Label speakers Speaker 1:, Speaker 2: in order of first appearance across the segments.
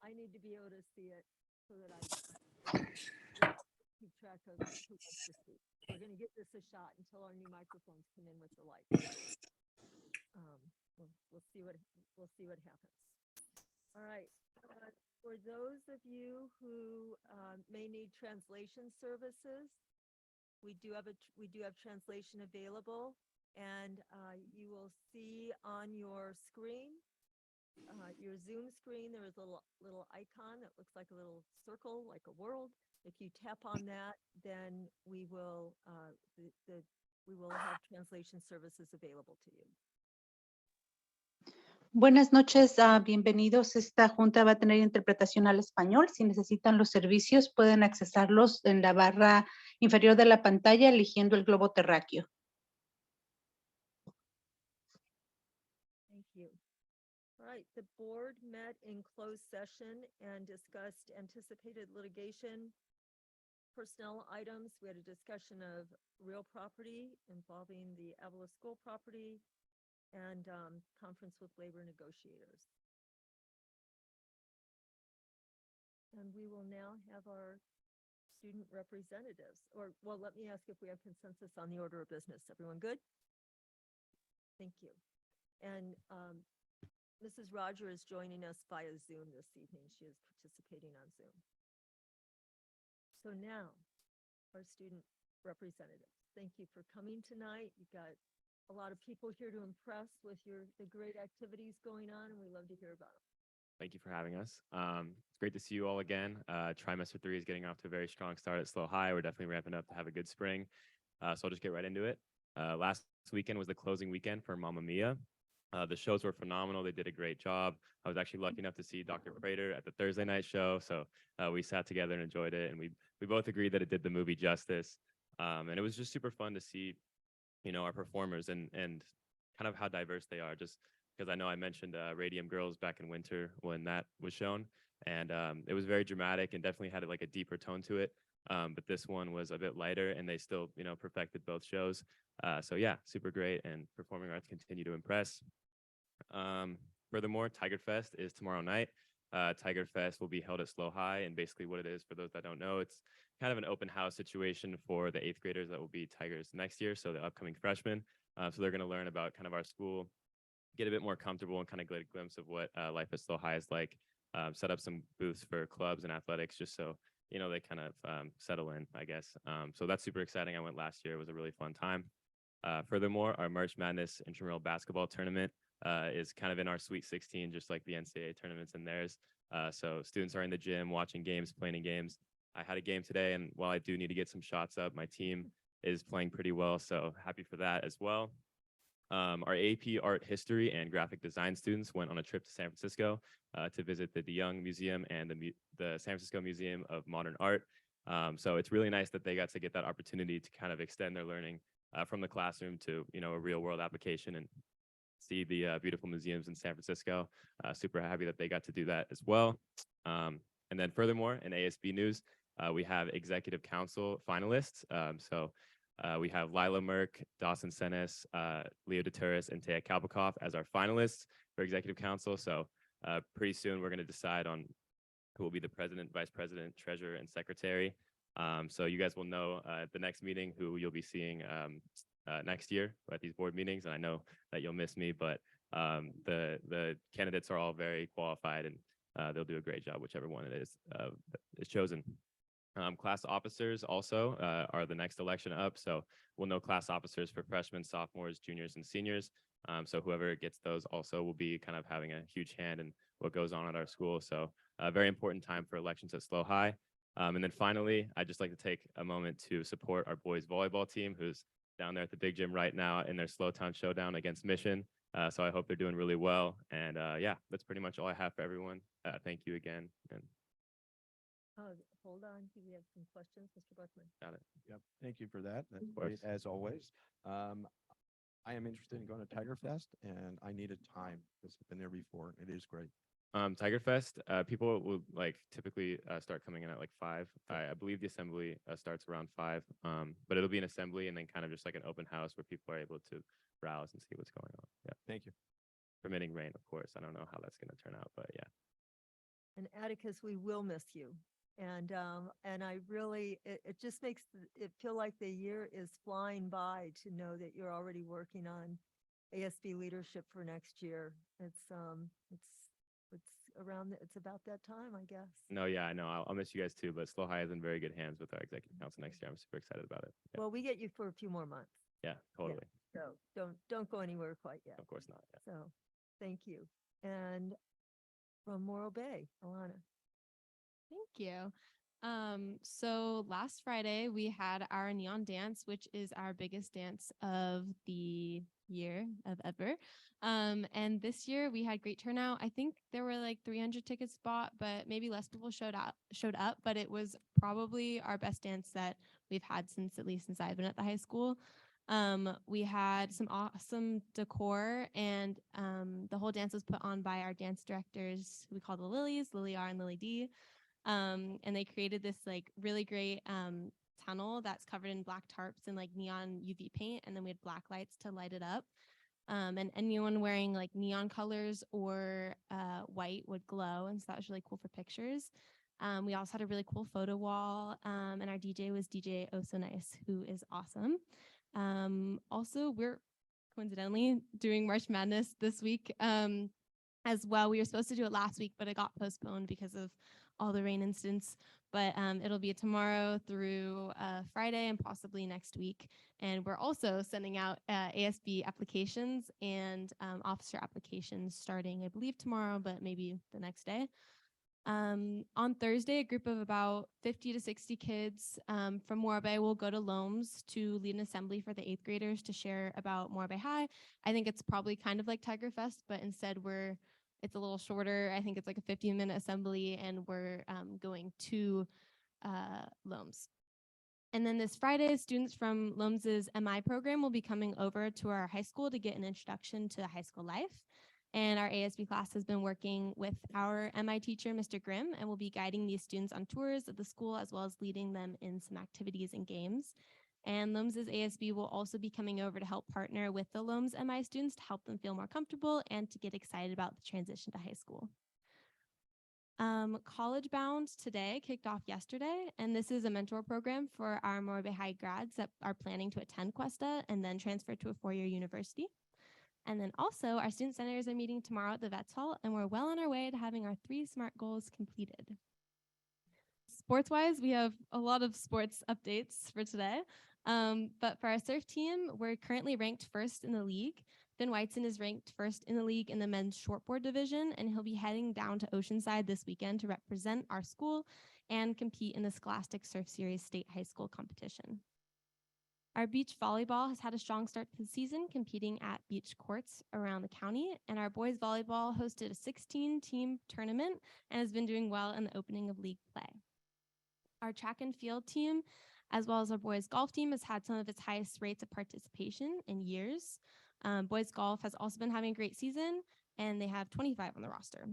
Speaker 1: I need to be able to see it so that I keep track of who wants to speak. We're going to give this a shot until our new microphones come in with the lights. We'll see what happens. All right. For those of you who may need translation services, we do have translation available, and you will see on your screen, your Zoom screen, there is a little icon that looks like a little circle, like a world. If you tap on that, then we will have translation services available to you.
Speaker 2: Buenas noches, bienvenidos. Esta junta va a tener interpretación al español. Si necesitan los servicios, pueden accesarlos en la barra inferior de la pantalla eligiendo el globo terráqueo.
Speaker 1: Thank you. All right, the board met in closed session and discussed anticipated litigation, personnel items. We had a discussion of real property involving the Avila School property, and conference with labor negotiators. And we will now have our student representatives, well, let me ask if we have consensus on the order of business. Everyone good? Thank you. And Mrs. Roger is joining us via Zoom this evening. She is participating on Zoom. So now, our student representatives, thank you for coming tonight. You've got a lot of people here to impress with the great activities going on, and we love to hear about them.
Speaker 3: Thank you for having us. It's great to see you all again. Trimester 3 is getting off to a very strong start at SLO High. We're definitely ramping up to have a good spring. So I'll just get right into it. Last weekend was the closing weekend for Mamma Mia. The shows were phenomenal. They did a great job. I was actually lucky enough to see Dr. Prater at the Thursday night show. So we sat together and enjoyed it. And we both agreed that it did the movie justice. And it was just super fun to see, our performers and kind of how diverse they are, just because I know I mentioned Radium Girls back in winter when that was shown, and it was very dramatic and definitely had like a deeper tone to it. But this one was a bit lighter, and they still, perfected both shows. So yeah, super great, and performing arts continue to impress. Furthermore, Tiger Fest is tomorrow night. Tiger Fest will be held at SLO High, and basically what it is, for those that don't know, it's kind of an open house situation for the 8th graders that will be Tigers next year, so the upcoming freshmen. So they're going to learn about kind of our school, get a bit more comfortable, and kind of get a glimpse of what life at SLO High is like. Set up some booths for clubs and athletics, just so they kind of settle in, I guess. So that's super exciting. I went last year; it was a really fun time. Furthermore, our March Madness intramural basketball tournament is kind of in our Sweet 16, just like the NCAA tournaments in theirs. So students are in the gym watching games, playing games. I had a game today, and while I do need to get some shots up, my team is playing pretty well, so happy for that as well. Our AP Art History and Graphic Design students went on a trip to San Francisco to visit the DeYoung Museum and the San Francisco Museum of Modern Art. So it's really nice that they got to get that opportunity to kind of extend their learning from the classroom to a real world application and see the beautiful museums in San Francisco. Super happy that they got to do that as well. And then furthermore, in ASB news, we have Executive Council finalists. So we have Lila Merck, Dawson Senes, Leo DeTuris, and Taya Kalbakoff as our finalists for Executive Council. So pretty soon we're going to decide on who will be the president, vice president, treasurer, and secretary. So you guys will know at the next meeting who you'll be seeing next year at these board meetings. And I know that you'll miss me, but the candidates are all very qualified, and they'll do a great job, whichever one it is chosen. Class officers also are the next election up. So we'll know class officers for freshmen, sophomores, juniors, and seniors. So whoever gets those also will be kind of having a huge hand in what goes on at our school. So a very important time for elections at SLO High. And then finally, I'd just like to take a moment to support our boys volleyball team, who's down there at the big gym right now in their SLO Town showdown against Mission. So I hope they're doing really well. And yeah, that's pretty much all I have for everyone. Thank you again. And
Speaker 1: hold on, we have some questions, Mr. Buckman.
Speaker 3: got it.
Speaker 4: Yep, thank you for that. That's great, as always. I am interested in going to Tiger Fest, and I needed time because I've been there before. It is great.
Speaker 3: Tiger Fest, people will typically start coming in at 5. I believe the assembly starts around 5, but it'll be an assembly and then kind of just like an open house where people are able to browse and see what's going on. Yeah.
Speaker 4: Thank you.
Speaker 3: Permitting rain, of course. I don't know how that's going to turn out, but yeah.
Speaker 1: And Atticus, we will miss you. And I really, it just makes it feel like the year is flying by to know that you're already working on ASB leadership for next year. It's around, it's about that time, I guess.
Speaker 3: No, yeah, I know. I'll miss you guys too, but Slow High is in very good hands with our executive council next year. I'm super excited about it. Yeah,
Speaker 1: Well, we get you for a few more months,
Speaker 3: yeah, totally.
Speaker 1: so don't go anywhere quite yet.
Speaker 3: Of course not. Yeah.
Speaker 1: So, thank you. And from Morro Bay, Alana.
Speaker 5: Thank you. So last Friday we had our neon dance, which is our biggest dance of the year of ever. And this year we had great turnout. I think there were like 300 tickets bought, but maybe less people showed up, but it was probably our best dance that we've had at least since I've been at the high school. We had some awesome decor, and the whole dance was put on by our dance directors, we call the Lilies, Lily R and Lily D. And they created this like really great tunnel that's covered in black tarps and like neon UV paint, and then we had black lights to light it up. And anyone wearing like neon colors or white would glow, and so that was really cool for pictures. We also had a really cool photo wall, and our DJ was DJ Oh So Nice, who is awesome. Also, we're coincidentally doing March Madness this week as well. We were supposed to do it last week, but it got postponed because of all the rain incidents. But it'll be tomorrow through Friday and possibly next week. And we're also sending out ASB applications and officer applications starting, I believe, tomorrow, but maybe the next day. On Thursday, a group of about 50 to 60 kids from Morro Bay will go to Loams to lead an assembly for the 8th graders to share about Morro Bay High. I think it's probably kind of like Tiger Fest, but instead it's a little shorter. I think it's like a 15-minute assembly, and we're going to Loams. And then this Friday, students from Loams's MI program will be coming over to our high school to get an introduction to high school life. And our ASB class has been working with our MI teacher, Mr. Grimm, and will be guiding these students on tours of the school as well as leading them in some activities and games. And Loams's ASB will also be coming over to help partner with the Loams MI students to help them feel more comfortable and to get excited about the transition to high school. College Bound today kicked off yesterday, and this is a mentor program for our Morro Bay High grads that are planning to attend Cuesta and then transfer to a 4-year university. And then also our student senators are meeting tomorrow at the Vets Hall, and we're well on our way to having our 3 SMART goals completed. Sports-wise, we have a lot of sports updates for today. But for our surf team, we're currently ranked 1st in the league. Ben Whiteson is ranked 1st in the league in the men's shortboard division, and he'll be heading down to Oceanside this weekend to represent our school and compete in the Scholastic Surf Series state high school competition. Our beach volleyball has had a strong start to the season, competing at beach courts around the county, and our boys volleyball hosted a 16-team tournament and has been doing well in the opening of league play. Our track and field team, as well as our boys golf team, has had some of its highest rates of participation in years. Boys golf has also been having a great season, and they have 25 on the roster.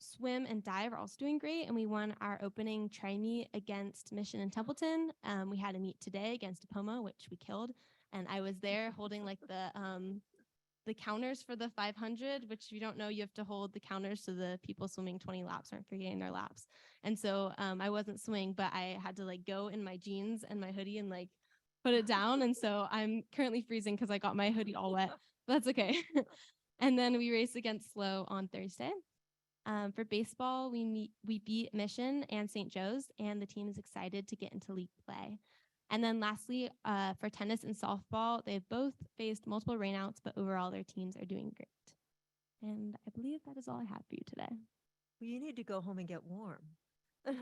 Speaker 5: Swim and dive are also doing great, and we won our opening tri-meet against Mission and Templeton. We had a meet today against Tacoma, which we killed, and I was there holding like the counters for the 500, which if you don't know, you have to hold the counters so the people swimming 20 laps aren't forgetting their laps. And so I wasn't swimming, but I had to like go in my jeans and my hoodie and like put it down. And so I'm currently freezing because I got my hoodie all wet, but that's okay. And then we race against Slow on Thursday. For baseball, we beat Mission and St. Joe's, and the team is excited to get into league play. And then lastly, for tennis and softball, they've both faced multiple rainouts, but overall their teams are doing great. And I believe that is all I have for you today.
Speaker 1: Well, you need to go home and get warm. All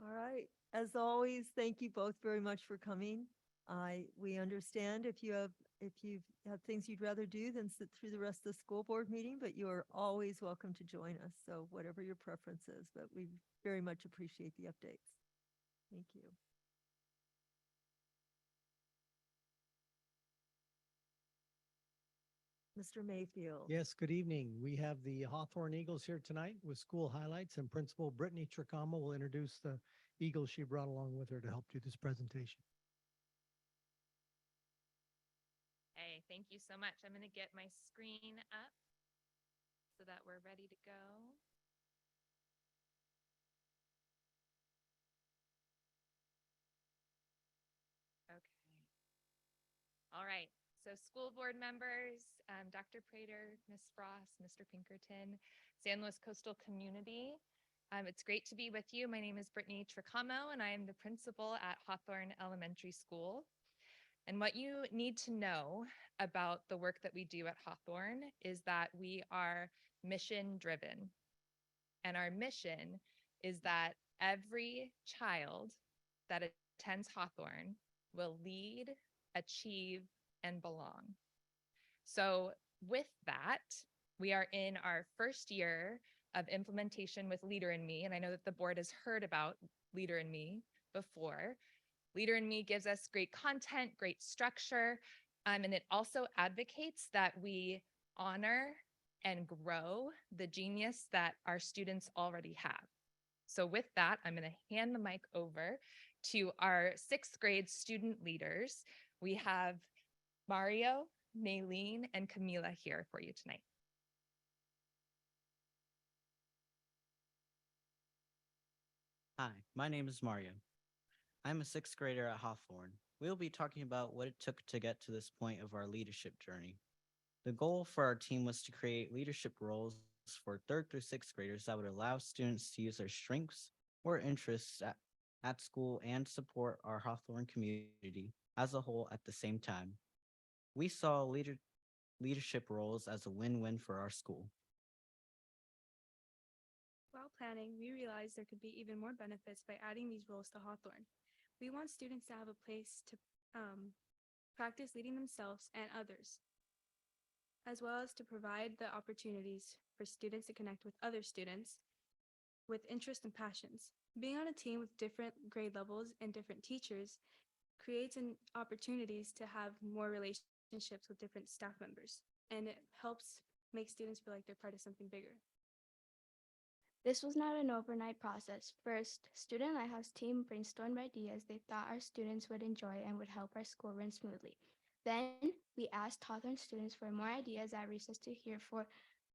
Speaker 1: right. As always, thank you both very much for coming. We understand if you have things you'd rather do than sit through the rest of the school board meeting, but you are always welcome to join us. So whatever your preference is, but we very much appreciate the updates. Thank you. Mr. Mayfield.
Speaker 6: Yes, good evening. We have the Hawthorne Eagles here tonight with school highlights, and Principal Brittany Tricama will introduce the Eagles she brought along with her to help do this presentation.
Speaker 7: Hey, thank you so much. I'm going to get my screen up so so that we're ready to go. Okay. All right. So school board members, Dr. Prater, Ms. Frost, Mr. Pinkerton, San Luis Coastal Community. It's great to be with you. My name is Brittany Tricamo, and I am the principal at Hawthorne Elementary School. And what you need to know about the work that we do at Hawthorne is that we are mission driven. And our mission is that every child that attends Hawthorne will lead, achieve, and belong. So with that, we are in our first year of implementation with Leader in Me. And I know that the board has heard about Leader in Me before. Leader in Me gives us great content, great structure, and it also advocates that we honor and grow the genius that our students already have. So with that, I'm going to hand the mic over to our sixth grade student leaders. We have Mario, Maylene, and Camila here for you tonight.
Speaker 8: Hi, my name is Mario. I'm a sixth grader at Hawthorne. We'll be talking about what it took to get to this point of our leadership journey. The goal for our team was to create leadership roles for third through sixth graders that would allow students to use their strengths or interests at school and support our Hawthorne community as a whole at the same time. We saw leadership roles as a win-win for our school.
Speaker 9: While planning, we realized there could be even more benefits by adding these roles to Hawthorne. We want students to have a place to practice leading themselves and others, as well as to provide the opportunities for students to connect with other students with interests and passions. Being on a team with different grade levels and different teachers creates opportunities to have more relationships with different staff members, and it helps make students feel like they're part of something bigger.
Speaker 10: This was not an overnight process. First, Student Lighthouse team brainstormed ideas they thought our students would enjoy and would help our school run smoothly. Then, we asked Hawthorne students for more ideas at recess to hear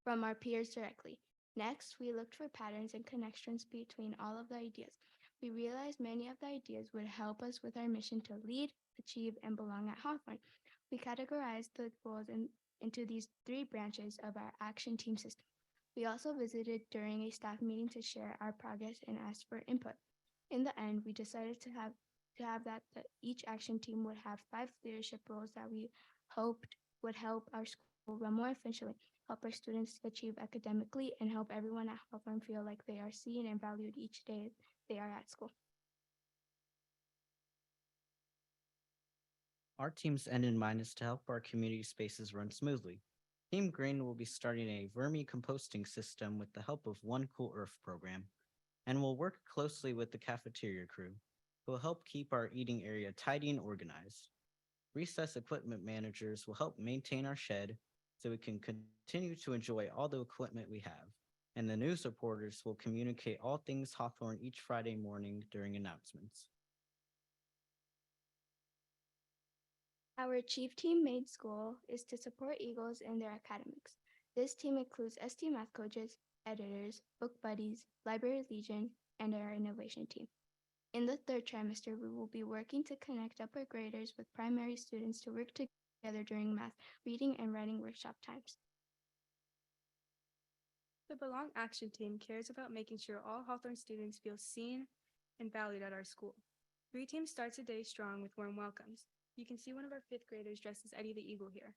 Speaker 10: from our peers directly. Next, we looked for patterns and connections between all of the ideas. We realized many of the ideas would help us with our mission to lead, achieve, and belong at Hawthorne. We categorized the goals into these three branches of our action team system. We also visited during a staff meeting to share our progress and ask for input. In the end, we decided to have that each action team would have 5 leadership roles that we hoped would help our school run more efficiently, help our students achieve academically, and help everyone at Hawthorne feel like they are seen and valued each day they are at school.
Speaker 8: Our team's end in mind is to help our community spaces run smoothly. Team Green will be starting a vermicomposting system with the help of One Cool Earth program, and will work closely with the cafeteria crew, who will help keep our eating area tidy and organized. Recess equipment managers will help maintain our shed so we can continue to enjoy all the equipment we have, and the news reporters will communicate all things Hawthorne each Friday morning during announcements.
Speaker 10: Our Achieve Team Made School is to support Eagles in their academics. This team includes ST math coaches, editors, book buddies, library legion, and our innovation team. In the third trimester, we will be working to connect upper graders with primary students to work together during math, reading, and writing workshop times.
Speaker 9: The Belong Action Team cares about making sure all Hawthorne students feel seen and valued at our school. 3 Team starts a day strong with warm welcomes. You can see one of our 5th graders dressed as Eddie the Eagle here.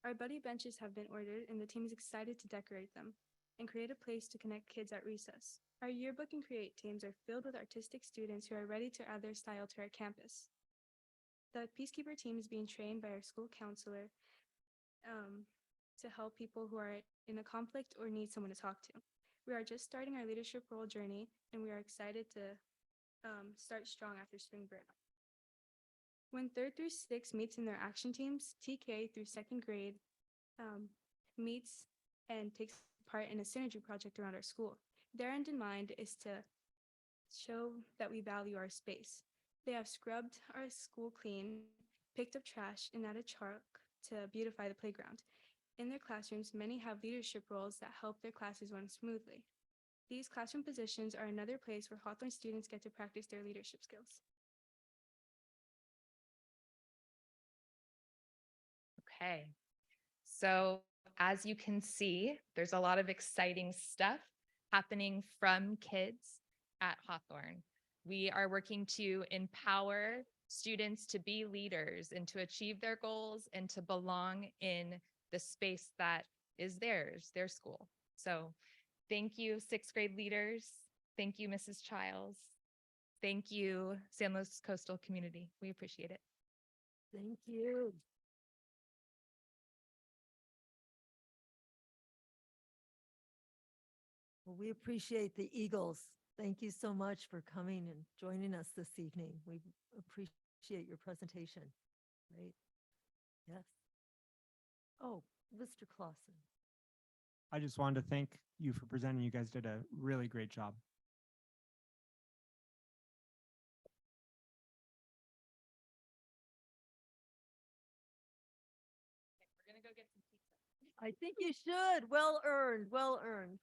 Speaker 9: Our buddy benches have been ordered, and the team is excited to decorate them and create a place to connect kids at recess. Our yearbook and create teams are filled with artistic students who are ready to add their style to our campus. The Peacekeeper team is being trained by our school counselor to help people who are in a conflict or need someone to talk to. We are just starting our leadership role journey, and we are excited to start strong after spring break. When 3rd through 6th meets in their action teams, TK through 2nd grade meets and takes part in a synergy project around our school. Their end in mind is to show that we value our space. They have scrubbed our school clean, picked up trash, and added chalk to beautify the playground. In their classrooms, many have leadership roles that help their classes run smoothly. These classroom positions are another place where Hawthorne students get to practice their leadership skills.
Speaker 7: Okay. So as you can see, there's a lot of exciting stuff happening from kids at Hawthorne. We are working to empower students to be leaders and to achieve their goals and to belong in the space that is theirs, their school. So thank you, sixth grade leaders. Thank you, Mrs. Childs. Thank you, San Luis Coastal community. We appreciate it.
Speaker 1: Thank you. Well, we appreciate the Eagles. Thank you so much for coming and joining us this evening. We appreciate your presentation. Great. Yes. Oh, Mr. Clausen.
Speaker 11: I just wanted to thank you for presenting. You guys did a really great job.
Speaker 7: We're gonna go get some pizza.
Speaker 1: I think you should. Well earned, well earned.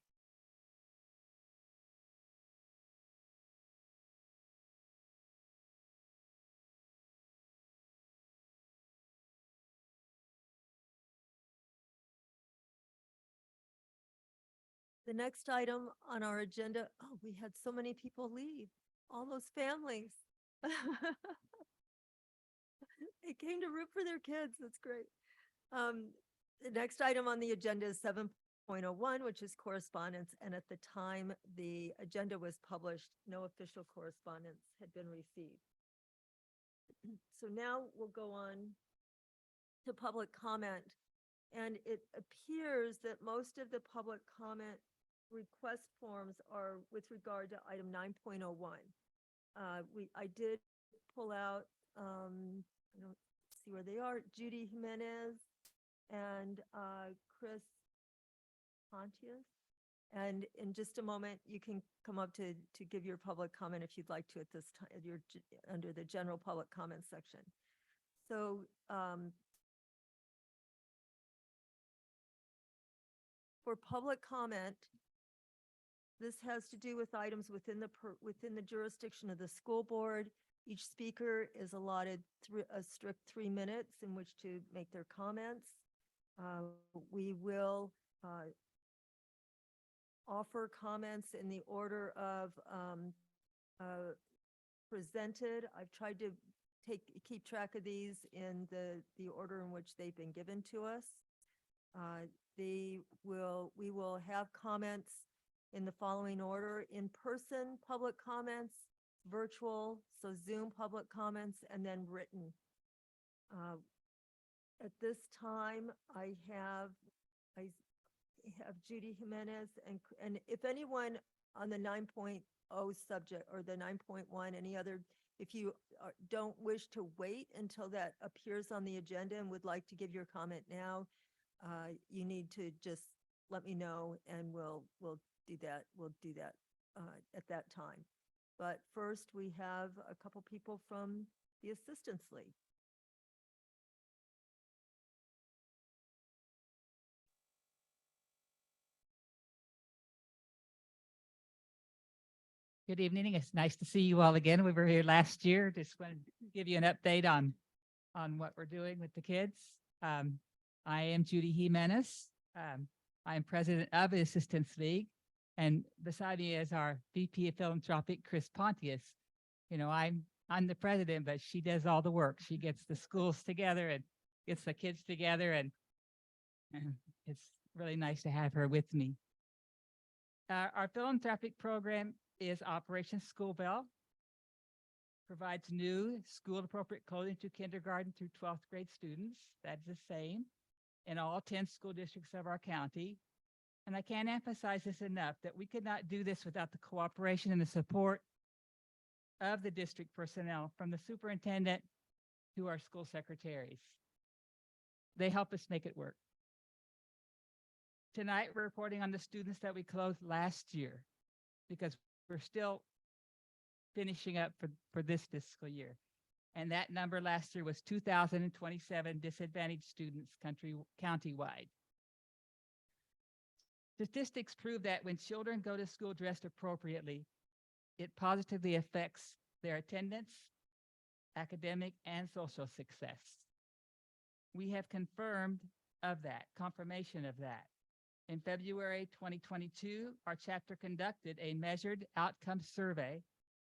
Speaker 1: The next item on our agenda, oh, we had so many people leave, all those families. They came to root for their kids. That's great. The next item on the agenda is 7.01, which is correspondence. And at the time the agenda was published, no official correspondence had been received. So now we'll go on to public comment. And it appears that most of the public comment request forms are with regard to item 9.01. I did pull out, I don't see where they are, Judy Jimenez and Chris Pontius. And in just a moment, you can come up to give your public comment if you'd like to at this time, under the general public comment section. So for public comment, this has to do with items within the jurisdiction of the school board. Each speaker is allotted a strict 3 minutes in which to make their comments. We will offer comments in the order of presented. I've tried to keep track of these in the order in which they've been given to us. We will have comments in the following order: in-person public comments, virtual, so Zoom public comments, and then written. At this time, I have Judy Jimenez, and if anyone on the 9.0 subject or the 9.1, any other, if you don't wish to wait until that appears on the agenda and would like to give your comment now, you need to just let me know and we'll do that. We'll do that at that time. But first, we have a couple people from the Assistance League.
Speaker 12: Good evening. It's nice to see you all again. We were here last year. Just want to give you an update on what we're doing with the kids. I am Judy Jimenez. I'm president of the Assistance League, and beside me is our VP of Philanthropic, Chris Pontius. You know, I'm the president, but she does all the work. She gets the schools together and gets the kids together, and it's really nice to have her with me. Our philanthropic program is Operation School Bell. Provides new school-appropriate clothing to kindergarten through 12th grade students. That's the same in all 10 school districts of our county. And I can't emphasize this enough, that we could not do this without the cooperation and the support of the district personnel, from the superintendent to our school secretaries. They help us make it work. Tonight, we're reporting on the students that we closed last year, because we're still finishing up for this fiscal year. And that number last year was 2,027 disadvantaged students countywide. Statistics prove that when children go to school dressed appropriately, it positively affects their attendance, academic, and social success. We have confirmation of that. In February 2022, our chapter conducted a measured outcome survey.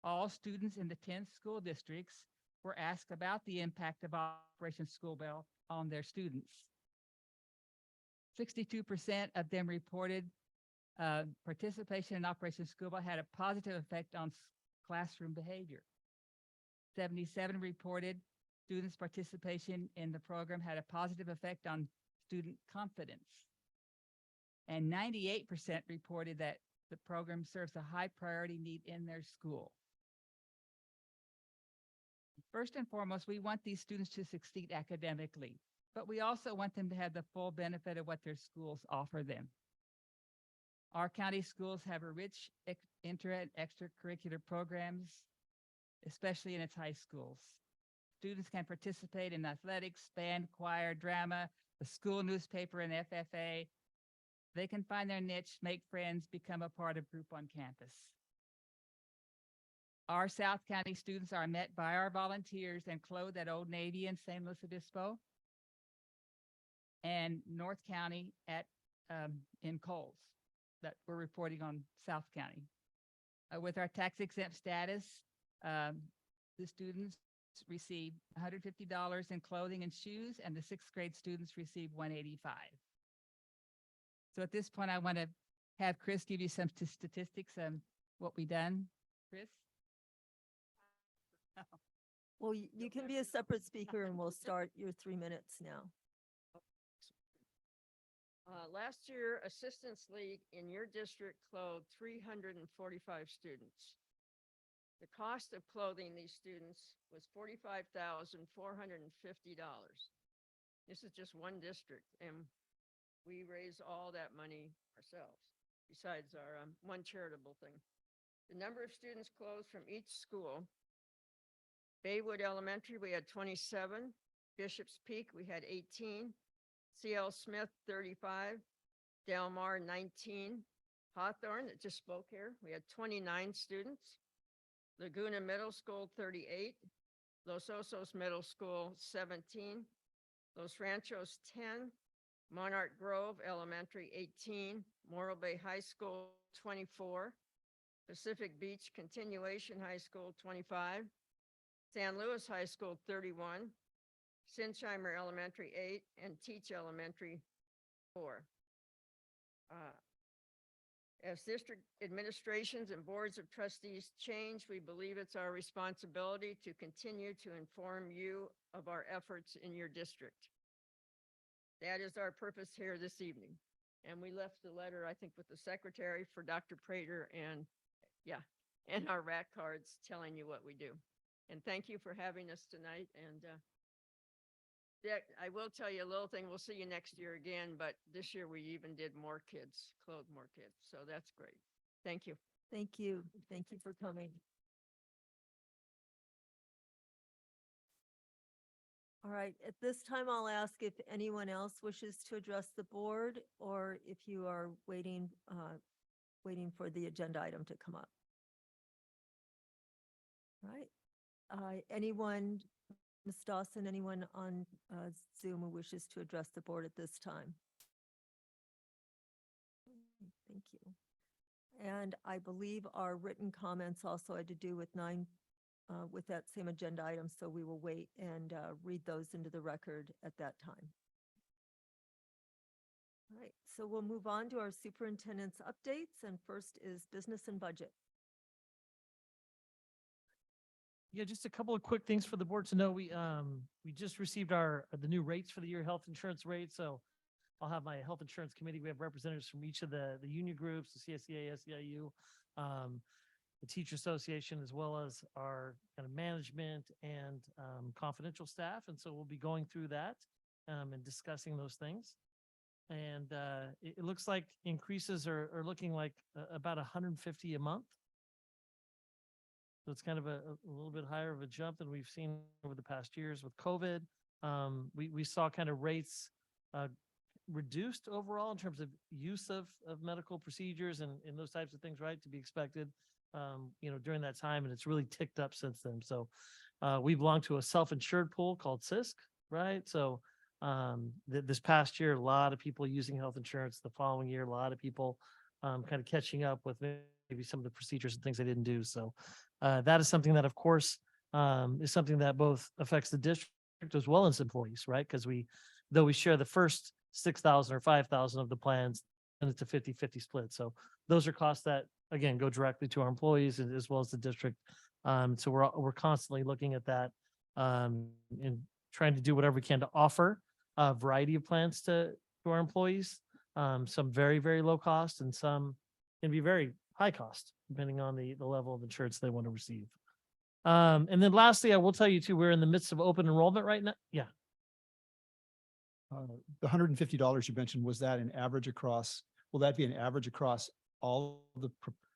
Speaker 12: All students in the 10 school districts were asked about the impact of Operation School Bell on their students. 62% of them reported participation in Operation School Bell had a positive effect on classroom behavior. 77 reported students' participation in the program had a positive effect on student confidence. And 98% reported that the program serves a high priority need in their school. First and foremost, we want these students to succeed academically, but we also want them to have the full benefit of what their schools offer them. Our county schools have a rich inter and extracurricular programs, especially in its high schools. Students can participate in athletics, band, choir, drama, the school newspaper, and FFA. They can find their niche, make friends, become a part of group on campus. Our South County students are met by our volunteers and clothed at Old Navy in San Luis Obispo, and North County at in Coles that we're reporting on South County. With our tax exempt status, the students receive $150 in clothing and shoes, and the 6th grade students receive $185. So at this point, I want to have Chris give you some statistics on what we done. Chris?
Speaker 1: Well, you can be a separate speaker and we'll start your 3 minutes now.
Speaker 13: Last year, Assistance League in your district clothed 345 students. The cost of clothing these students was $45,450. This is just one district, and we raise all that money ourselves, besides our one charitable thing. The number of students clothed from each school: Baywood Elementary, we had 27. Bishop's Peak, we had 18. C.L. Smith, 35. Del Mar, 19. Hawthorne, that just spoke here, we had 29 students. Laguna Middle School, 38. Los Osos Middle School, 17. Los Ranchos, 10. Monarch Grove Elementary, 18. Morro Bay High School, 24. Pacific Beach Continuation High School, 25. San Luis High School, 31. Sinsheimer Elementary, 8. And Teach Elementary, 4. As district administrations and boards of trustees change, we believe it's our responsibility to continue to inform you of our efforts in your district. That is our purpose here this evening. And we left the letter, I think, with the secretary for Dr. Prater and our rack cards telling you what we do. And thank you for having us tonight. And I will tell you a little thing. We'll see you next year again, but this year we even did more kids, clothed more kids. So that's great. Thank you.
Speaker 1: Thank you. Thank you for coming. All right, at this time, I'll ask if anyone else wishes to address the board or if you are waiting for the agenda item to come up. All right, anyone, Ms. Dawson, anyone on Zoom who wishes to address the board at this time? Thank you. And I believe our written comments also had to do with with that same agenda item, so we will wait and read those into the record at that time. All right, so we'll move on to our superintendent's updates, and first is business and budget.
Speaker 14: Yeah, just a couple of quick things for the board to know. We just received the new rates for the year, health insurance rates. So I'll have my health insurance committee. We have representatives from each of the union groups, the CSEA, SEIU, the teacher association, as well as our kind of management and confidential staff. And so we'll be going through that and discussing those things. And it looks like increases are looking like about 150 a month. So it's kind of a little bit higher of a jump than we've seen over the past years with COVID. We saw kind of rates reduced overall in terms of use of medical procedures and those types of things, right, to be expected, during that time, and it's really ticked up since then. So we belong to a self-insured pool called SISC, right? So this past year, a lot of people using health insurance. The following year, a lot of people kind of catching up with maybe some of the procedures and things they didn't do. So that is something that, of course, is something that both affects the district as well as employees, right? Because though we share the first 6,000 or 5,000 of the plans, and it's a 50-50 split. So those are costs that, again, go directly to our employees as well as the district. So we're constantly looking at that and trying to do whatever we can to offer a variety of plans to our employees. Some very, very low cost and some can be very high cost, depending on the level of insurance they want to receive. And then lastly, I will tell you too, we're in the midst of open enrollment right now. Yeah.
Speaker 15: The $150 you mentioned, was that an average across, will that be an average across all the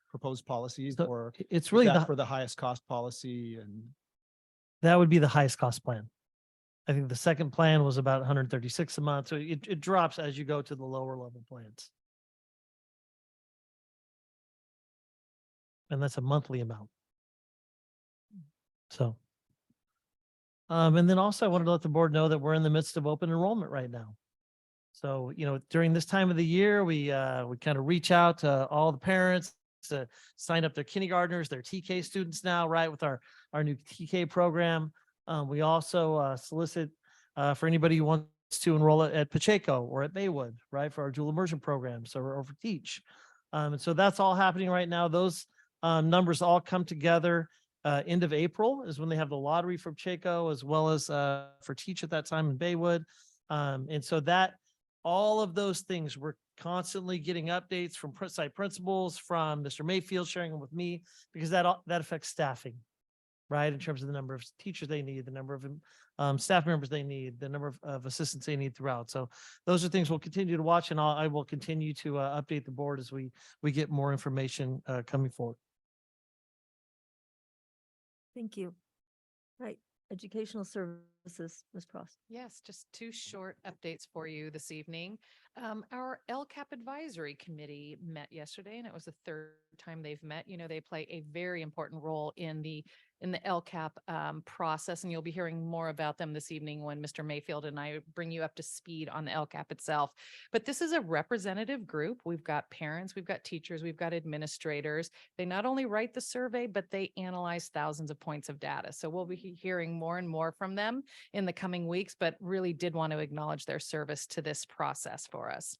Speaker 15: proposed policies,
Speaker 14: So
Speaker 15: or
Speaker 14: it's
Speaker 15: is
Speaker 14: really
Speaker 15: that for the highest cost policy? And
Speaker 14: that would be the highest cost plan. I think the second plan was about 136 a month. So it drops as you go to the lower level plans. And that's a monthly amount. So, and then also I wanted to let the board know that we're in the midst of open enrollment right now. So, during this time of the year, we kind of reach out to all the parents to sign up their kindergartners, their TK students now, right, with our new TK program. We also solicit for anybody who wants to enroll at Pacheco or at Maywood, right, for our dual immersion programs or for Teach. And so that's all happening right now. Those numbers all come together end of April is when they have the lottery for Pacheco as well as for Teach at that time in Baywood. And so that all of those things, we're constantly getting updates from site principals, from Mr. Mayfield sharing them with me, because that affects staffing, right? In terms of the number of teachers they need, the number of staff members they need, the number of assistants they need throughout. So those are things we'll continue to watch, and I will continue to update the board as we get more information coming forward.
Speaker 1: Thank you. Right, educational services, Ms. Frost.
Speaker 16: Yes, just two short updates for you this evening. Our LCAP Advisory Committee met yesterday, and it was the third time they've met. They play a very important role in the LCAP process, and you'll be hearing more about them this evening when Mr. Mayfield and I bring you up to speed on the LCAP itself. But this is a representative group. We've got parents, we've got teachers, we've got administrators. They not only write the survey, but they analyze thousands of points of data. So we'll be hearing more and more from them in the coming weeks, but really did want to acknowledge their service to this process for us.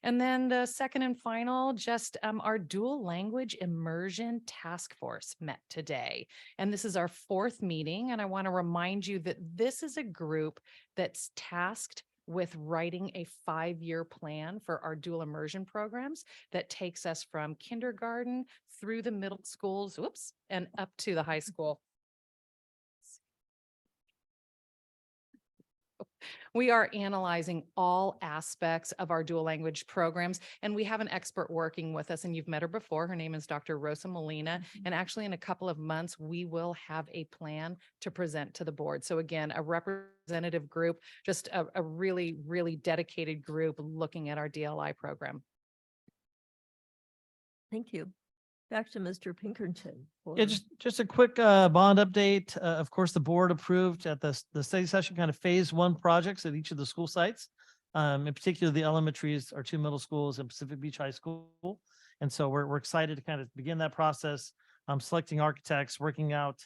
Speaker 16: And then the second and final, just our dual language immersion task force met today. And this is our fourth meeting. And I want to remind you that this is a group that's tasked with writing a 5-year plan for our dual immersion programs that takes us from kindergarten through the middle schools, and up to the high school. We are analyzing all aspects of our dual language programs, and we have an expert working with us, and you've met her before. Her name is Dr. Rosa Molina, and actually in a couple of months, we will have a plan to present to the board. So again, a representative group, just a really, really dedicated group looking at our DLI program.
Speaker 1: Thank you. Back to Mr. Pinkerton.
Speaker 14: Yeah, just a quick bond update. Of course, the board approved at the study session kind of phase 1 projects at each of the school sites. In particular, the elementaries, our 2 middle schools, and Pacific Beach High School. And so we're excited to kind of begin that process. Selecting architects, working out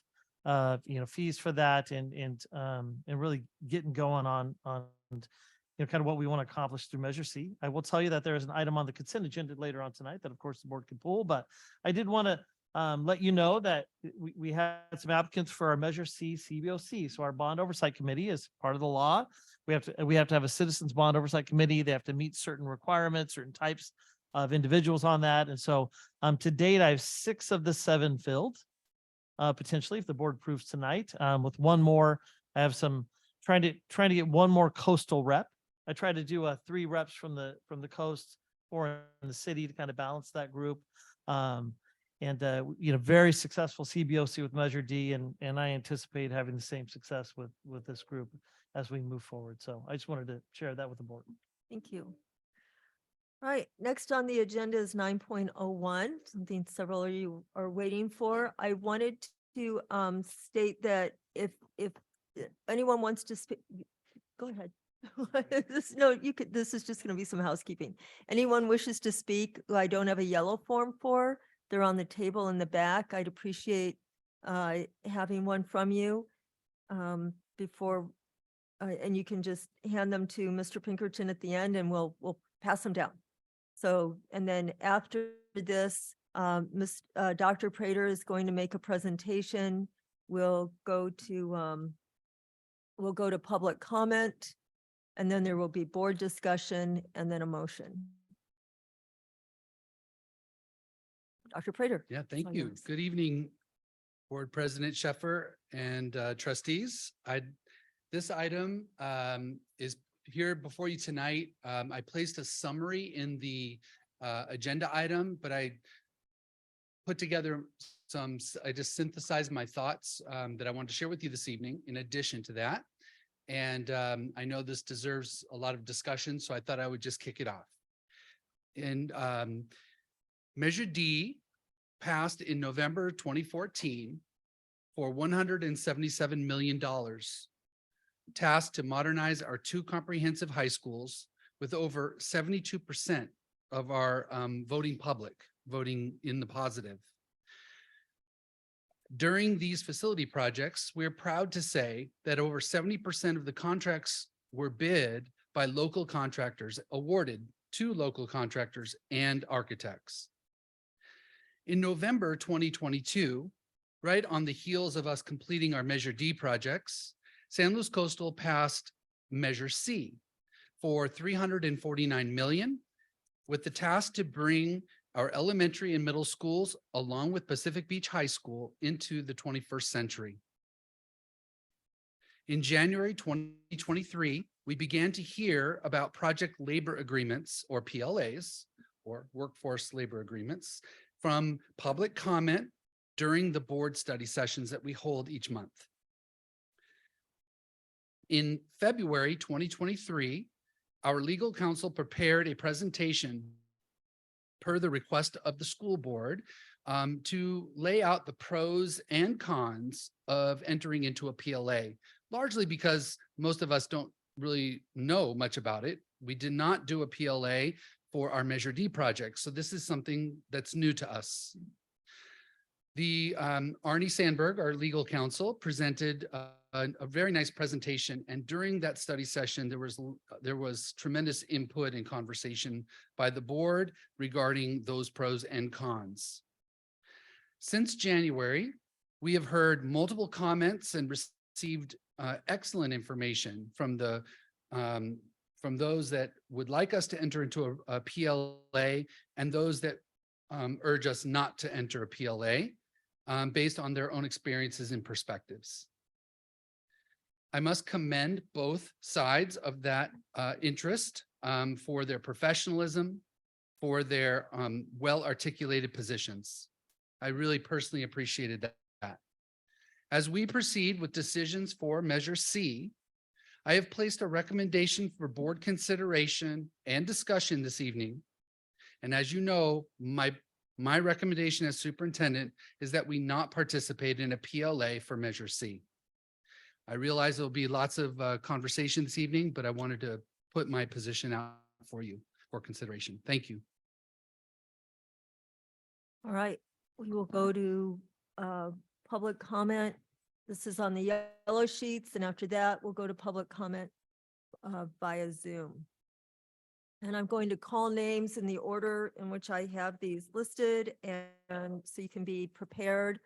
Speaker 14: fees for that, and really getting going on kind of what we want to accomplish through Measure C. I will tell you that there is an item on the consent agenda later on tonight that, of course, the board can pull, but I did want to let you know that we had some applicants for our Measure C CBOC. So our Bond Oversight Committee is part of the law. We have to have a Citizens Bond Oversight Committee. They have to meet certain requirements, certain types of individuals on that. And so to date, I have 6 of the 7 filled, potentially, if the board approves tonight. With one more, I have some trying to get one more coastal rep. I try to do 3 reps from the coast or in the city to kind of balance that group. Very successful CBOC with Measure D, and I anticipate having the same success with this group as we move forward. So I just wanted to share that with the board.
Speaker 1: Thank you. All right, next on the agenda is 9.01, something several of you are waiting for. I wanted to state that if anyone wants to speak, go ahead. No, you could, this is just going to be some housekeeping. Anyone wishes to speak who I don't have a yellow form for, they're on the table in the back. I'd appreciate having one from you before, and you can just hand them to Mr. Pinkerton at the end and we'll pass them down. So, and then after this, Dr. Prater is going to make a presentation. We'll go to public comment, and then there will be board discussion and then a motion. Dr. Prater.
Speaker 17: Yeah,
Speaker 1: it's
Speaker 17: thank
Speaker 1: all
Speaker 17: you.
Speaker 1: yours.
Speaker 17: Good evening, Board President Sheffer and trustees. This item is here before you tonight. I placed a summary in the agenda item, but I put together I just synthesized my thoughts that I wanted to share with you this evening in addition to that. And I know this deserves a lot of discussion, so I thought I would just kick it off. And Measure D passed in November 2014 for $177 million, tasked to modernize our 2 comprehensive high schools with over 72% of our voting public voting in the positive. During these facility projects, we're proud to say that over 70% of the contracts were bid by local contractors, awarded to local contractors and architects. In November 2022, right on the heels of us completing our Measure D projects, San Luis Coastal passed Measure C for $349 million, with the task to bring our elementary and middle schools, along with Pacific Beach High School, into the 21st century. In January 2023, we began to hear about project labor agreements, or PLAs, or workforce labor agreements, from public comment during the board study sessions that we hold each month. In February 2023, our legal counsel prepared a presentation per the request of the school board to lay out the pros and cons of entering into a PLA, largely because most of us don't really know much about it. We did not do a PLA for our Measure D project, so this is something that's new to us. The Arnie Sandberg, our legal counsel, presented a very nice presentation, and during that study session, there was tremendous input and conversation by the board regarding those pros and cons. Since January, we have heard multiple comments and received excellent information from those that would like us to enter into a PLA and those that urge us not to enter a PLA based on their own experiences and perspectives. I must commend both sides of that interest for their professionalism, for their well-articulated positions. I really personally appreciated that. As we proceed with decisions for Measure C, I have placed a recommendation for board consideration and discussion this evening. And as you know, my recommendation as superintendent is that we not participate in a PLA for Measure C. I realize there'll be lots of conversation this evening, but I wanted to put my position out for you for consideration. Thank you.
Speaker 1: All right, we will go to public comment. This is on the yellow sheets, and after that, we'll go to public comment via Zoom. And I'm going to call names in the order in which I have these listed, and so you can be prepared.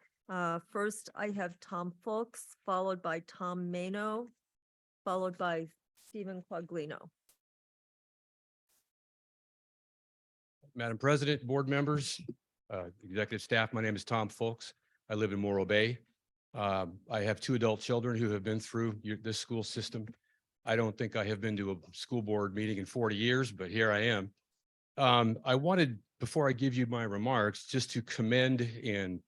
Speaker 1: First, I have Tom Fulks, followed by Tom Mano, followed by Stephen Quaglino.
Speaker 18: Madam President, board members, executive staff, my name is Tom Fulks. I live in Morro Bay. I have 2 adult children who have been through this school system. I don't think I have been to a school board meeting in 40 years, but here I am. I wanted, before I give you my remarks, just to commend and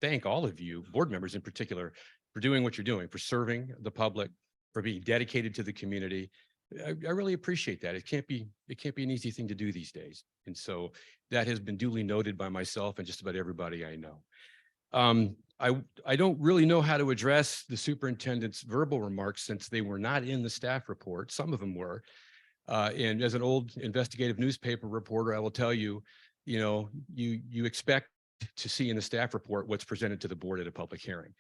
Speaker 18: thank all of you, board members in particular, for doing what you're doing, for serving the public, for being dedicated to the community, I really appreciate that. It can't be an easy thing to do these days. And so that has been duly noted by myself and just about everybody I know. I don't really know how to address the superintendent's verbal remarks since they were not in the staff report. Some of them were. And as an old investigative newspaper reporter, I will tell you, you expect to see in the staff report what's presented to the board at a public hearing.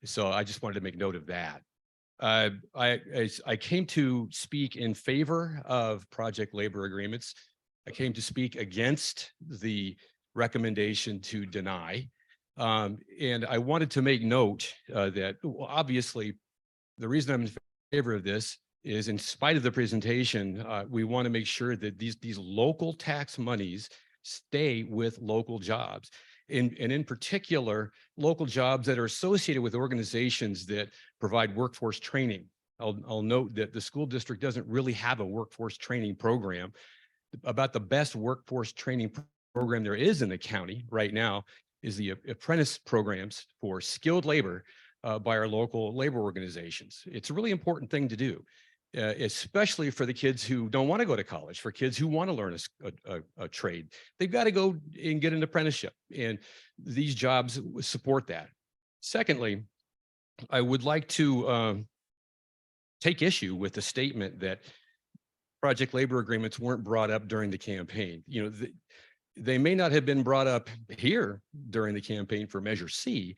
Speaker 18: So I just wanted to make note of that. I came to speak in favor of project labor agreements. I came to speak against the recommendation to deny. And I wanted to make note that obviously the reason I'm in favor of this is, in spite of the presentation, we want to make sure that these local tax monies stay with local jobs. And in particular, local jobs that are associated with organizations that provide workforce training. I'll note that the school district doesn't really have a workforce training program. About the best workforce training program there is in the county right now is the apprentice programs for skilled labor by our local labor organizations. It's a really important thing to do, especially for the kids who don't want to go to college, for kids who want to learn a trade. They've got to go and get an apprenticeship, and these jobs support that. Secondly, I would like to take issue with the statement that project labor agreements weren't brought up during the campaign. They may not have been brought up here during the campaign for Measure C,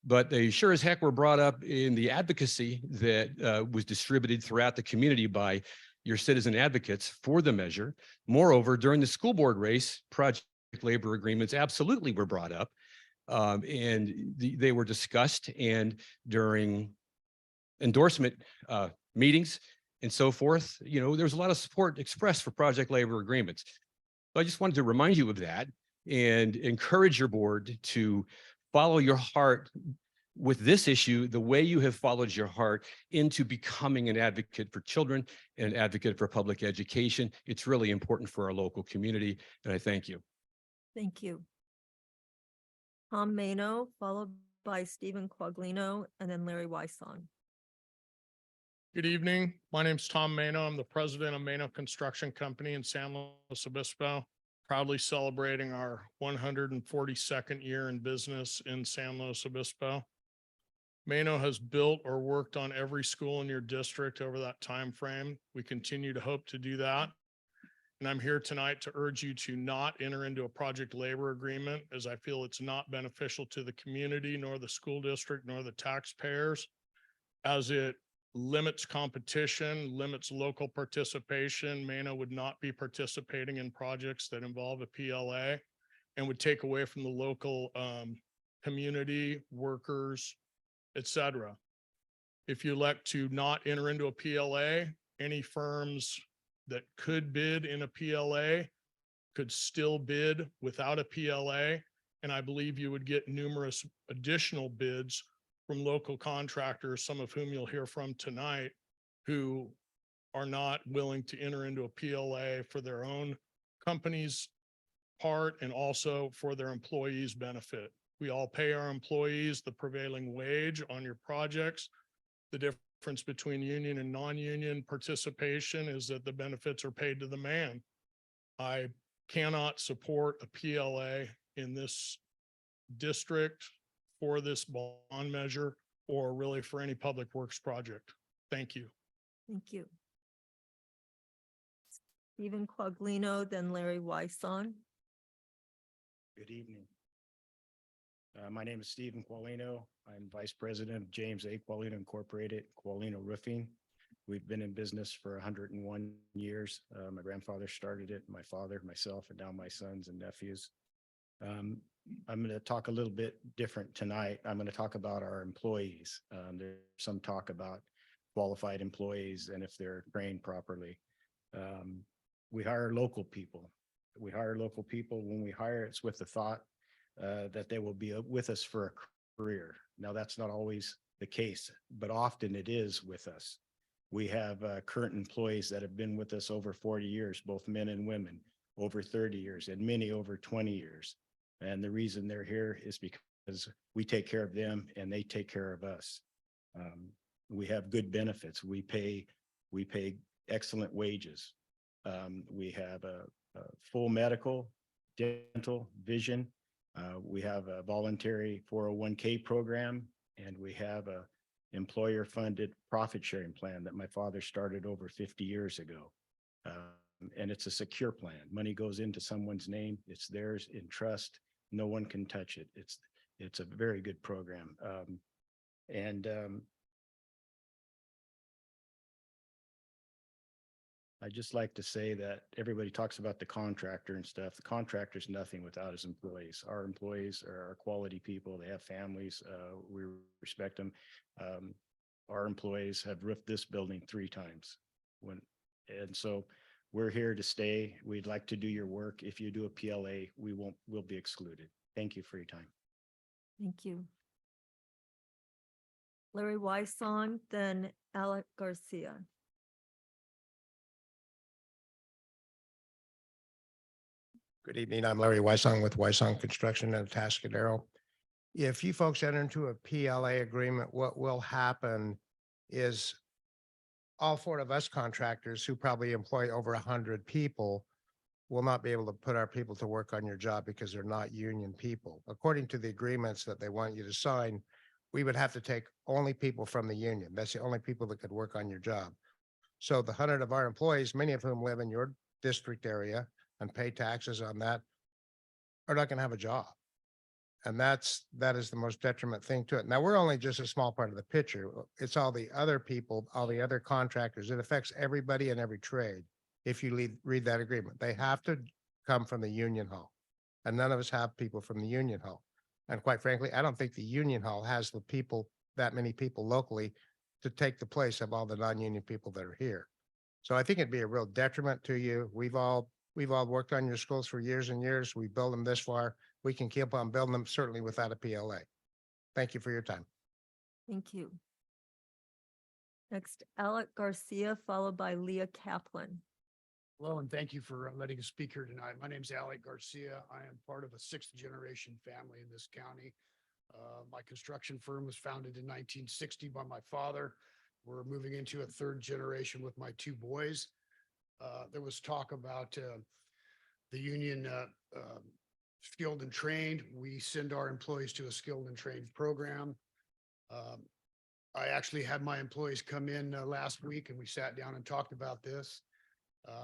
Speaker 18: but they sure as heck were brought up in the advocacy that was distributed throughout the community by your citizen advocates for the measure. Moreover, during the school board race, project labor agreements absolutely were brought up, and they were discussed, and during endorsement meetings and so forth, there was a lot of support expressed for project labor agreements. So I just wanted to remind you of that and encourage your board to follow your heart with this issue the way you have followed your heart into becoming an advocate for children and an advocate for public education. It's really important for our local community, and I thank you.
Speaker 1: Thank you. Tom Mano, followed by Stephen Quaglino, and then Larry Wysong.
Speaker 19: Good evening. My name's Tom Mano. I'm the president of Mano Construction Company in San Luis Obispo, proudly celebrating our 142nd year in business in San Luis Obispo. Mano has built or worked on every school in your district over that time frame. We continue to hope to do that. And I'm here tonight to urge you to not enter into a project labor agreement, as I feel it's not beneficial to the community, nor the school district, nor the taxpayers, as it limits competition, limits local participation. Mano would not be participating in projects that involve a PLA, and would take away from the local community, workers, etc. If you elect to not enter into a PLA, any firms that could bid in a PLA could still bid without a PLA. And I believe you would get numerous additional bids from local contractors, some of whom you'll hear from tonight, who are not willing to enter into a PLA for their own company's part and also for their employees' benefit. We all pay our employees the prevailing wage on your projects. The difference between union and non-union participation is that the benefits are paid to the man. I cannot support a PLA in this district for this bond measure, or really for any public works project. Thank you.
Speaker 1: Thank you. Stephen Quaglino, then Larry Wysong.
Speaker 20: Good evening. My name is Stephen Quaglino. I'm Vice President of James A. Quaglino Incorporated, Quaglino Roofing. We've been in business for 101 years. My grandfather started it, my father, myself, and now my sons and nephews. I'm going to talk a little bit different tonight. I'm going to talk about our employees. There's some talk about qualified employees and if they're trained properly. We hire local people. We hire local people. When we hire, it's with the thought that they will be with us for a career. Now, that's not always the case, but often it is with us. We have current employees that have been with us over 40 years, both men and women, over 30 years, and many over 20 years. And the reason they're here is because we take care of them and they take care of us. We have good benefits. We pay excellent wages. We have a full medical, dental, vision. We have a voluntary 401k program, and we have a employer-funded profit sharing plan that my father started over 50 years ago. And it's a secure plan. Money goes into someone's name. It's theirs in trust. No one can touch it. It's a very good program. I'd just like to say that everybody talks about the contractor and stuff. The contractor's nothing without his employees. Our employees are quality people. They have families. We respect them. Our employees have roofed this building 3 times. And so we're here to stay. We'd like to do your work. If you do a PLA, we'll be excluded. Thank you for your time.
Speaker 1: Thank you. Larry Wysong, then Alec Garcia.
Speaker 21: Good evening. I'm Larry Wysong with Wysong Construction in Atascadero. If you folks enter into a PLA agreement, what will happen is all 4 of us contractors who probably employ over 100 people will not be able to put our people to work on your job because they're not union people. According to the agreements that they want you to sign, we would have to take only people from the union. That's the only people that could work on your job. So the 100 of our employees, many of whom live in your district area and pay taxes on that, are not going to have a job. And that is the most detriment thing to it. Now, we're only just a small part of the picture. It's all the other people, all the other contractors. It affects everybody in every trade. If you read that agreement, they have to come from the union hall, and none of us have people from the union hall. And quite frankly, I don't think the union hall has the people, that many people locally, to take the place of all the non-union people that are here. So I think it'd be a real detriment to you. We've all worked on your schools for years and years. We built them this far. We can keep on building them, certainly without a PLA. Thank you for your time.
Speaker 1: Thank you. Next, Alec Garcia, followed by Leah Kaplan.
Speaker 22: Hello, and thank you for letting us speak here tonight. My name is Alec Garcia. I am part of a 6th generation family in this county. My construction firm was founded in 1960 by my father. We're moving into a 3rd generation with my 2 boys. There was talk about the union skilled and trained. We send our employees to a skilled and trained program. I actually had my employees come in last week, and we sat down and talked about this.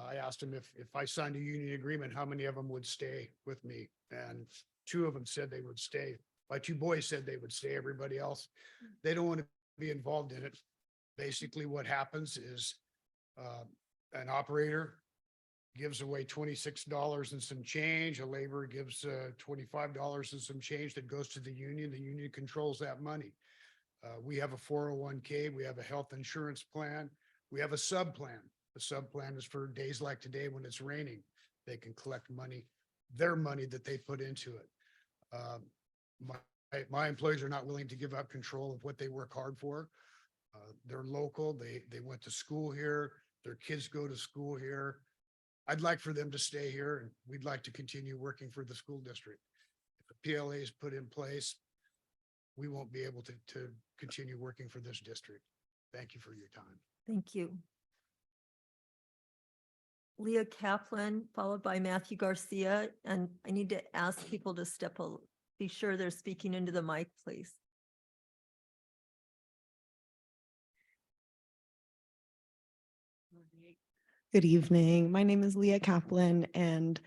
Speaker 22: I asked them if I signed a union agreement, how many of them would stay with me? And 2 of them said they would stay. My 2 boys said they would stay. Everybody else, they don't want to be involved in it. Basically, what happens is an operator gives away $26 and some change. A laborer gives $25 and some change that goes to the union. The union controls that money. We have a 401k. We have a health insurance plan. We have a sub plan. The sub plan is for days like today when it's raining. They can collect money, their money that they put into it. My employees are not willing to give up control of what they work hard for. They're local. They went to school here. Their kids go to school here. I'd like for them to stay here, and we'd like to continue working for the school district. If the PLA is put in place, we won't be able to continue working for this district. Thank you for your time.
Speaker 1: Thank you. Leah Kaplan, followed by Matthew Garcia. And I need to ask people to be sure they're speaking into the mic, please.
Speaker 23: Good evening. My name is Leah Kaplan, and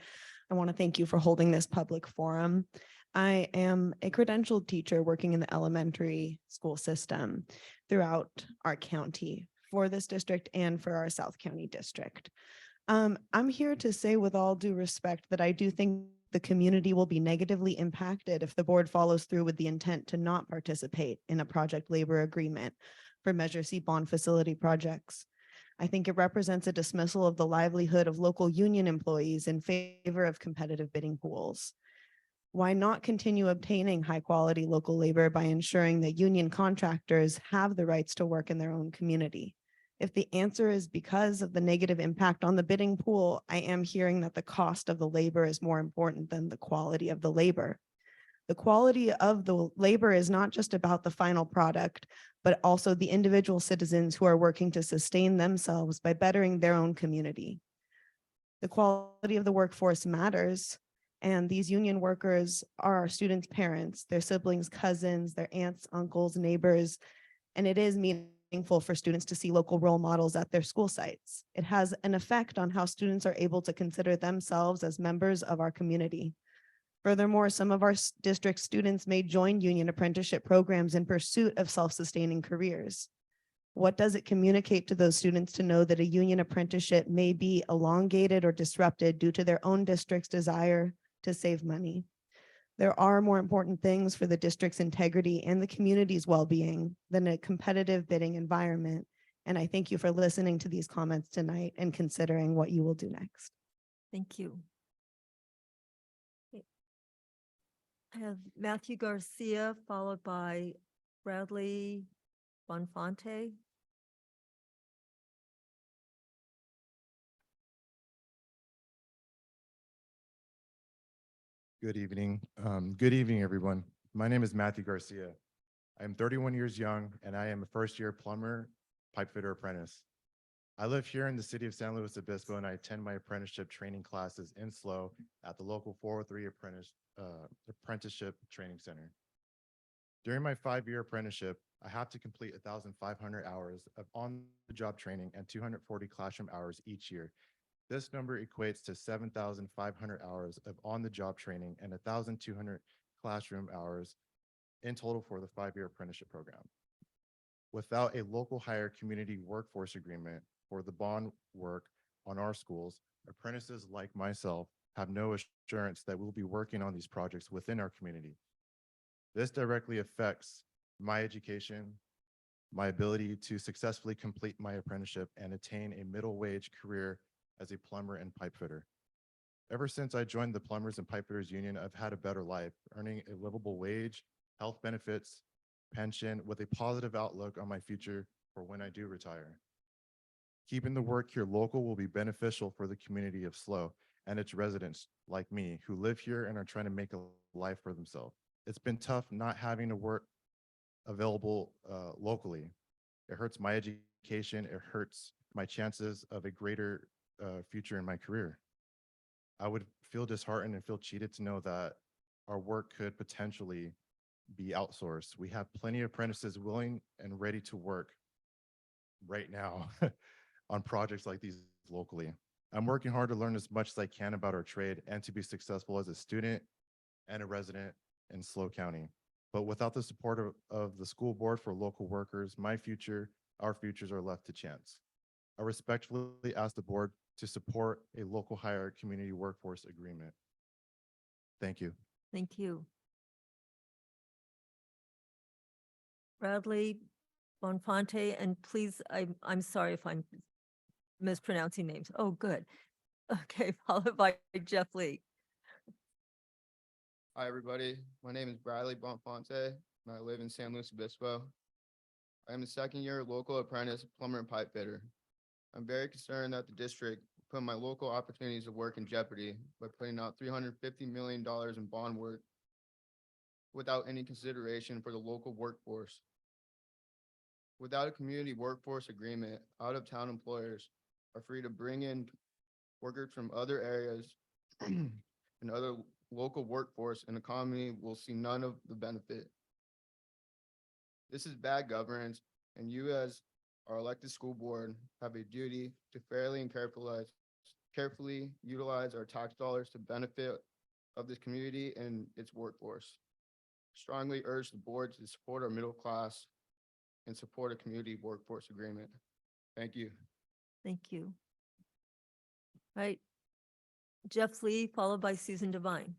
Speaker 23: I want to thank you for holding this public forum. I am a credentialed teacher working in the elementary school system throughout our county for this district and for our South County district. I'm here to say with all due respect that I do think the community will be negatively impacted if the board follows through with the intent to not participate in a project labor agreement for Measure C bond facility projects. I think it represents a dismissal of the livelihood of local union employees in favor of competitive bidding pools. Why not continue obtaining high quality local labor by ensuring that union contractors have the rights to work in their own community? If the answer is because of the negative impact on the bidding pool, I am hearing that the cost of the labor is more important than the quality of the labor. The quality of the labor is not just about the final product, but also the individual citizens who are working to sustain themselves by bettering their own community. The quality of the workforce matters, and these union workers are our students' parents, their siblings, cousins, their aunts, uncles, neighbors, and it is meaningful for students to see local role models at their school sites. It has an effect on how students are able to consider themselves as members of our community. Furthermore, some of our district students may join union apprenticeship programs in pursuit of self-sustaining careers. What does it communicate to those students to know that a union apprenticeship may be elongated or disrupted due to their own district's desire to save money? There are more important things for the district's integrity and the community's well-being than a competitive bidding environment. And I thank you for listening to these comments tonight and considering what you will do next.
Speaker 1: Thank you. Okay. I have Matthew Garcia, followed by Bradley Bonfante.
Speaker 2: Good evening. Good evening, everyone. My name is Matthew Garcia. I am 31 years young, and I am a first-year plumber, pipe fitter apprentice. I live here in the city of San Luis Obispo, and I attend my apprenticeship training classes in SLO at the local 403 apprenticeship training center. During my 5-year apprenticeship, I have to complete 1,500 hours of on-the-job training and 240 classroom hours each year. This number equates to 7,500 hours of on-the-job training and 1,200 classroom hours in total for the 5-year apprenticeship program. Without a local hire community workforce agreement for the bond work on our schools, apprentices like myself have no assurance that we'll be working on these projects within our community. This directly affects my education, my ability to successfully complete my apprenticeship and attain a middle wage career as a plumber and pipe fitter. Ever since I joined the Plumbers and Pipe Fitters Union, I've had a better life, earning a livable wage, health benefits, pension, with a positive outlook on my future for when I do retire. Keeping the work here local will be beneficial for the community of SLO and its residents like me who live here and are trying to make a life for themselves. It's been tough not having to work available locally. It hurts my education. It hurts my chances of a greater future in my career. I would feel disheartened and feel cheated to know that our work could potentially be outsourced. We have plenty of apprentices willing and ready to work right now on projects like these locally. I'm working hard to learn as much as I can about our trade and to be successful as a student and a resident in SLO County. But without the support of the school board for local workers, our futures are left to chance. I respectfully ask the board to support a local hire community workforce agreement. Thank you.
Speaker 1: Thank you. Bradley Bonfante, and please, I'm sorry if I'm mispronouncing names. Oh, good. Okay, followed by Jeff Lee.
Speaker 3: Hi, everybody. My name is Bradley Bonfante, and I live in San Luis Obispo. I am a second-year local apprentice plumber and pipe fitter. I'm very concerned that the district put my local opportunities of work in jeopardy by putting out $350 million in bond work without any consideration for the local workforce. Without a community workforce agreement, out-of-town employers are free to bring in workers from other areas and other local workforce, and economy will see none of the benefit. This is bad governance, and you as our elected school board have a duty to fairly and carefully utilize our tax dollars to benefit of this community and its workforce. Strongly urge the board to support our middle class and support a community workforce agreement. Thank you.
Speaker 1: Thank you. Right. Jeff Lee, followed by Susan Devine.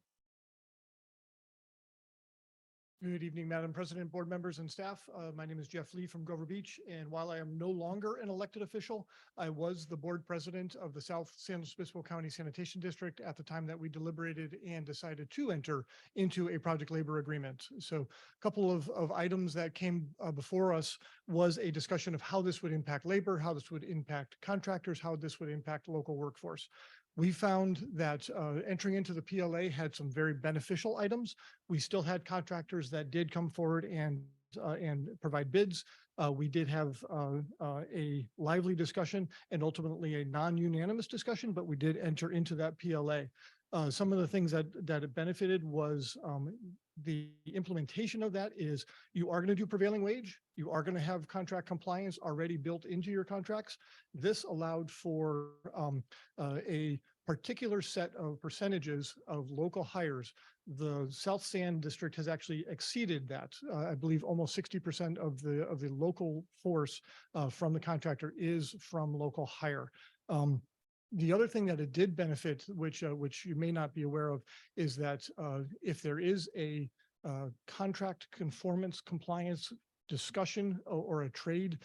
Speaker 4: Good evening, Madam President, board members and staff. My name is Jeff Lee from Grover Beach, and while I am no longer an elected official, I was the board president of the South San Luis Obispo County Sanitation District at the time that we deliberated and decided to enter into a project labor agreement. So a couple of items that came before us was a discussion of how this would impact labor, how this would impact contractors, how this would impact local workforce. We found that entering into the PLA had some very beneficial items. We still had contractors that did come forward and provide bids. We did have a lively discussion and ultimately a non-unanimous discussion, but we did enter into that PLA. Some of the things that it benefited was the implementation of that is you are going to do prevailing wage. You are going to have contract compliance already built into your contracts. This allowed for a particular set of percentages of local hires. The South San District has actually exceeded that. I believe almost 60% of the local force from the contractor is from local hire. The other thing that it did benefit, which you may not be aware of, is that if there is a contract conformance compliance discussion or a trade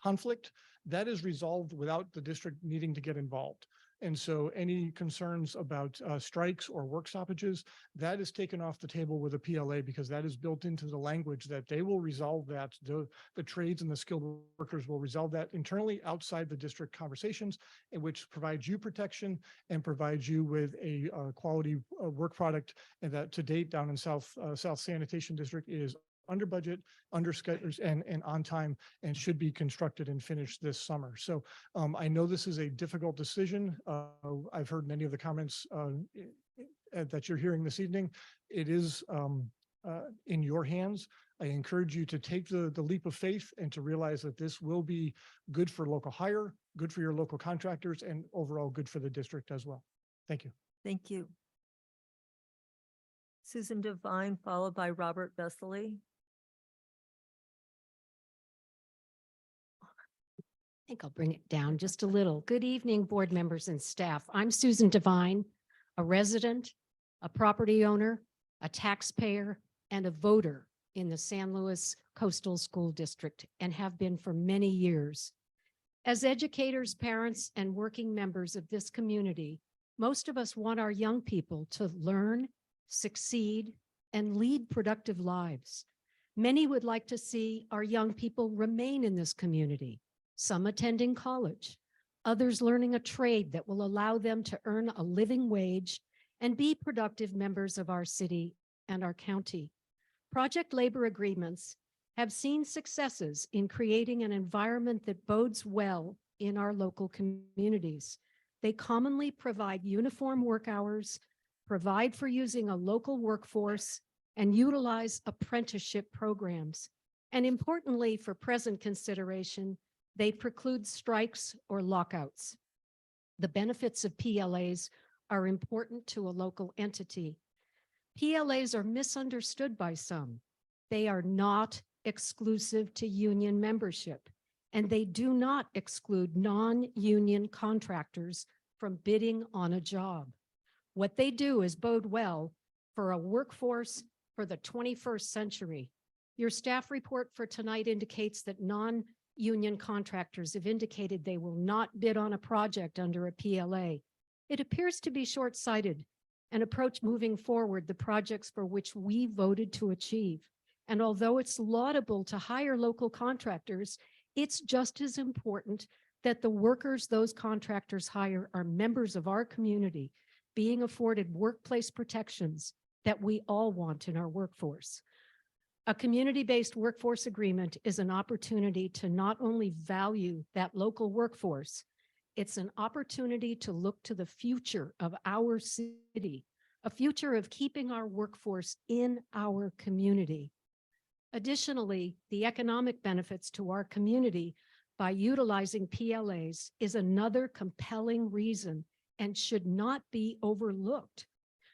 Speaker 4: conflict, that is resolved without the district needing to get involved. And so any concerns about strikes or work stoppages, that is taken off the table with a PLA because that is built into the language that they will resolve that. The trades and the skilled workers will resolve that internally outside the district conversations, in which provides you protection and provides you with a quality work product. And that to date down in South Sanitation District is under budget, under schedules, and on time, and should be constructed and finished this summer. So I know this is a difficult decision. I've heard many of the comments that you're hearing this evening. It is in your hands. I encourage you to take the leap of faith and to realize that this will be good for local hire, good for your local contractors, and overall good for the district as well. Thank you.
Speaker 1: Thank you. Susan Devine, followed by Robert Vesely.
Speaker 5: I think I'll bring it down just a little. Good evening, board members and staff. I'm Susan Devine, a resident, a property owner, a taxpayer, and a voter in the San Luis Coastal School District, and have been for many years. As educators, parents, and working members of this community, most of us want our young people to learn, succeed, and lead productive lives. Many would like to see our young people remain in this community, some attending college, others learning a trade that will allow them to earn a living wage and be productive members of our city and our county. Project labor agreements have seen successes in creating an environment that bodes well in our local communities. They commonly provide uniform work hours, provide for using a local workforce, and utilize apprenticeship programs. And importantly, for present consideration, they preclude strikes or lockouts. The benefits of PLAs are important to a local entity. PLAs are misunderstood by some. They are not exclusive to union membership, and they do not exclude non-union contractors from bidding on a job. What they do is bode well for a workforce for the 21st century. Your staff report for tonight indicates that non-union contractors have indicated they will not bid on a project under a PLA. It appears to be short-sighted and approach moving forward the projects for which we voted to achieve. And although it's laudable to hire local contractors, it's just as important that the workers those contractors hire are members of our community, being afforded workplace protections that we all want in our workforce. A community-based workforce agreement is an opportunity to not only value that local workforce, it's an opportunity to look to the future of our city, a future of keeping our workforce in our community. Additionally, the economic benefits to our community by utilizing PLAs is another compelling reason and should not be overlooked.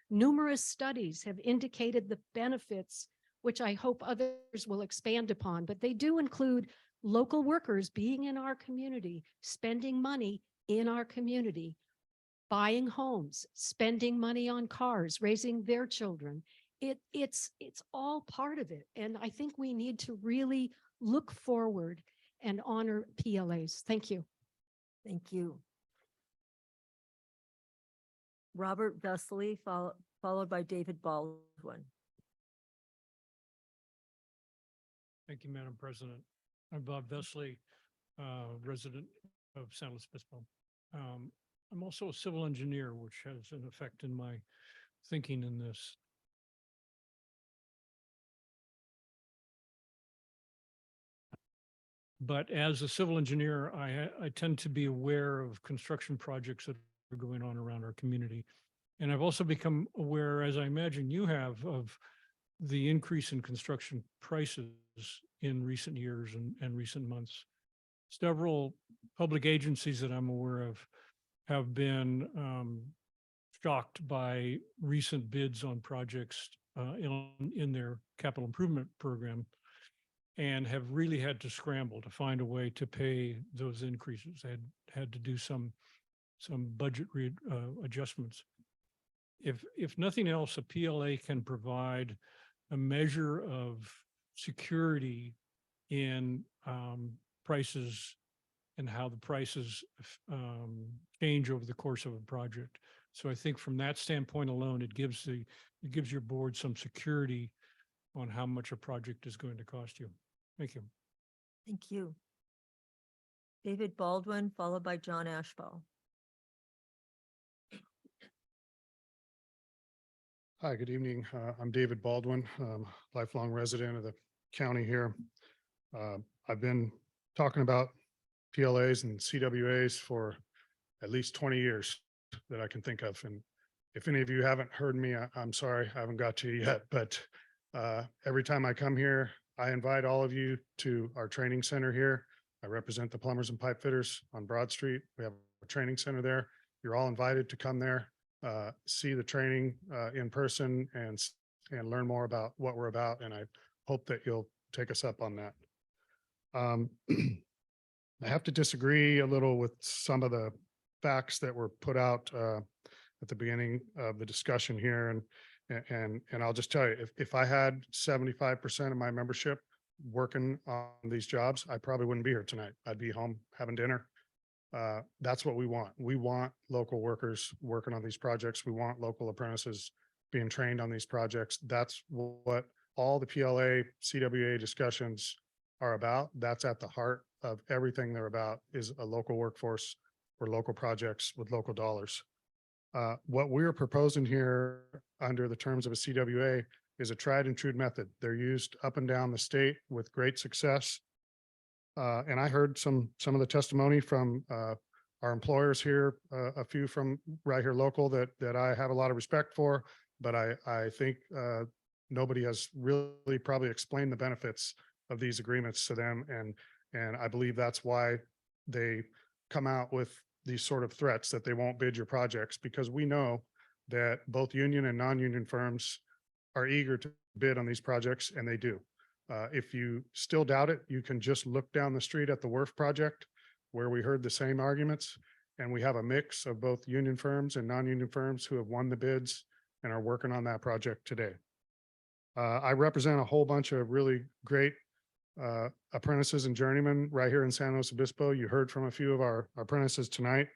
Speaker 5: Numerous studies have indicated the benefits, which I hope others will expand upon, but they do include local workers being in our community, spending money in our community, buying homes, spending money on cars, raising their children. It's all part of it. And I think we need to really look forward and honor PLAs. Thank you.
Speaker 1: Thank you. Robert Vesely, followed by David Baldwin.
Speaker 6: Thank you, Madam President. I'm Bob Vesely, resident of San Luis Obispo. I'm also a civil engineer, which has an effect in my thinking in this. But as a civil engineer, I tend to be aware of construction projects that are going on around our community. And I've also become aware, as I imagine you have, of the increase in construction prices in recent years and recent months. Several public agencies that I'm aware of have been shocked by recent bids on projects in their capital improvement program, and have really had to scramble to find a way to pay those increases. They had to do some budget adjustments. If nothing else, a PLA can provide a measure of security in prices and how the prices change over the course of a project. So I think from that standpoint alone, it gives your board some security on how much a project is going to cost you. Thank you.
Speaker 1: Thank you. David Baldwin, followed by John Ashball.
Speaker 22: Hi, good evening. I'm David Baldwin, lifelong resident of the county here. I've been talking about PLAs and CWAs for at least 20 years that I can think of. And if any of you haven't heard me, I'm sorry, I haven't got to you yet, but every time I come here, I invite all of you to our training center here. I represent the plumbers and pipe fitters on Broad Street. We have a training center there. You're all invited to come there, see the training in person and learn more about what we're about. And I hope that you'll take us up on that. I have to disagree a little with some of the facts that were put out at the beginning of the discussion here. And I'll just tell you, if I had 75% of my membership working on these jobs, I probably wouldn't be here tonight. I'd be home having dinner. That's what we want. We want local workers working on these projects. We want local apprentices being trained on these projects. That's what all the PLA, CWA discussions are about. That's at the heart of everything they're about, is a local workforce or local projects with local dollars. What we're proposing here under the terms of a CWA is a tried and true method. They're used up and down the state with great success. And I heard some of the testimony from our employers here, a few from right here local that I have a lot of respect for, but I think nobody has really probably explained the benefits of these agreements to them. And I believe that's why they come out with these sort of threats that they won't bid your projects, because we know that both union and non-union firms are eager to bid on these projects, and they do. If you still doubt it, you can just look down the street at the WRF project, where we heard the same arguments, and we have a mix of both union firms and non-union firms who have won the bids and are working on that project today. I represent a whole bunch of really great apprentices and journeymen right here in San Luis Obispo. You heard from a few of our apprentices tonight,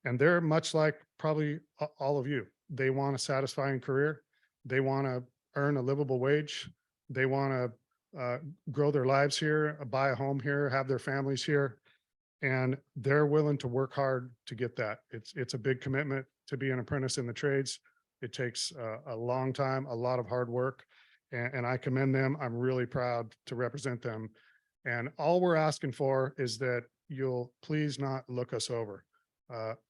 Speaker 22: and they're much like probably all of you. They want a satisfying career. They want to earn a livable wage. They want to grow their lives here, buy a home here, have their families here, and they're willing to work hard to get that. It's a big commitment to be an apprentice in the trades. It takes a long time, a lot of hard work, and I commend them. I'm really proud to represent them. And all we're asking for is that you'll please not look us over.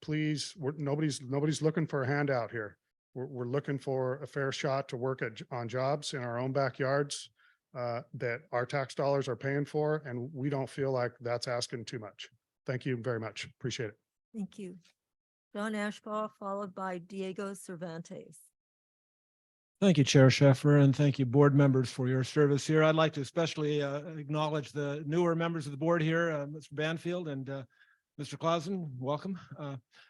Speaker 22: Please, nobody's looking for a handout here. We're looking for a fair shot to work on jobs in our own backyards that our tax dollars are paying for, and we don't feel like that's asking too much. Thank you very much. Appreciate it.
Speaker 1: Thank you. John Ashball, followed by Diego Cervantes.
Speaker 8: Thank you, Chair Sheffer, and thank you, board members, for your service here. I'd like to especially acknowledge the newer members of the board here, Mr. Banfield and Mr. Clausen. Welcome.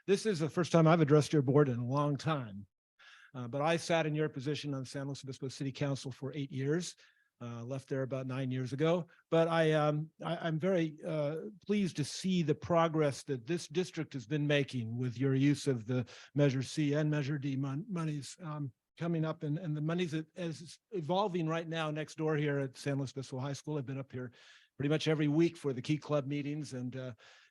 Speaker 8: This is the first time I've addressed your board in a long time, but I sat in your position on San Luis Obispo City Council for 8 years. Left there about 9 years ago, but I'm very pleased to see the progress that this district has been making with your use of the Measure C and Measure D monies coming up, and the monies that is evolving right now next door here at San Luis Obispo High School. I've been up here pretty much every week for the Key Club meetings, and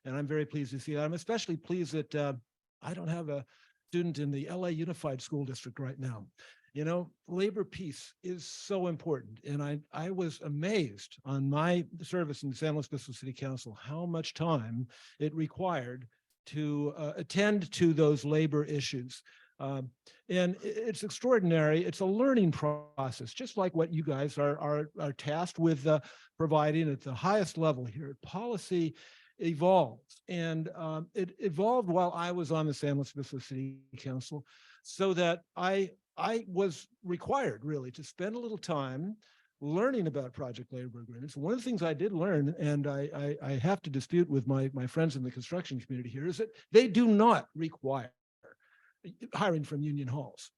Speaker 8: I'm very pleased to see that. I'm especially pleased that I don't have a student in the LA Unified School District right now. You know, labor peace is so important. And I was amazed on my service in the San Luis Obispo City Council, how much time it required to attend to those labor issues. And it's extraordinary. It's a learning process, just like what you guys are tasked with providing at the highest level here. Policy evolves, and it evolved while I was on the San Luis Obispo City Council, so that I was required really to spend a little time learning about project labor agreements. One of the things I did learn, and I have to dispute with my friends in the construction community here, is that they do not require hiring from union halls.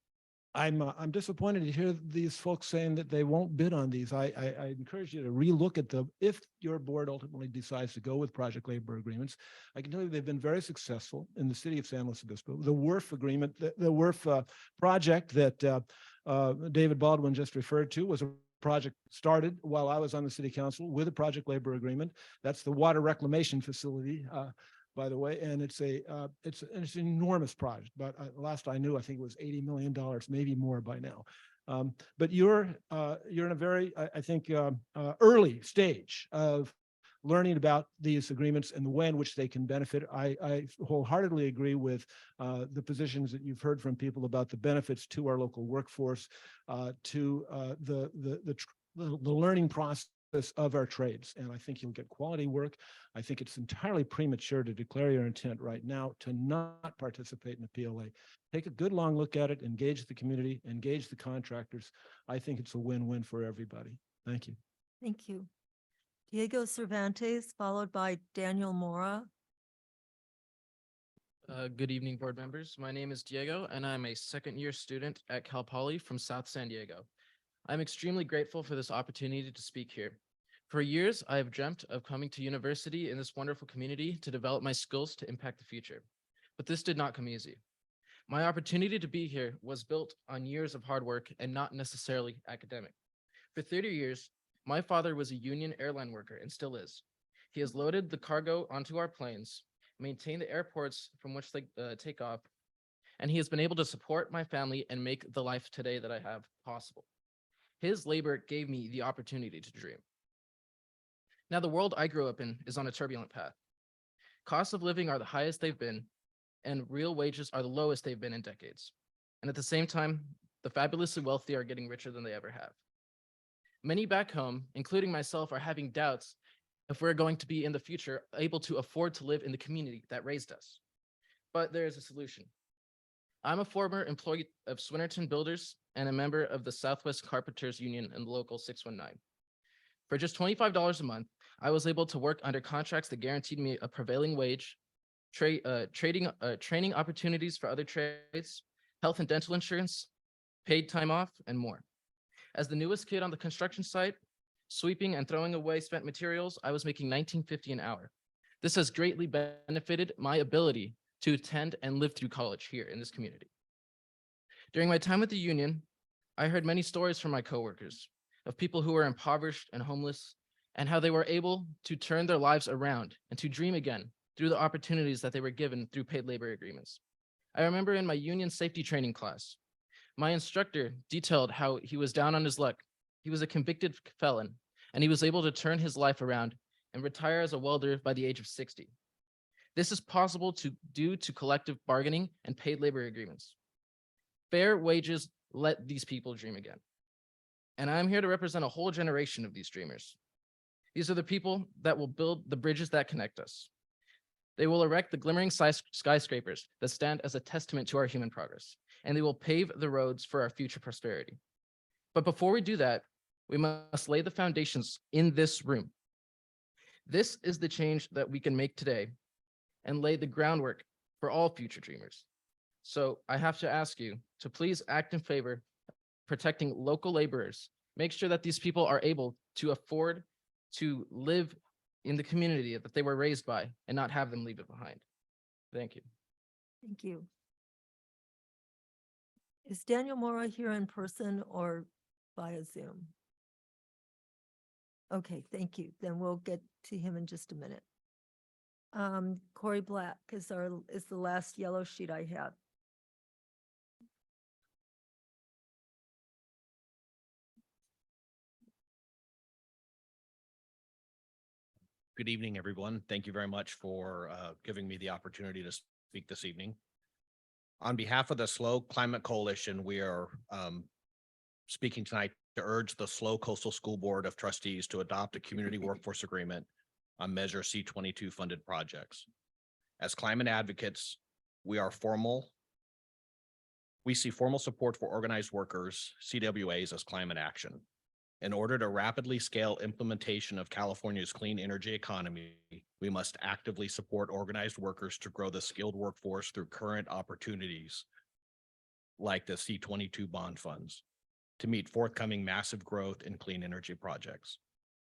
Speaker 8: I'm disappointed to hear these folks saying that they won't bid on these. I encourage you to relook at them if your board ultimately decides to go with project labor agreements. I can tell you they've been very successful in the city of San Luis Obispo. The WRF agreement, the WRF project that David Baldwin just referred to was a project started while I was on the city council with a project labor agreement. That's the water reclamation facility, by the way, and it's an enormous project. But last I knew, I think it was $80 million, maybe more by now. But you're in a very, I think, early stage of learning about these agreements and the way in which they can benefit. I wholeheartedly agree with the positions that you've heard from people about the benefits to our local workforce, to the learning process of our trades. And I think you'll get quality work. I think it's entirely premature to declare your intent right now to not participate in the PLA. Take a good long look at it, engage the community, engage the contractors. I think it's a win-win for everybody. Thank you.
Speaker 1: Thank you. Diego Cervantes, followed by Daniel Mora.
Speaker 9: Good evening, board members. My name is Diego, and I'm a second-year student at Cal Poly from South San Diego. I'm extremely grateful for this opportunity to speak here. For years, I have dreamt of coming to university in this wonderful community to develop my skills to impact the future. But this did not come easy. My opportunity to be here was built on years of hard work and not necessarily academic. For 30 years, my father was a union airline worker and still is. He has loaded the cargo onto our planes, maintained the airports from which they take off, and he has been able to support my family and make the life today that I have possible. His labor gave me the opportunity to dream. Now, the world I grew up in is on a turbulent path. Costs of living are the highest they've been, and real wages are the lowest they've been in decades. And at the same time, the fabulously wealthy are getting richer than they ever have. Many back home, including myself, are having doubts if we're going to be in the future able to afford to live in the community that raised us. But there is a solution. I'm a former employee of Swinnerton Builders and a member of the Southwest Carpenters Union in Local 619. For just $25 a month, I was able to work under contracts that guaranteed me a prevailing wage, training opportunities for other trades, health and dental insurance, paid time off, and more. As the newest kid on the construction site, sweeping and throwing away spent materials, I was making $19.50 an hour. This has greatly benefited my ability to attend and live through college here in this community. During my time with the union, I heard many stories from my coworkers of people who were impoverished and homeless, and how they were able to turn their lives around and to dream again through the opportunities that they were given through paid labor agreements. I remember in my union safety training class, my instructor detailed how he was down on his luck. He was a convicted felon, and he was able to turn his life around and retire as a welder by the age of 60. This is possible due to collective bargaining and paid labor agreements. Fair wages let these people dream again. And I'm here to represent a whole generation of these dreamers. These are the people that will build the bridges that connect us. They will erect the glimmering skyscrapers that stand as a testament to our human progress, and they will pave the roads for our future prosperity. But before we do that, we must lay the foundations in this room. This is the change that we can make today and lay the groundwork for all future dreamers. So I have to ask you to please act in favor of protecting local laborers. Make sure that these people are able to afford to live in the community that they were raised by and not have them leave it behind. Thank you.
Speaker 1: Thank you. Is Daniel Mora here in person or via Zoom? Okay, thank you. Then we'll get to him in just a minute. Corey Black is the last yellow sheet I have.
Speaker 7: Good evening, everyone. Thank you very much for giving me the opportunity to speak this evening. On behalf of the SLO Climate Coalition, we are speaking tonight to urge the SLO Coastal School Board of Trustees to adopt a community workforce agreement on Measure C-22 funded projects. As climate advocates, we see formal support for organized workers, CWAs, as climate action. In order to rapidly scale implementation of California's clean energy economy, we must actively support organized workers to grow the skilled workforce through current opportunities like the C-22 bond funds to meet forthcoming massive growth in clean energy projects.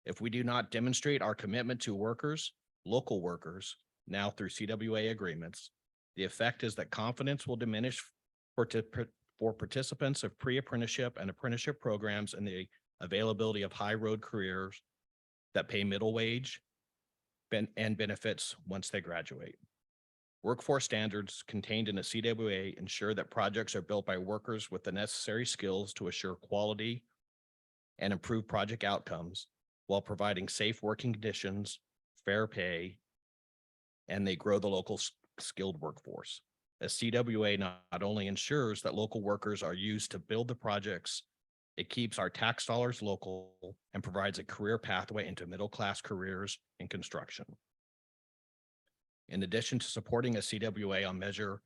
Speaker 7: If we do not demonstrate our commitment to workers, local workers, now through CWA agreements, the effect is that confidence will diminish for participants of pre-apprenticeship and apprenticeship programs and the availability of high road careers that pay middle wage and benefits once they graduate. Workforce standards contained in a CWA ensure that projects are built by workers with the necessary skills to assure quality and improve project outcomes while providing safe working conditions, fair pay, and they grow the local skilled workforce. A CWA not only ensures that local workers are used to build the projects, it keeps our tax dollars local and provides a career pathway into middle-class careers in construction. In addition to supporting a CWA on Measure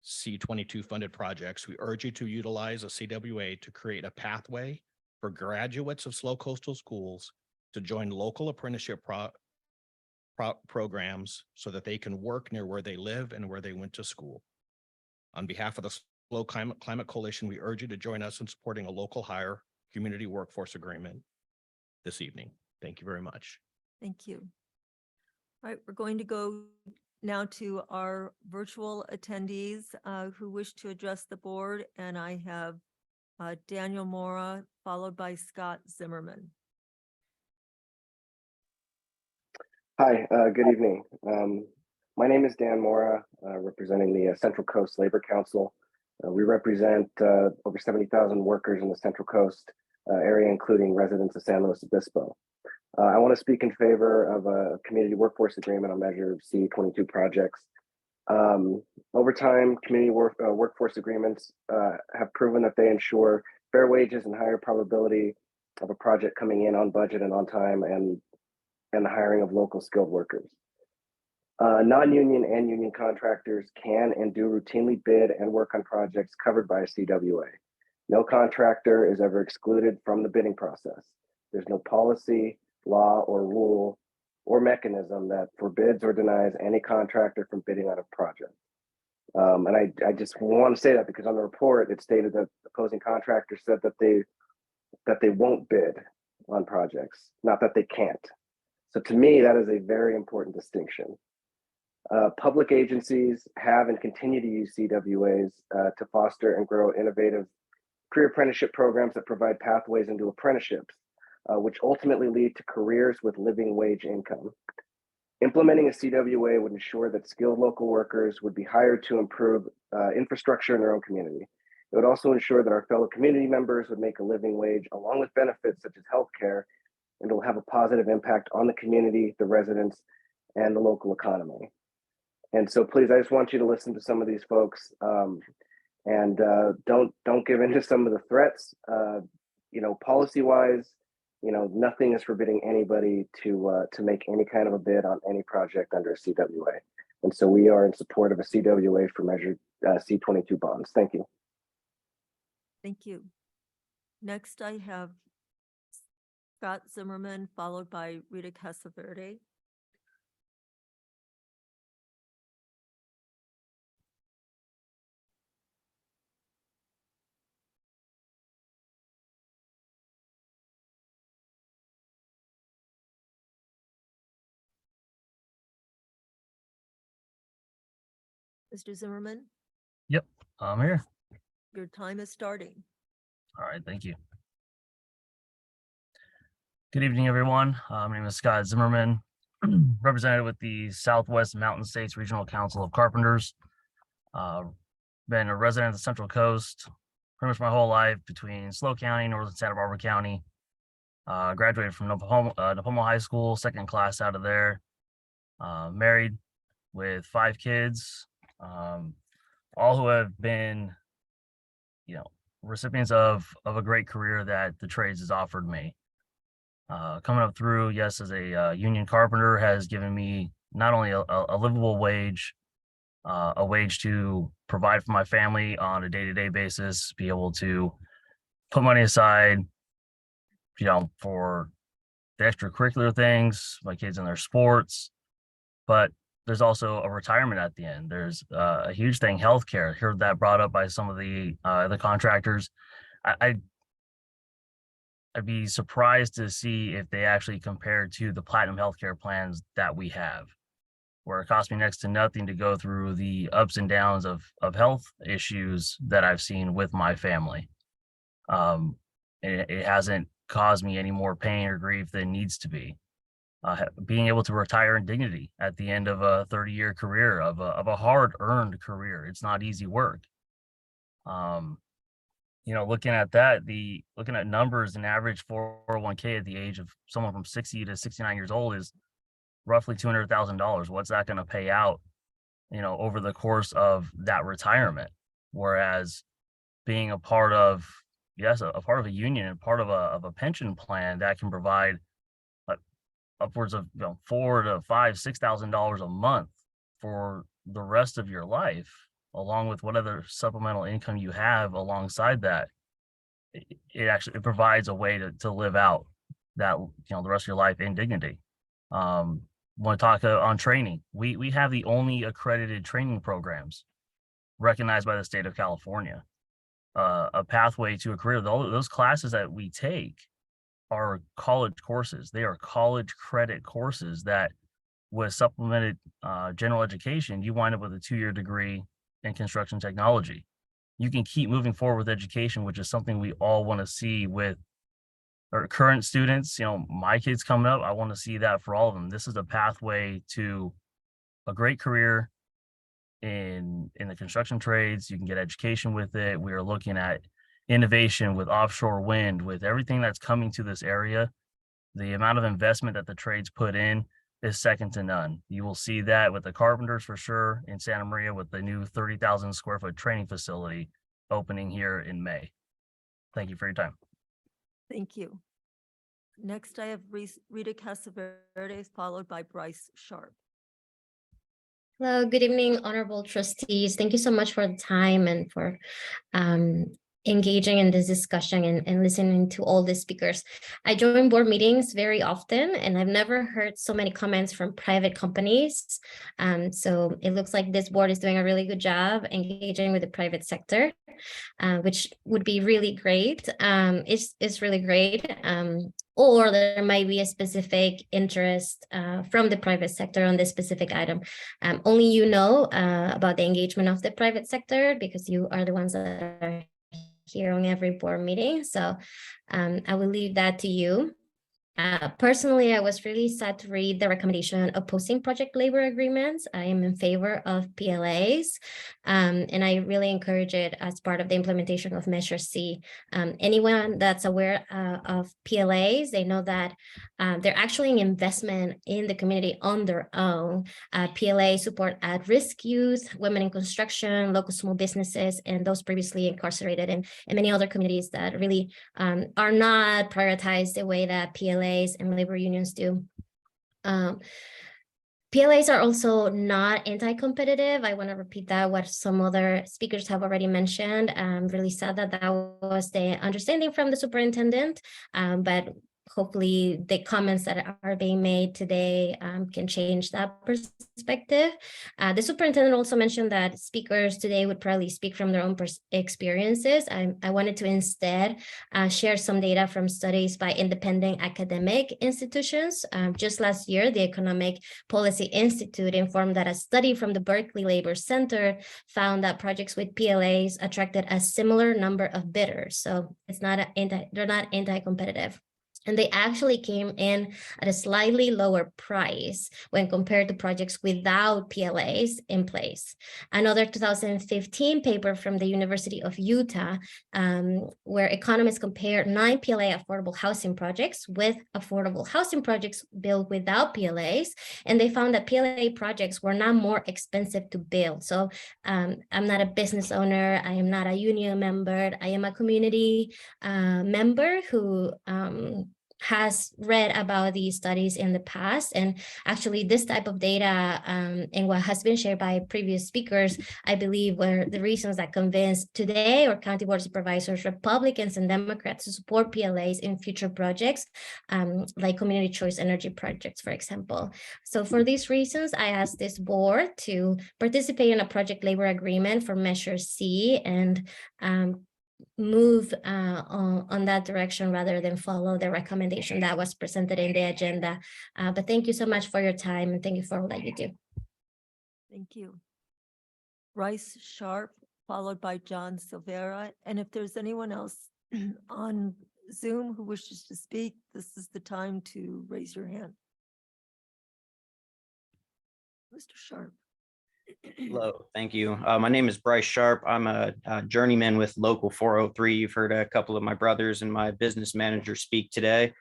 Speaker 7: C-22 funded projects, we urge you to utilize a CWA to create a pathway for graduates of SLO Coastal Schools to join local apprenticeship programs so that they can work near where they live and where they went to school. On behalf of the SLO Climate Coalition, we urge you to join us in supporting a local hire community workforce agreement this evening. Thank you very much.
Speaker 1: Thank you. All right, we're going to go now to our virtual attendees who wish to address the board, and I have Daniel Mora, followed by Scott Zimmerman.
Speaker 10: Hi, good evening. My name is Dan Mora, representing the Central Coast Labor Council. We represent over 70,000 workers in the Central Coast area, including residents of San Luis Obispo. I want to speak in favor of a community workforce agreement on Measure C-22 projects. Over time, community workforce agreements have proven that they ensure fair wages and higher probability of a project coming in on budget and on time, and the hiring of local skilled workers. Non-union and union contractors can and do routinely bid and work on projects covered by a CWA. No contractor is ever excluded from the bidding process. There's no policy, law, or rule or mechanism that forbids or denies any contractor from bidding on a project. And I just want to say that because on the report, it stated that opposing contractors said that they won't bid on projects, not that they can't. So to me, that is a very important distinction. Public agencies have and continue to use CWAs to foster and grow innovative career apprenticeship programs that provide pathways into apprenticeships, which ultimately lead to careers with living wage income. Implementing a CWA would ensure that skilled local workers would be hired to improve infrastructure in their own community. It would also ensure that our fellow community members would make a living wage along with benefits such as healthcare, and it will have a positive impact on the community, the residents, and the local economy. And so please, I just want you to listen to some of these folks and don't give in to some of the threats. Policy-wise, nothing is forbidding anybody to make any kind of a bid on any project under a CWA. And so we are in support of a CWA for Measure C-22 bonds. Thank you.
Speaker 1: Thank you. Next, I have Scott Zimmerman, followed by Rita Casaverde. Mr. Zimmerman,
Speaker 11: Yep, I'm here.
Speaker 1: your time is starting.
Speaker 11: All right, thank you. Good evening, everyone. My name is Scott Zimmerman. represented with the Southwest Mountain States Regional Council of Carpenters. Been a resident of the Central Coast pretty much my whole life between SLO County, Northern Santa Barbara County. Graduated from Napomo High School, second class out of there. Married with 5 kids, all who have been, recipients of a great career that the trades has offered me. Coming up through, yes, as a union carpenter has given me not only a livable wage, a wage to provide for my family on a day-to-day basis, be able to put money aside, for the extracurricular things, my kids in their sports, but there's also a retirement at the end. There's a huge thing, healthcare. Heard that brought up by some of the contractors. I'd be surprised to see if they actually compare to the platinum healthcare plans that we have, where it costs me next to nothing to go through the ups and downs of health issues that I've seen with my family. It hasn't caused me any more pain or grief than needs to be. Being able to retire in dignity at the end of a 30-year career, of a hard-earned career. It's not easy work. Looking at that, looking at numbers, an average 401k at the age of someone from 60 to 69 years old is roughly $200,000. What's that going to pay out, over the course of that retirement? Whereas being a part of, a part of a union and part of a pension plan that can provide upwards of $4,000 to $5,000, $6,000 a month for the rest of your life, along with whatever supplemental income you have alongside that, it provides a way to live out that the rest of your life in dignity. Want to talk on training? We have the only accredited training programs recognized by the state of California. A pathway to a career. Those classes that we take are college courses. They are college credit courses that, with supplemented general education, you wind up with a 2-year degree in construction technology. You can keep moving forward with education, which is something we all want to see with our current students. My kids coming up, I want to see that for all of them. This is a pathway to a great career in the construction trades. You can get education with it. We are looking at innovation with offshore wind, with everything that's coming to this area. The amount of investment that the trades put in is second to none. You will see that with the carpenters for sure in Santa Maria, with the new 30,000 square foot training facility opening here in May. Thank you for your time.
Speaker 1: Thank you. Next, I have Rita Casaverde, followed by Bryce Sharp.
Speaker 12: Hello, good evening, honorable trustees. Thank you so much for the time and for engaging in this discussion and listening to all the speakers. I join board meetings very often, and I've never heard so many comments from private companies. So it looks like this board is doing a really good job engaging with the private sector, which would be really great. It's really great. Or there might be a specific interest from the private sector on this specific item. Only you know about the engagement of the private sector, because you are the ones that are here on every board meeting. So I will leave that to you. Personally, I was really sad to read the recommendation opposing project labor agreements. I am in favor of PLAs, and I really encourage it as part of the implementation of Measure C. Anyone that's aware of PLAs, they know that they're actually an investment in the community on their own. PLA support at-risk youth, women in construction, local small businesses, and those previously incarcerated, and many other communities that really are not prioritized the way that PLAs and labor unions do. PLAs are also not anti-competitive. I want to repeat that, what some other speakers have already mentioned. I'm really sad that that was the understanding from the superintendent, but hopefully the comments that are being made today can change that perspective. The superintendent also mentioned that speakers today would probably speak from their own experiences. I wanted to instead share some data from studies by independent academic institutions. Just last year, the Economic Policy Institute informed that a study from the Berkeley Labor Center found that projects with PLAs attracted a similar number of bidders. So it's not they're not anti-competitive. And they actually came in at a slightly lower price when compared to projects without PLAs in place. Another 2015 paper from the University of Utah, where economists compared 9 PLA affordable housing projects with affordable housing projects built without PLAs, and they found that PLA projects were not more expensive to build. So I'm not a business owner, I am not a union member, I am a community member who has read about these studies in the past. And actually this type of data and what has been shared by previous speakers, I believe were the reasons that convinced today or county board supervisors, Republicans and Democrats to support PLAs in future projects, like community choice energy projects, for example. So for these reasons, I asked this board to participate in a project labor agreement for Measure C and move on that direction rather than follow the recommendation that was presented in the agenda. But thank you so much for your time and thank you for all that you do.
Speaker 1: Thank you. Bryce Sharp, followed by John Silvera. And if there's anyone else on Zoom who wishes to speak, this is the time to raise your hand. Mr. Sharp.
Speaker 13: Hello, thank you. My name is Bryce Sharp. I'm a journeyman with Local 403. You've heard a couple of my brothers and my business manager speak today.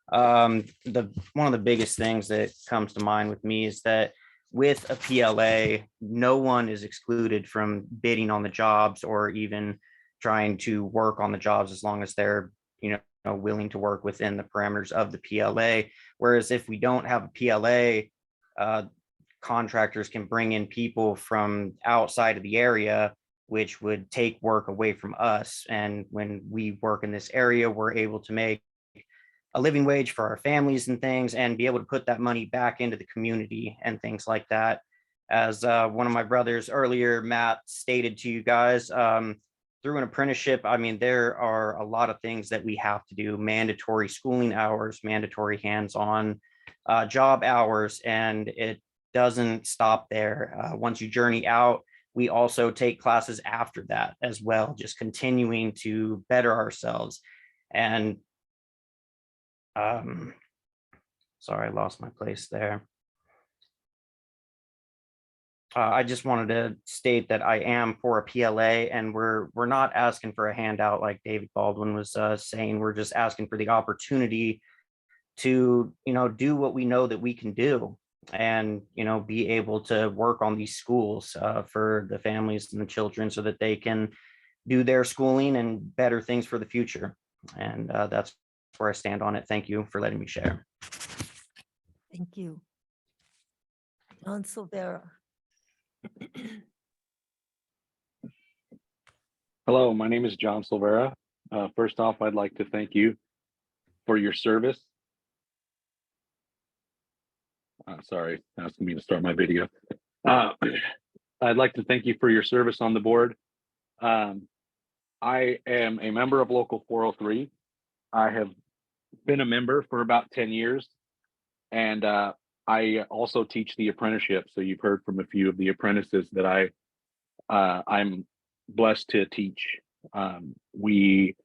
Speaker 13: One of the biggest things that comes to mind with me is that with a PLA, no one is excluded from bidding on the jobs or even trying to work on the jobs as long as they're, willing to work within the parameters of the PLA. Whereas if we don't have a PLA, contractors can bring in people from outside of the area, which would take work away from us. And when we work in this area, we're able to make a living wage for our families and things and be able to put that money back into the community and things like that. As one of my brothers earlier, Matt, stated to you guys, through an apprenticeship, I mean, there are a lot of things that we have to do: mandatory schooling hours, mandatory hands-on job hours, and it doesn't stop there. Once you journey out, we also take classes after that as well, just continuing to better ourselves. And sorry, I lost my place there. I just wanted to state that I am for a PLA, and we're not asking for a handout like David Baldwin was saying. We're just asking for the opportunity to, do what we know that we can do, and be able to work on these schools for the families and the children so that they can do their schooling and better things for the future. And that's where I stand on it. Thank you for letting me share.
Speaker 1: Thank you. John Silvera.
Speaker 15: Hello, my name is John Silvera. First off, I'd like to thank you for your service. Sorry, asking me to start my video. I'd like to thank you for your service on the board. I am a member of Local 403. I have been a member for about 10 years, and I also teach the apprenticeship. So you've heard from a few of the apprentices that I'm blessed to teach. We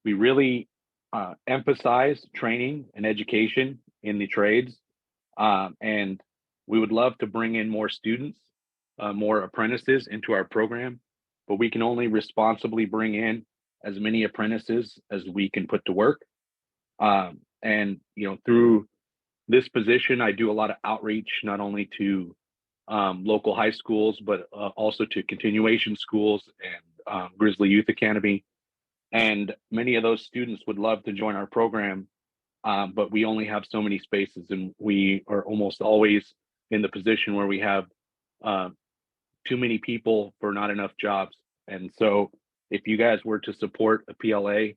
Speaker 15: really emphasize training and education in the trades, and we would love to bring in more students, more apprentices into our program, but we can only responsibly bring in as many apprentices as we can put to work. And through this position, I do a lot of outreach, not only to local high schools, but also to continuation schools and Grizzly Youth Academy. And many of those students would love to join our program, but we only have so many spaces, and we are almost always in the position where we have too many people for not enough jobs. And so if you guys were to support a PLA,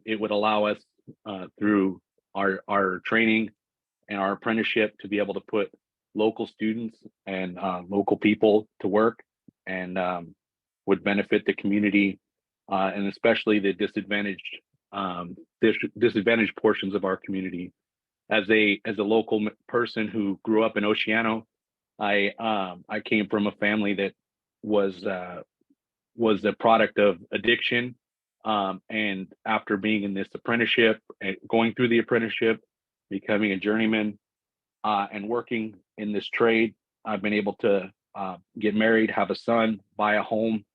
Speaker 15: it would allow us through our training and our apprenticeship to be able to put local students and local people to work, and would benefit the community, and especially the disadvantaged portions of our community. As a local person who grew up in Oceano, I came from a family that was was a product of addiction. And after being in this apprenticeship and going through the apprenticeship, becoming a journeyman, and working in this trade, I've been able to get married, have a son, buy a home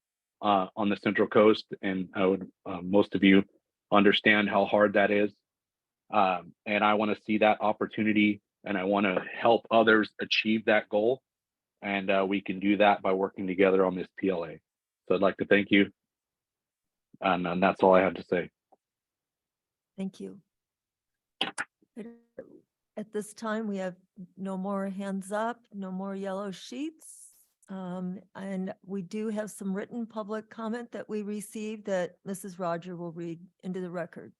Speaker 15: on the Central Coast. And I would, most of you understand how hard that is. And I want to see that opportunity, and I want to help others achieve that goal. And we can do that by working together on this PLA. So I'd like to thank you. And that's all I have to say.
Speaker 14: Thank you. At this time, we have no more hands up, no more yellow sheets. And we do have some written public comment that we received that Mrs. Roger will read into the record.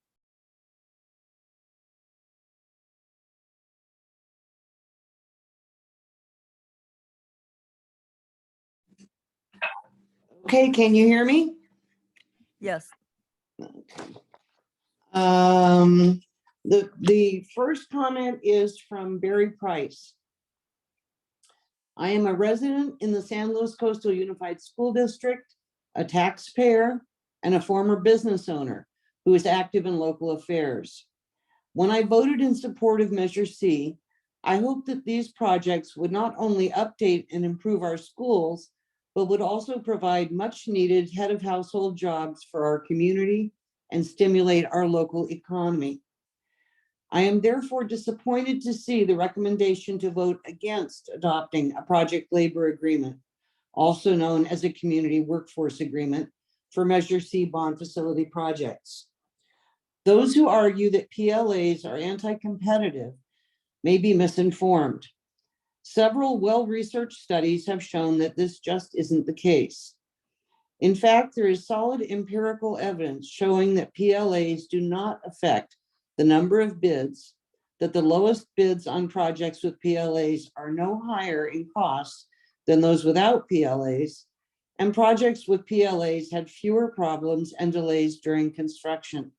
Speaker 16: Okay, can you hear me?
Speaker 14: Yes.
Speaker 16: The first comment is from Barry Price. I am a resident in the San Luis Coastal Unified School District, a taxpayer, and a former business owner who is active in local affairs. When I voted in support of Measure C, I hoped that these projects would not only update and improve our schools, but would also provide much needed head of household jobs for our community and stimulate our local economy. I am therefore disappointed to see the recommendation to vote against adopting a project labor agreement, also known as a community workforce agreement, for Measure C bond facility projects. Those who argue that PLAs are anti-competitive may be misinformed. Several well-researched studies have shown that this just isn't the case. In fact, there is solid empirical evidence showing that PLAs do not affect the number of bids, that the lowest bids on projects with PLAs are no higher in cost than those without PLAs, and projects with PLAs had fewer problems and delays during construction.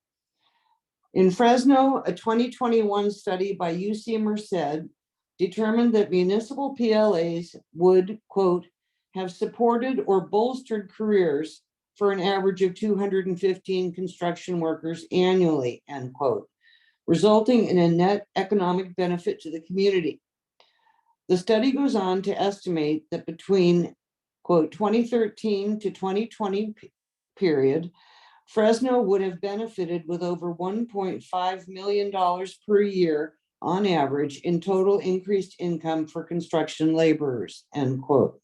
Speaker 16: In Fresno, a 2021 study by UC Merced determined that municipal PLAs would, quote, have supported or bolstered careers for an average of 215 construction workers annually, end quote, resulting in a net economic benefit to the community. The study goes on to estimate that between, quote, 2013 to 2020 period, Fresno would have benefited with over $1.5 million per year on average in total increased income for construction laborers, end quote.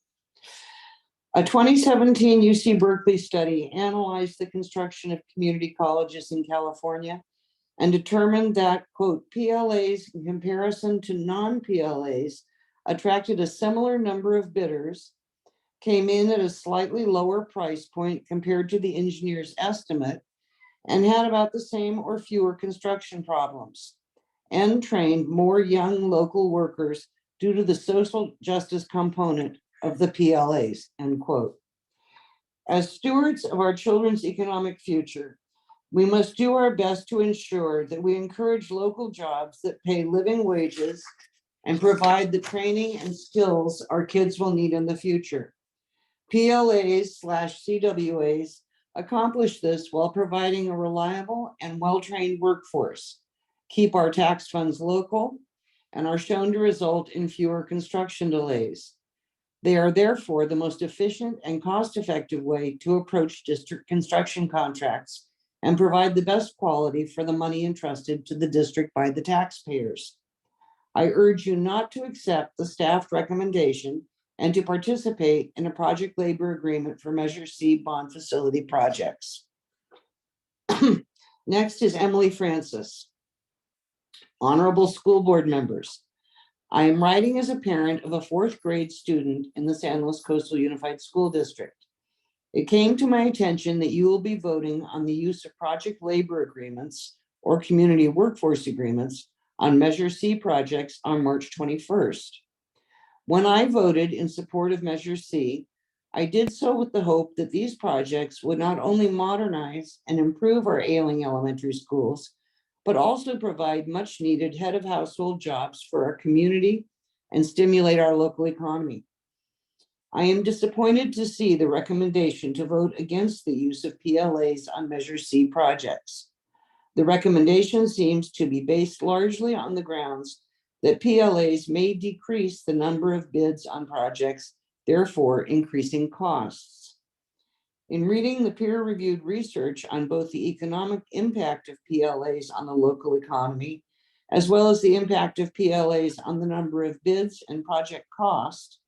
Speaker 16: A 2017 UC Berkeley study analyzed the construction of community colleges in California and determined that, quote, PLAs in comparison to non-PLAs attracted a similar number of bidders, came in at a slightly lower price point compared to the engineer's estimate, and had about the same or fewer construction problems, and trained more young local workers due to the social justice component of the PLAs, end quote. As stewards of our children's economic future, we must do our best to ensure that we encourage local jobs that pay living wages and provide the training and skills our kids will need in the future. PLAs/CWAs accomplish this while providing a reliable and well-trained workforce, keep our tax funds local, and are shown to result in fewer construction delays. They are therefore the most efficient and cost-effective way to approach district construction contracts and provide the best quality for the money entrusted to the district by the taxpayers. I urge you not to accept the staff recommendation and to participate in a project labor agreement for Measure C bond facility projects. Next is Emily Francis. Honorable school board members, I am writing as a parent of a 4th grade student in the San Luis Coastal Unified School District. It came to my attention that you will be voting on the use of project labor agreements or community workforce agreements on Measure C projects on March 21st. When I voted in support of Measure C, I did so with the hope that these projects would not only modernize and improve our ailing elementary schools, but also provide much needed head of household jobs for our community and stimulate our local economy. I am disappointed to see the recommendation to vote against the use of PLAs on Measure C projects. The recommendation seems to be based largely on the grounds that PLAs may decrease the number of bids on projects, therefore increasing costs. In reading the peer-reviewed research on both the economic impact of PLAs on the local economy, as well as the impact of PLAs on the number of bids and project cost,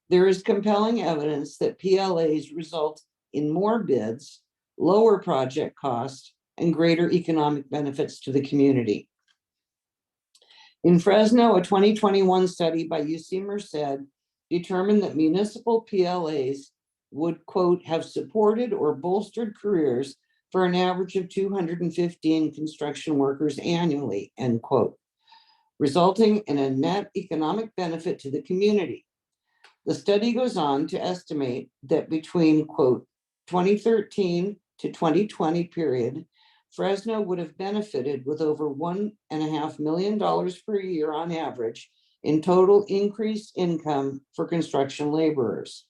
Speaker 16: there is compelling evidence that PLAs result in more bids, lower project cost, and greater economic benefits to the community. In Fresno, a 2021 study by UC Merced determined that municipal PLAs would, quote, have supported or bolstered careers for an average of 215 construction workers annually, end quote, resulting in a net economic benefit to the community. The study goes on to estimate that between, quote, 2013 to 2020 period, Fresno would have benefited with over $1.5 million per year on average in total increased income for construction laborers.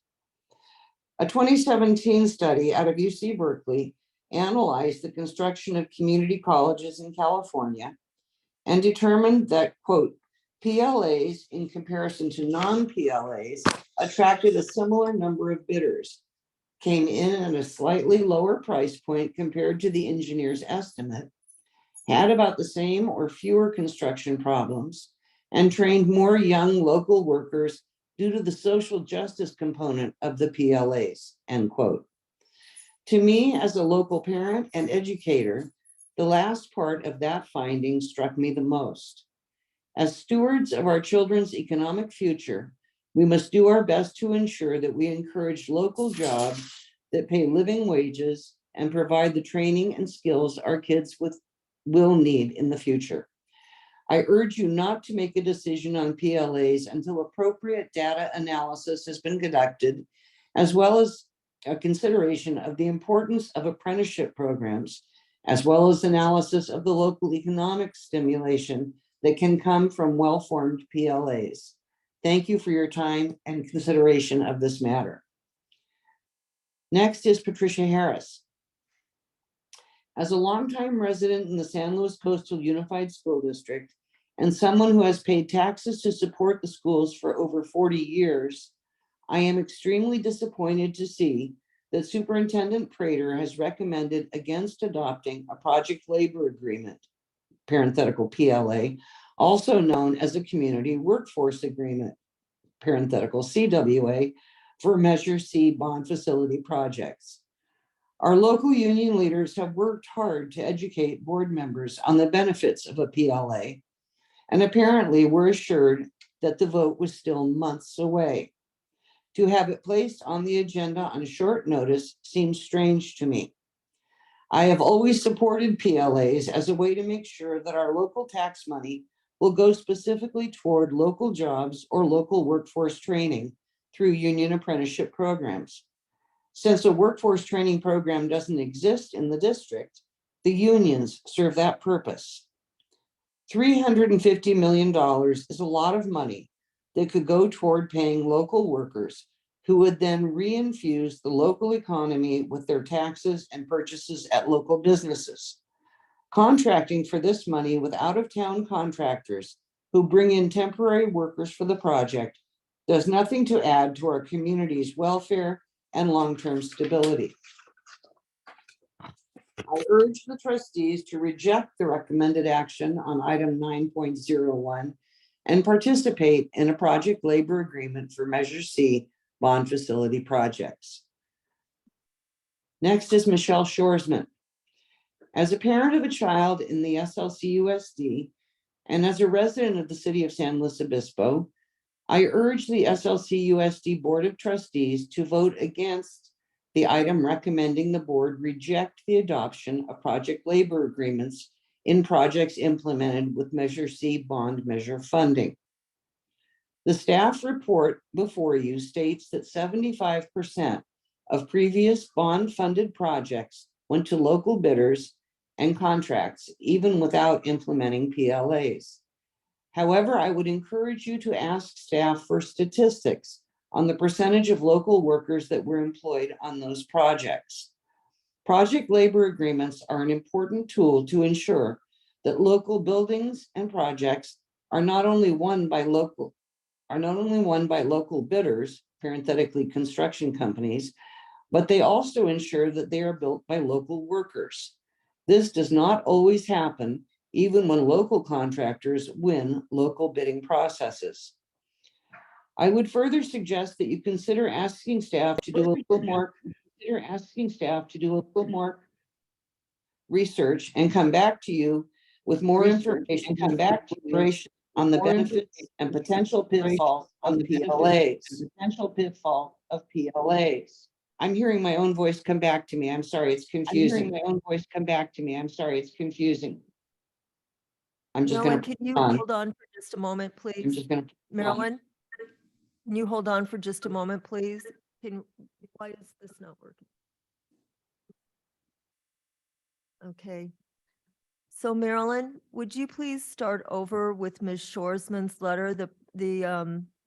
Speaker 16: A 2017 study out of UC Berkeley analyzed the construction of community colleges in California and determined that, quote, PLAs in comparison to non-PLAs attracted a similar number of bidders, came in at a slightly lower price point compared to the engineer's estimate, had about the same or fewer construction problems, and trained more young local workers due to the social justice component of the PLAs, end quote. To me, as a local parent and educator, the last part of that finding struck me the most. As stewards of our children's economic future, we must do our best to ensure that we encourage local jobs that pay living wages and provide the training and skills our kids will need in the future. I urge you not to make a decision on PLAs until appropriate data analysis has been conducted, as well as a consideration of the importance of apprenticeship programs, as well as analysis of the local economic stimulation that can come from well-formed PLAs. Thank you for your time and consideration of this matter. Next is Patricia Harris. As a longtime resident in the San Luis Coastal Unified School District and someone who has paid taxes to support the schools for over 40 years, I am extremely disappointed to see that Superintendent Prater has recommended against adopting a project labor agreement, parenthetical PLA, also known as a community workforce agreement, parenthetical CWA, for Measure C bond facility projects. Our local union leaders have worked hard to educate board members on the benefits of a PLA, and apparently were assured that the vote was still months away. To have it placed on the agenda on short notice seems strange to me. I have always supported PLAs as a way to make sure that our local tax money will go specifically toward local jobs or local workforce training through union apprenticeship programs. Since a workforce training program doesn't exist in the district, the unions serve that purpose. $350 million is a lot of money that could go toward paying local workers who would then reinfuse the local economy with their taxes and purchases at local businesses. Contracting for this money with out-of-town contractors who bring in temporary workers for the project does nothing to add to our community's welfare and long-term stability. I urge the trustees to reject the recommended action on item 9.01 and participate in a project labor agreement for Measure C bond facility projects. Next is Michelle Shoresman. As a parent of a child in the SLCUSD and as a resident of the city of San Luis Obispo, I urge the SLCUSD Board of Trustees to vote against the item recommending the board reject the adoption of project labor agreements in projects implemented with Measure C bond measure funding. The staff report before you states that 75% of previous bond-funded projects went to local bidders and contracts, even without implementing PLAs. However, I would encourage you to ask staff for statistics on the percentage of local workers that were employed on those projects. Project labor agreements are an important tool to ensure that local buildings and projects are not only won by local bidders, parenthetically construction companies, but they also ensure that they are built by local workers. This does not always happen, even when local contractors win local bidding processes. I would further suggest that you consider asking staff to do a little more research and come back to you with more information on the benefits and potential pitfalls of PLAs. I'm hearing my own voice come back to me. I'm sorry, it's confusing. I'm just
Speaker 14: Marilyn,
Speaker 16: gonna.
Speaker 14: can you hold on for just a moment,
Speaker 16: I'm
Speaker 14: please?
Speaker 16: just gonna.
Speaker 14: Marilyn, can you hold on for just a moment, please? Why is this not working? Okay. So Marilyn, would you please start over with Ms. Shoresman's letter?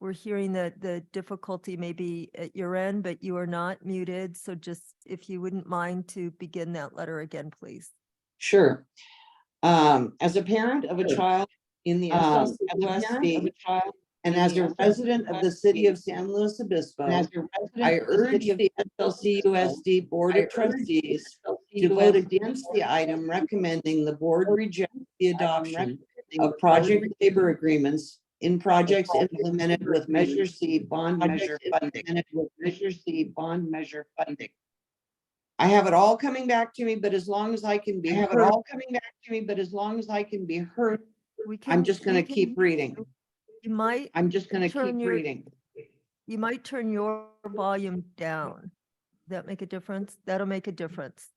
Speaker 14: We're hearing that the difficulty may be at your end, but you are not muted. So just if you wouldn't mind to begin that letter again, please.
Speaker 16: Sure. As a parent of a child in the SLCUSD, and as a resident of the city of San Luis Obispo, I urge the SLCUSD Board of Trustees to vote against the item recommending the board reject the adoption of project labor agreements in projects implemented with Measure C bond measure funding. I have it all coming back to me, but as long as I can be heard, I'm just gonna keep reading.
Speaker 14: You might.
Speaker 16: I'm just gonna keep
Speaker 14: turn your-
Speaker 16: reading.
Speaker 14: You might turn your volume down. That make a difference? That'll make a difference.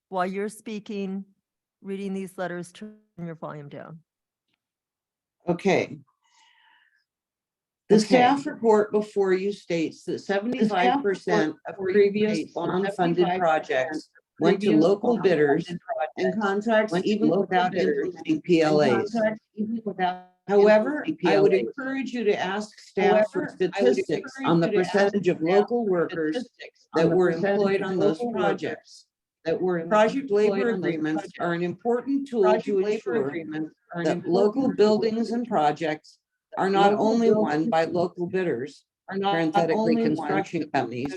Speaker 14: While you're speaking, reading these letters, turn your volume down.
Speaker 16: Okay. The staff report before you states that 75% of previous bond-funded projects went to local bidders and contracts even without implementing PLAs. However, I would encourage you to ask staff for statistics on the percentage of local workers that were employed on those projects. Project labor agreements are an important tool to ensure that local buildings and projects are not only won by local bidders, parenthetically construction companies,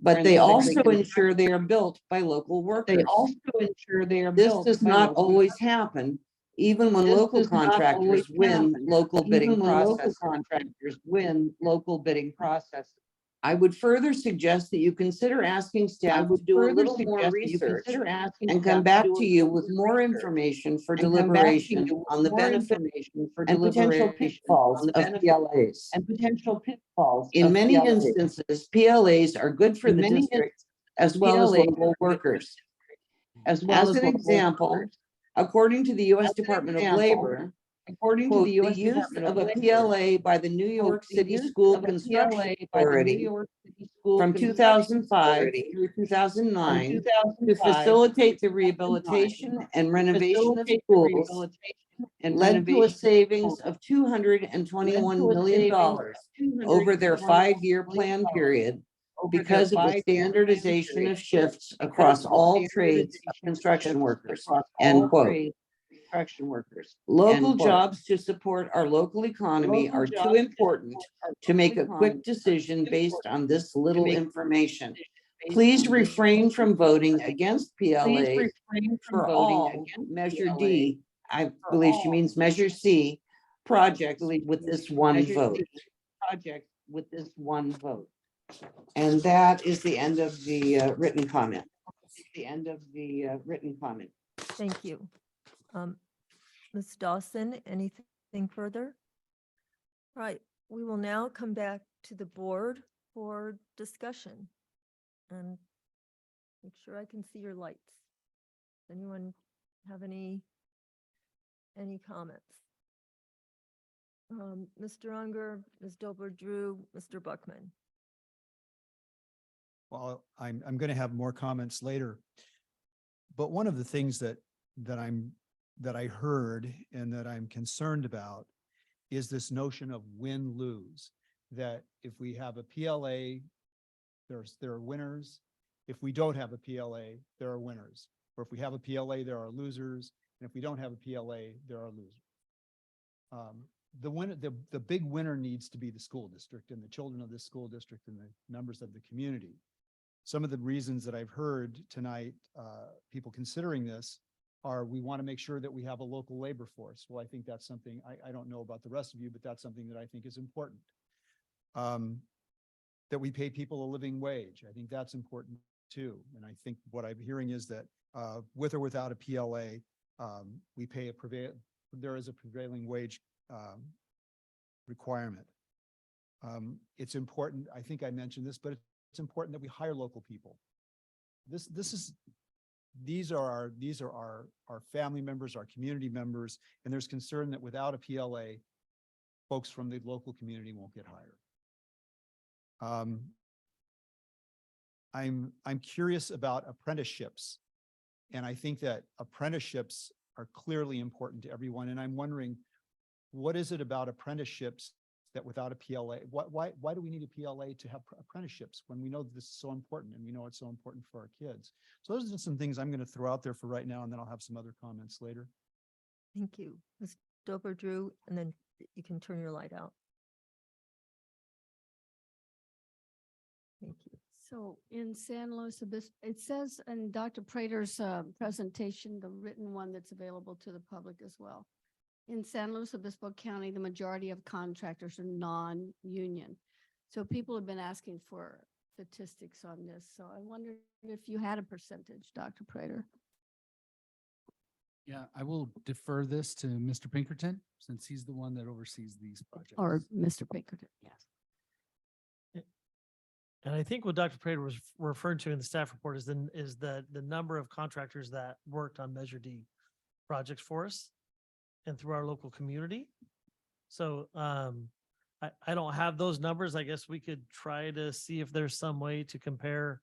Speaker 16: but they also ensure they are built by local workers. This does not always happen, even when local contractors win local bidding processes. I would further suggest that you consider asking staff to do a little more research and come back to you with more information for deliberation on the benefits and potential pitfalls of PLAs. In many instances, PLAs are good for the district as well as local workers. As an example, according to the U.S. Department of Labor, quote, the use of a PLA by the New York City School Construction Authority from 2005 through 2009 to facilitate the rehabilitation and renovation of schools led to a savings of $221 million over their 5-year plan period because of the standardization of shifts across all trades of construction workers, end quote. Local jobs to support our local economy are too important to make a quick decision based on this little information. Please refrain from voting against PLA for all Measure D, I believe she means Measure C, projects with this one vote. And that is the end of the written comment.
Speaker 14: Thank you. Ms. Dawson, anything further? Right, we will now come back to the board for discussion. And make sure I can see your lights. Anyone have any comments? Mr. Unger, Ms. Dober-Drew, Mr. Buckman.
Speaker 17: Well, I'm going to have more comments later. But one of the things that I heard and that I'm concerned about is this notion of win-lose. that if we have a PLA, there are winners. If we don't have a PLA, there are winners. Or if we have a PLA, there are losers. And if we don't have a PLA, there are losers. The big winner needs to be the school district and the children of this school district and the members of the community. Some of the reasons that I've heard tonight, people considering this are we want to make sure that we have a local labor force. Well, I think that's something, I don't know about the rest of you, but that's something that I think is important. That we pay people a living wage. I think that's important too. And I think what I'm hearing is that with or without a PLA, we pay there is a prevailing wage requirement. It's important, I think I mentioned this, but it's important that we hire local people. These are our family members, our community members, and there's concern that without a PLA, folks from the local community won't get hired. I'm curious about apprenticeships, and I think that apprenticeships are clearly important to everyone. And I'm wondering, what is it about apprenticeships that without a PLA, why do we need a PLA to have apprenticeships when we know that this is so important and we know it's so important for our kids? So those are just some things I'm going to throw out there for right now, and then I'll have some other comments later.
Speaker 14: Thank you. Ms. Dober Drew, and then you can turn your light out. Thank you.
Speaker 1: So in San Luis Obispo, it says in Dr. Prater's presentation, the written one that's available to the public as well. In San Luis Obispo County, the majority of contractors are non-union. So people have been asking for statistics on this. So I wondered if you had a percentage, Dr. Prater.
Speaker 18: Yeah, I will defer this to Mr. Pinkerton since he's the one that oversees these projects.
Speaker 1: Or Mr. Pinkerton, yes.
Speaker 19: And I think what Dr. Prater was referring to in the staff report is the number of contractors that worked on Measure D projects for us and through our local community. So I don't have those numbers. I guess we could try to see if there's some way to compare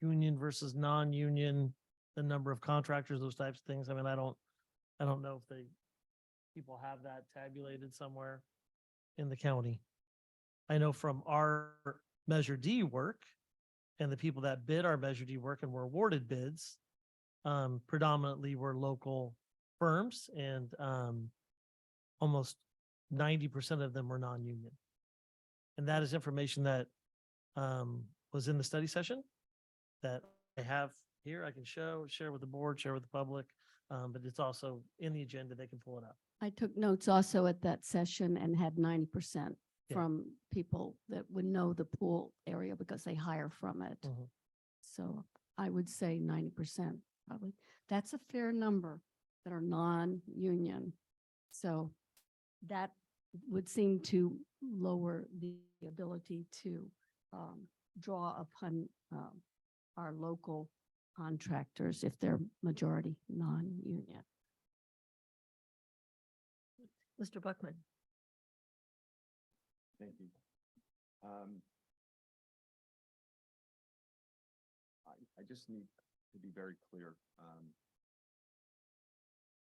Speaker 19: union versus non-union, the number of contractors, those types of things. I mean, I don't know if people have that tabulated somewhere in the county. I know from our Measure D work and the people that bid our Measure D work and were awarded bids, predominantly were local firms, and almost 90% of them were non-union. And that is information that was in the study session that I have here. I can share with the board, share with the public, but it's also in the agenda. They can pull it up.
Speaker 1: I took notes also at that session and had 90%
Speaker 19: Yeah.
Speaker 1: from people that would know the pool area because they hire from it.
Speaker 19: Mhm.
Speaker 1: So I would say 90% probably. That's a fair number that are non-union. So that would seem to lower the ability to draw upon our local contractors if they're majority non-union.
Speaker 14: Mr. Buckman.
Speaker 20: Thank you. I just need to be very clear.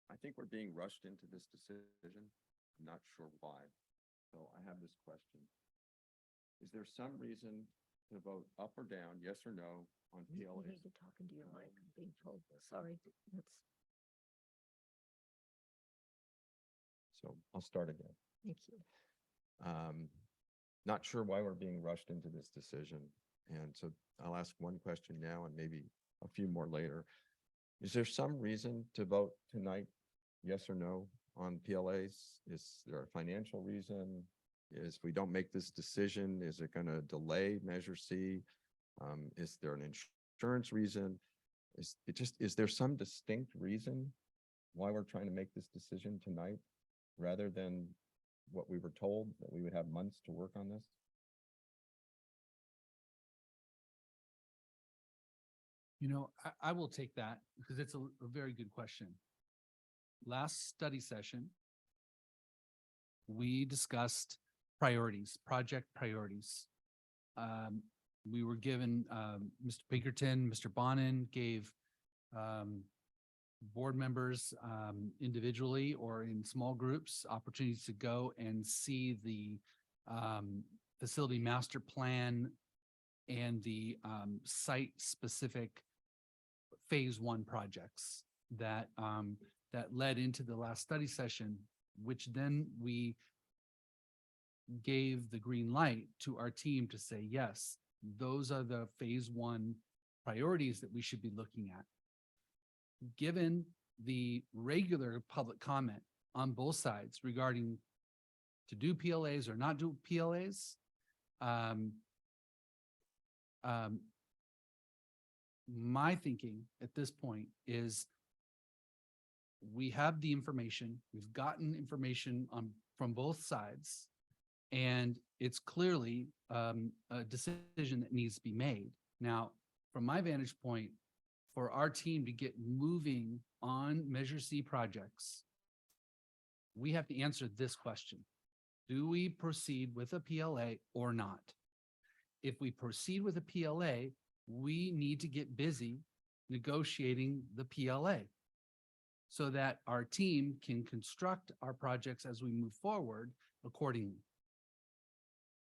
Speaker 20: I think we're being rushed into this decision. I'm not sure why. So I have this question. Is there some reason to vote up or down, yes or no, on
Speaker 14: You
Speaker 20: PLAs?
Speaker 14: need to talk into your mic, I'm being told. Sorry.
Speaker 20: So I'll start again.
Speaker 14: Thank you.
Speaker 20: Not sure why we're being rushed into this decision. And so I'll ask one question now and maybe a few more later. Is there some reason to vote tonight, yes or no, on PLAs? Is there a financial reason? Is we don't make this decision, is it going to delay Measure C? Is there an insurance reason? Is there some distinct reason why we're trying to make this decision tonight rather than what we were told that we would have months to work on this?
Speaker 18: You know, I will take that because it's a very good question. Last study session, we discussed priorities, project priorities. We were given, Mr. Pinkerton, Mr. Bonin gave board members individually or in small groups opportunities to go and see the facility master plan and the site-specific phase one projects that that led into the last study session, which then we gave the green light to our team to say, yes, those are the phase one priorities that we should be looking at. Given the regular public comment on both sides regarding to do PLAs or not do PLAs, my thinking at this point is we have the information, we've gotten information from both sides, and it's clearly a decision that needs to be made. Now, from my vantage point, for our team to get moving on Measure C projects, we have to answer this question. Do we proceed with a PLA or not? If we proceed with a PLA, we need to get busy negotiating the PLA so that our team can construct our projects as we move forward accordingly.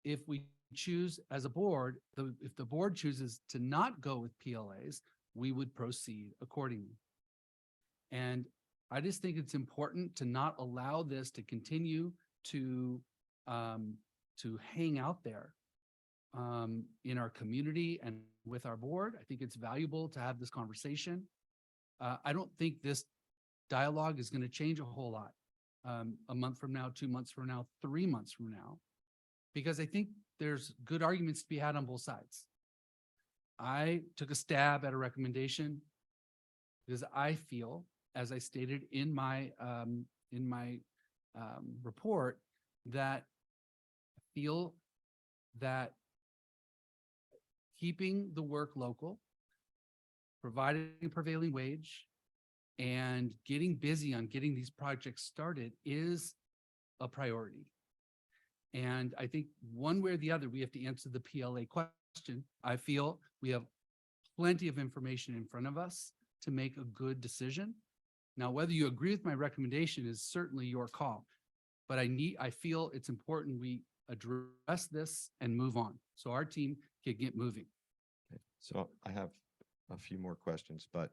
Speaker 18: If we choose as a board, if the board chooses to not go with PLAs, we would proceed accordingly. And I just think it's important to not allow this to continue to hang out there in our community and with our board. I think it's valuable to have this conversation. I don't think this dialogue is going to change a whole lot a month from now, 2 months from now, 3 months from now, because I think there's good arguments to be had on both sides. I took a stab at a recommendation because I feel, as I stated in my report, that I feel that keeping the work local, providing a prevailing wage, and getting busy on getting these projects started is a priority. And I think one way or the other, we have to answer the PLA question. I feel we have plenty of information in front of us to make a good decision. Now, whether you agree with my recommendation is certainly your call, but I feel it's important we address this and move on so our team can get moving.
Speaker 20: Okay. So I have a few more questions, but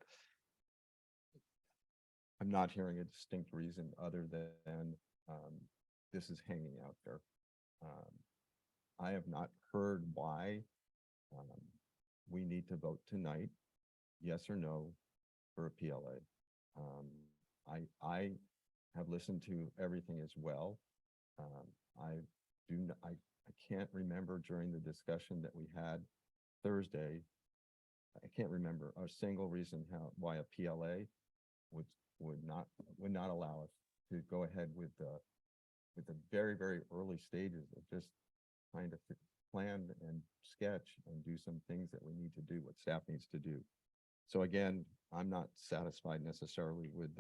Speaker 20: I'm not hearing a distinct reason other than this is hanging out there. I have not heard why we need to vote tonight, yes or no, for a PLA. I have listened to everything as well. I can't remember during the discussion that we had Thursday, I can't remember a single reason why a PLA would not allow us to go ahead with the very, very early stages of just trying to plan and sketch and do some things that we need to do, what staff needs to do. So again, I'm not satisfied necessarily with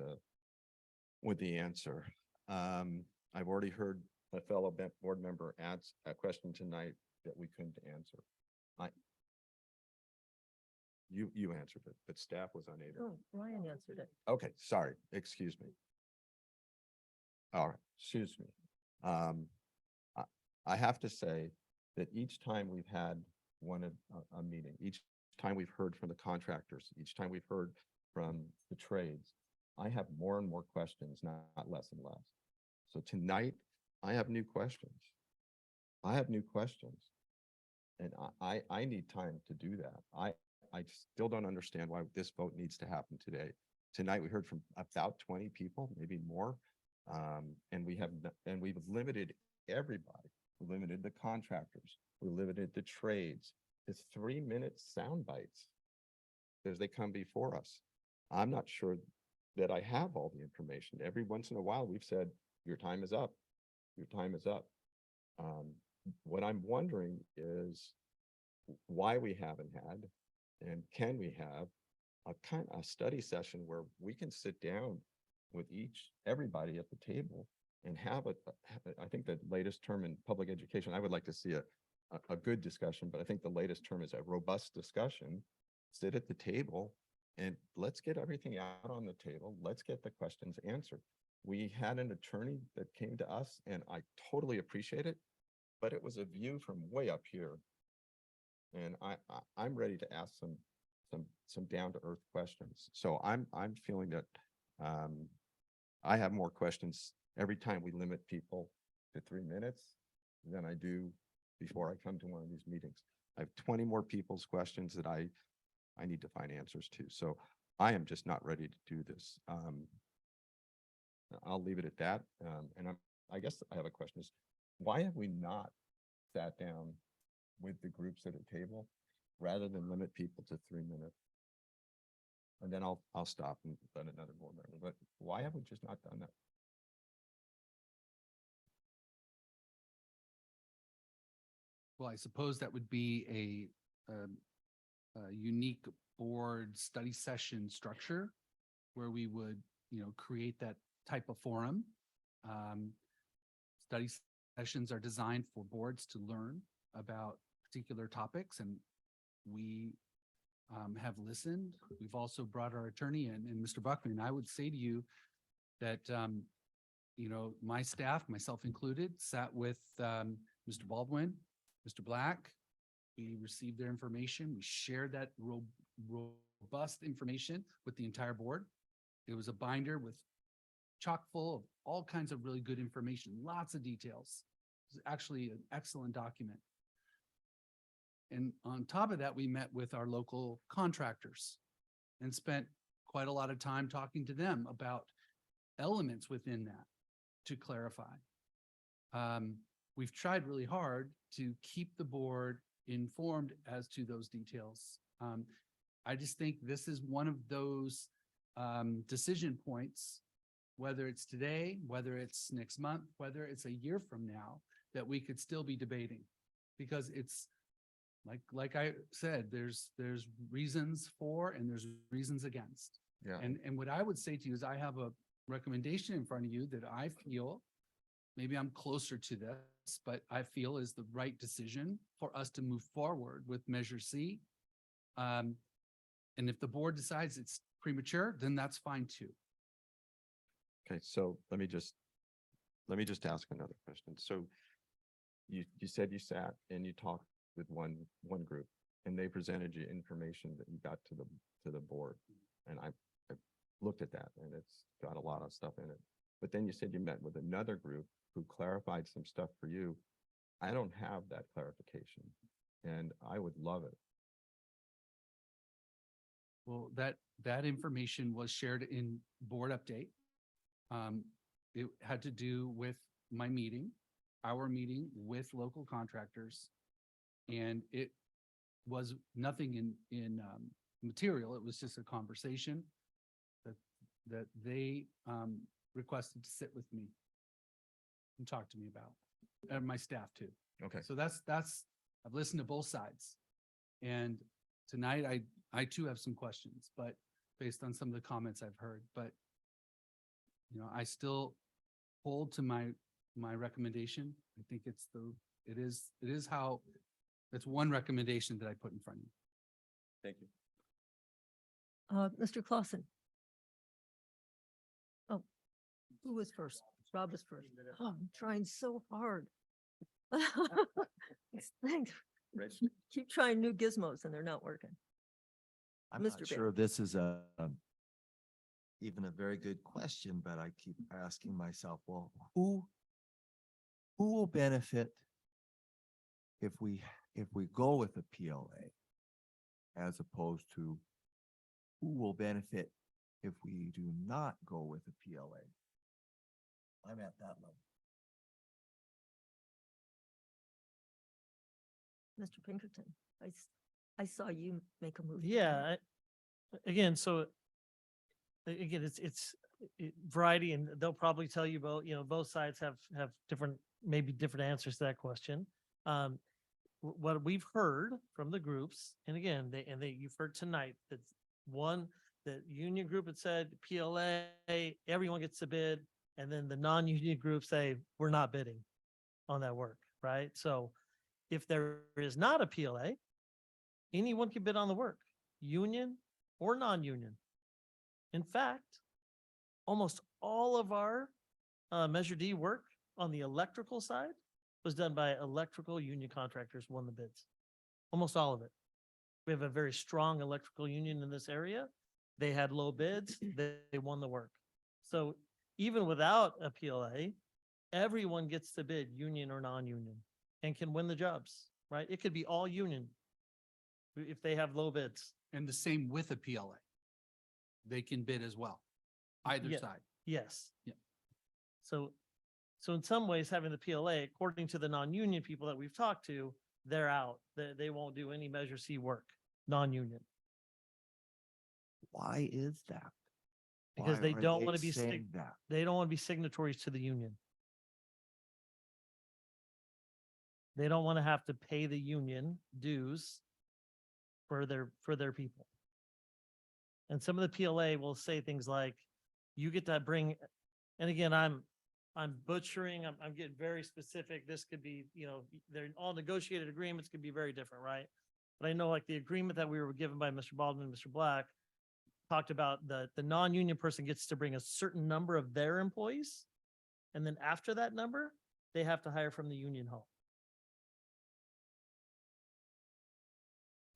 Speaker 20: the answer. I've already heard a fellow board member ask a question tonight that we couldn't answer. You answered it, but staff was unable.
Speaker 14: Oh, Ryan answered it.
Speaker 20: Okay, sorry, excuse me. All right, excuse me. I have to say that each time we've had a meeting, each time we've heard from the contractors, each time we've heard from the trades, I have more and more questions, not less and less. So tonight, I have new questions. And I need time to do that. I still don't understand why this vote needs to happen today. Tonight, we heard from about 20 people, maybe more. And we've limited everybody. We limited the contractors. We limited the trades to 3-minute sound bites as they come before us. I'm not sure that I have all the information. Every once in a while, we've said, your time is up. Your time is up. What I'm wondering is why we haven't had, and can we have a study session where we can sit down with everybody at the table and have I think the latest term in public education, I would like to see a good discussion, but I think the latest term is a robust discussion. Sit at the table and let's get everything out on the table. Let's get the questions answered. We had an attorney that came to us, and I totally appreciate it. but it was a view from way up here. And I'm ready to ask some down to earth questions. So I'm feeling that I have more questions every time we limit people to 3 minutes than I do before I come to one of these meetings. I have 20 more people's questions that I need to find answers to. So I am just not ready to do this. I'll leave it at that. And I guess I have a question is, why have we not sat down with the groups at a table rather than limit people to 3 minutes? And then I'll stop and let another board member, but why have we just not done that?
Speaker 18: Well, I suppose that would be a unique board study session structure where we would, create that type of forum. Study sessions are designed for boards to learn about particular topics, and we have listened. We've also brought our attorney in, and Mr. Buckman. I would say to you that, my staff, myself included, sat with Mr. Baldwin, Mr. Black. We received their information. We shared that robust information with the entire board. It was a binder with chock full of all kinds of really good information, lots of details. It was actually an excellent document. And on top of that, we met with our local contractors and spent quite a lot of time talking to them about elements within that to clarify. We've tried really hard to keep the board informed as to those details. I just think this is one of those decision points, whether it's today, whether it's next month, whether it's a year from now, that we could still be debating. Because it's like I said, there's reasons for and there's reasons against.
Speaker 20: Yeah.
Speaker 18: And what I would say to you is I have a recommendation in front of you that I feel, maybe I'm closer to this, but I feel is the right decision for us to move forward with Measure C. And if the board decides it's premature, then that's fine too.
Speaker 20: Okay, so let me just ask another question. So you said you sat and you talked with one group and they presented you information that you got to the board. And I looked at that and it's got a lot of stuff in it. But then you said you met with another group who clarified some stuff for you. I don't have that clarification and I would love it.
Speaker 18: Well, that information was shared in board update. It had to do with my meeting, our meeting with local contractors. And it was nothing in material. It was just a conversation that they requested to sit with me and talk to me about, and my staff too.
Speaker 20: Okay.
Speaker 18: So that's I've listened to both sides. And tonight I too have some questions, but based on some of the comments I've heard, but I still hold to my recommendation. I think it is how, that's one recommendation that I put in front of you.
Speaker 20: Thank you.
Speaker 14: Mr. Clausen. Oh, who was first? Rob was first. Oh, I'm trying so hard. Thanks. Keep trying new gizmos and they're not working.
Speaker 2: I'm
Speaker 14: Mr.
Speaker 2: not sure if this is even a very good question, but I keep asking myself, well, who will benefit if we go with a PLA as opposed to who will benefit if we do not go with a PLA? I'm at that level.
Speaker 14: Mr. Pinkerton, I saw you make a move.
Speaker 19: Yeah, again, so again, it's variety, and they'll probably tell you both sides have maybe different answers to that question. What we've heard from the groups, and again, you've heard tonight that the union group had said PLA, everyone gets a bid, and then the non-union group say we're not bidding on that work, right? So if there is not a PLA, anyone can bid on the work, union or non-union. In fact, almost all of our Measure D work on the electrical side was done by electrical union contractors won the bids. Almost all of it. We have a very strong electrical union in this area. They had low bids, they won the work. So even without a PLA, everyone gets to bid, union or non-union, and can win the jobs, right? It could be all union if they have low bids.
Speaker 18: And the same with a PLA. They can bid as well, either
Speaker 19: Yeah.
Speaker 18: side.
Speaker 19: Yes.
Speaker 18: Yeah.
Speaker 19: So in some ways, having the PLA, according to the non-union people that we've talked to, they're out. They won't do any Measure C work, non-union,
Speaker 2: Why is that?
Speaker 19: because
Speaker 2: Why
Speaker 19: they
Speaker 2: are
Speaker 19: don't
Speaker 2: they
Speaker 19: want to be
Speaker 2: saying that?
Speaker 19: they don't want to be signatories to the union. They don't want to have to pay the union dues for their people. And some of the PLA will say things like, you get to bring, and again, I'm butchering, I'm getting very specific. This could be, they're all negotiated agreements could be very different, right? But I know like the agreement that we were given by Mr. Baldwin and Mr. Black talked about the non-union person gets to bring a certain number of their employees. And then after that number, they have to hire from the union hall.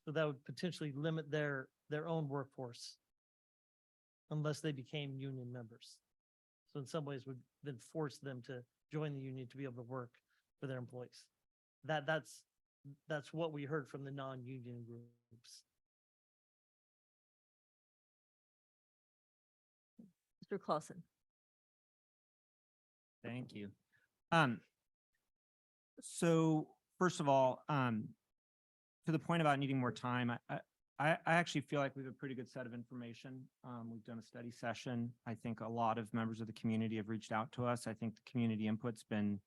Speaker 19: So that would potentially limit their own workforce unless they became union members. So in some ways would then force them to join the union to be able to work for their employees. That's what we heard from the non-union groups.
Speaker 14: Mr. Clausen.
Speaker 3: Thank you. So first of all, to the point about needing more time, I actually feel like we have a pretty good set of information. We've done a study session. I think a lot of members of the community have reached out to us. I think the community input's been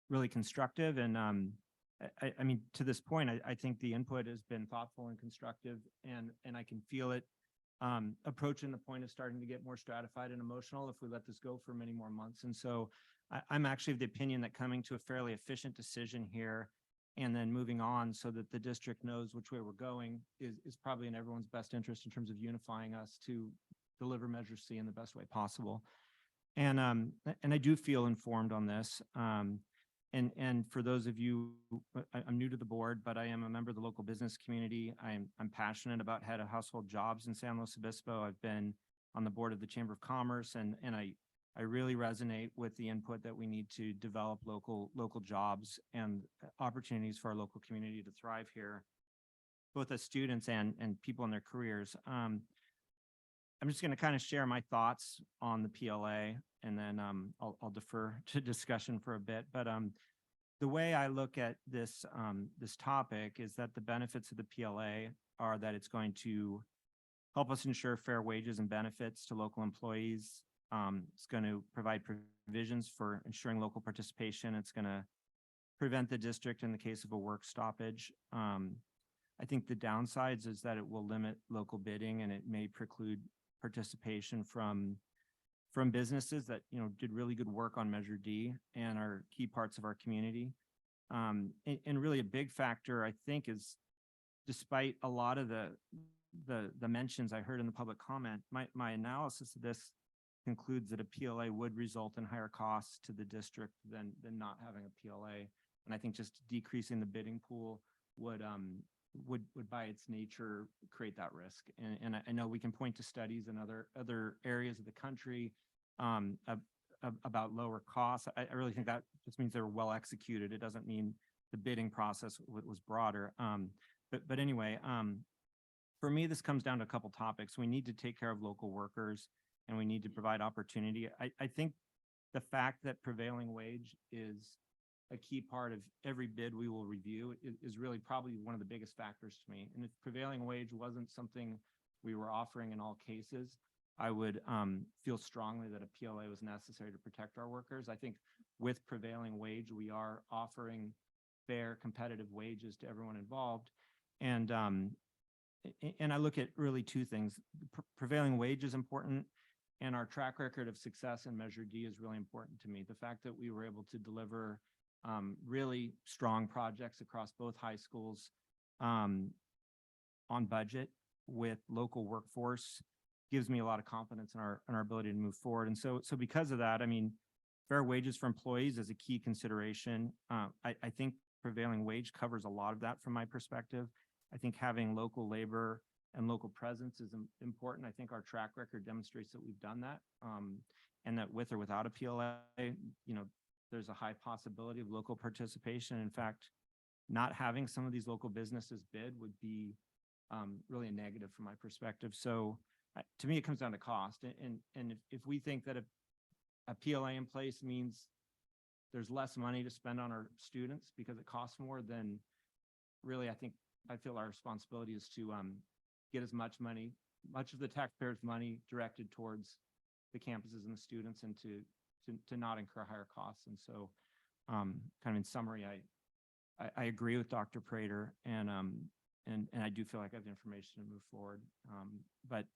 Speaker 3: really constructive. And I mean, to this point, I think the input has been thoughtful and constructive, and I can feel it approaching the point of starting to get more stratified and emotional if we let this go for many more months. And so I'm actually of the opinion that coming to a fairly efficient decision here and then moving on so that the district knows which way we're going is probably in everyone's best interest in terms of unifying us to deliver Measure C in the best way possible. And I do feel informed on this. And for those of you, I'm new to the board, but I am a member of the local business community. I'm passionate about head of household jobs in San Luis Obispo. I've been on the board of the Chamber of Commerce, and I really resonate with the input that we need to develop local jobs and opportunities for our local community to thrive here, both as students and people in their careers. I'm just going to kind of share my thoughts on the PLA, and then I'll defer to discussion for a bit. But the way I look at this topic is that the benefits of the PLA are that it's going to help us ensure fair wages and benefits to local employees. It's going to provide provisions for ensuring local participation. It's going to prevent the district in the case of a work stoppage. I think the downsides is that it will limit local bidding, and it may preclude participation from businesses that did really good work on Measure D and are key parts of our community. And really a big factor, I think, is despite a lot of the mentions I heard in the public comment, my analysis of this concludes that a PLA would result in higher costs to the district than not having a PLA. And I think just decreasing the bidding pool would by its nature create that risk. And I know we can point to studies in other areas of the country about lower costs. I really think that just means they were well executed. It doesn't mean the bidding process was broader. But anyway, for me, this comes down to a couple topics. We need to take care of local workers, and we need to provide opportunity. I think the fact that prevailing wage is a key part of every bid we will review is really probably one of the biggest factors to me. And if prevailing wage wasn't something we were offering in all cases, I would feel strongly that a PLA was necessary to protect our workers. I think with prevailing wage, we are offering fair, competitive wages to everyone involved. And I look at really two things. Prevailing wage is important, and our track record of success in Measure D is really important to me. The fact that we were able to deliver really strong projects across both high schools on budget with local workforce gives me a lot of confidence in our ability to move forward. And so because of that, I mean, fair wages for employees is a key consideration. I think prevailing wage covers a lot of that from my perspective. I think having local labor and local presence is important. I think our track record demonstrates that we've done that. And that with or without a PLA, there's a high possibility of local participation. In fact, not having some of these local businesses bid would be really a negative from my perspective. So to me, it comes down to cost. And if we think that a PLA in place means there's less money to spend on our students because it costs more, then really I feel our responsibility is to get as much of the taxpayers' money directed towards the campuses and the students, and to not incur higher costs. And so kind of in summary, I agree with Dr. Prater, and I do feel like I have the information to move forward. But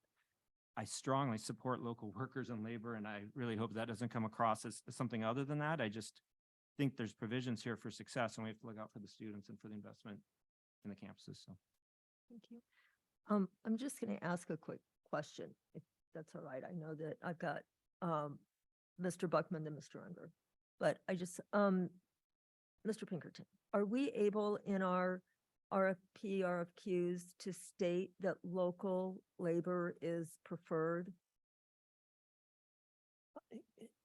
Speaker 3: I strongly support local workers and labor, and I really hope that doesn't come across as something other than that. I just think there's provisions here for success, and we have to look out for the students and for the investment in the campuses. So,
Speaker 14: Thank you. I'm just going to ask a quick question, if that's all right. I know that I've got Mr. Buckman and Mr. Unger, but I just, Mr. Pinkerton, are we able in our RFP, RFQs to state that local labor is preferred?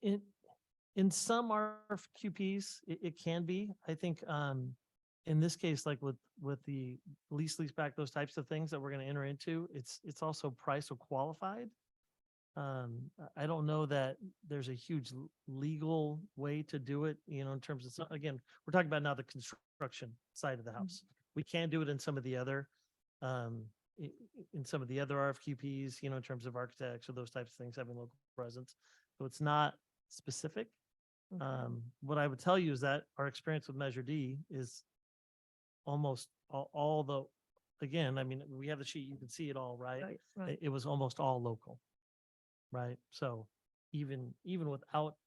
Speaker 19: In some RFQPs, it can be. I think in this case, like with the lease back, those types of things that we're going to enter into, it's also price or qualified. I don't know that there's a huge legal way to do it, in terms of, again, we're talking about now the construction side of the house. We can do it in some of the other, in some of the other RFQPs, in terms of architects or those types of things, having local presence. So it's not specific. What I would tell you is that our experience with Measure D is almost all the, again, I mean, we have the sheet, you can see it all, right?
Speaker 14: Right.
Speaker 19: It was almost all local, right? So even without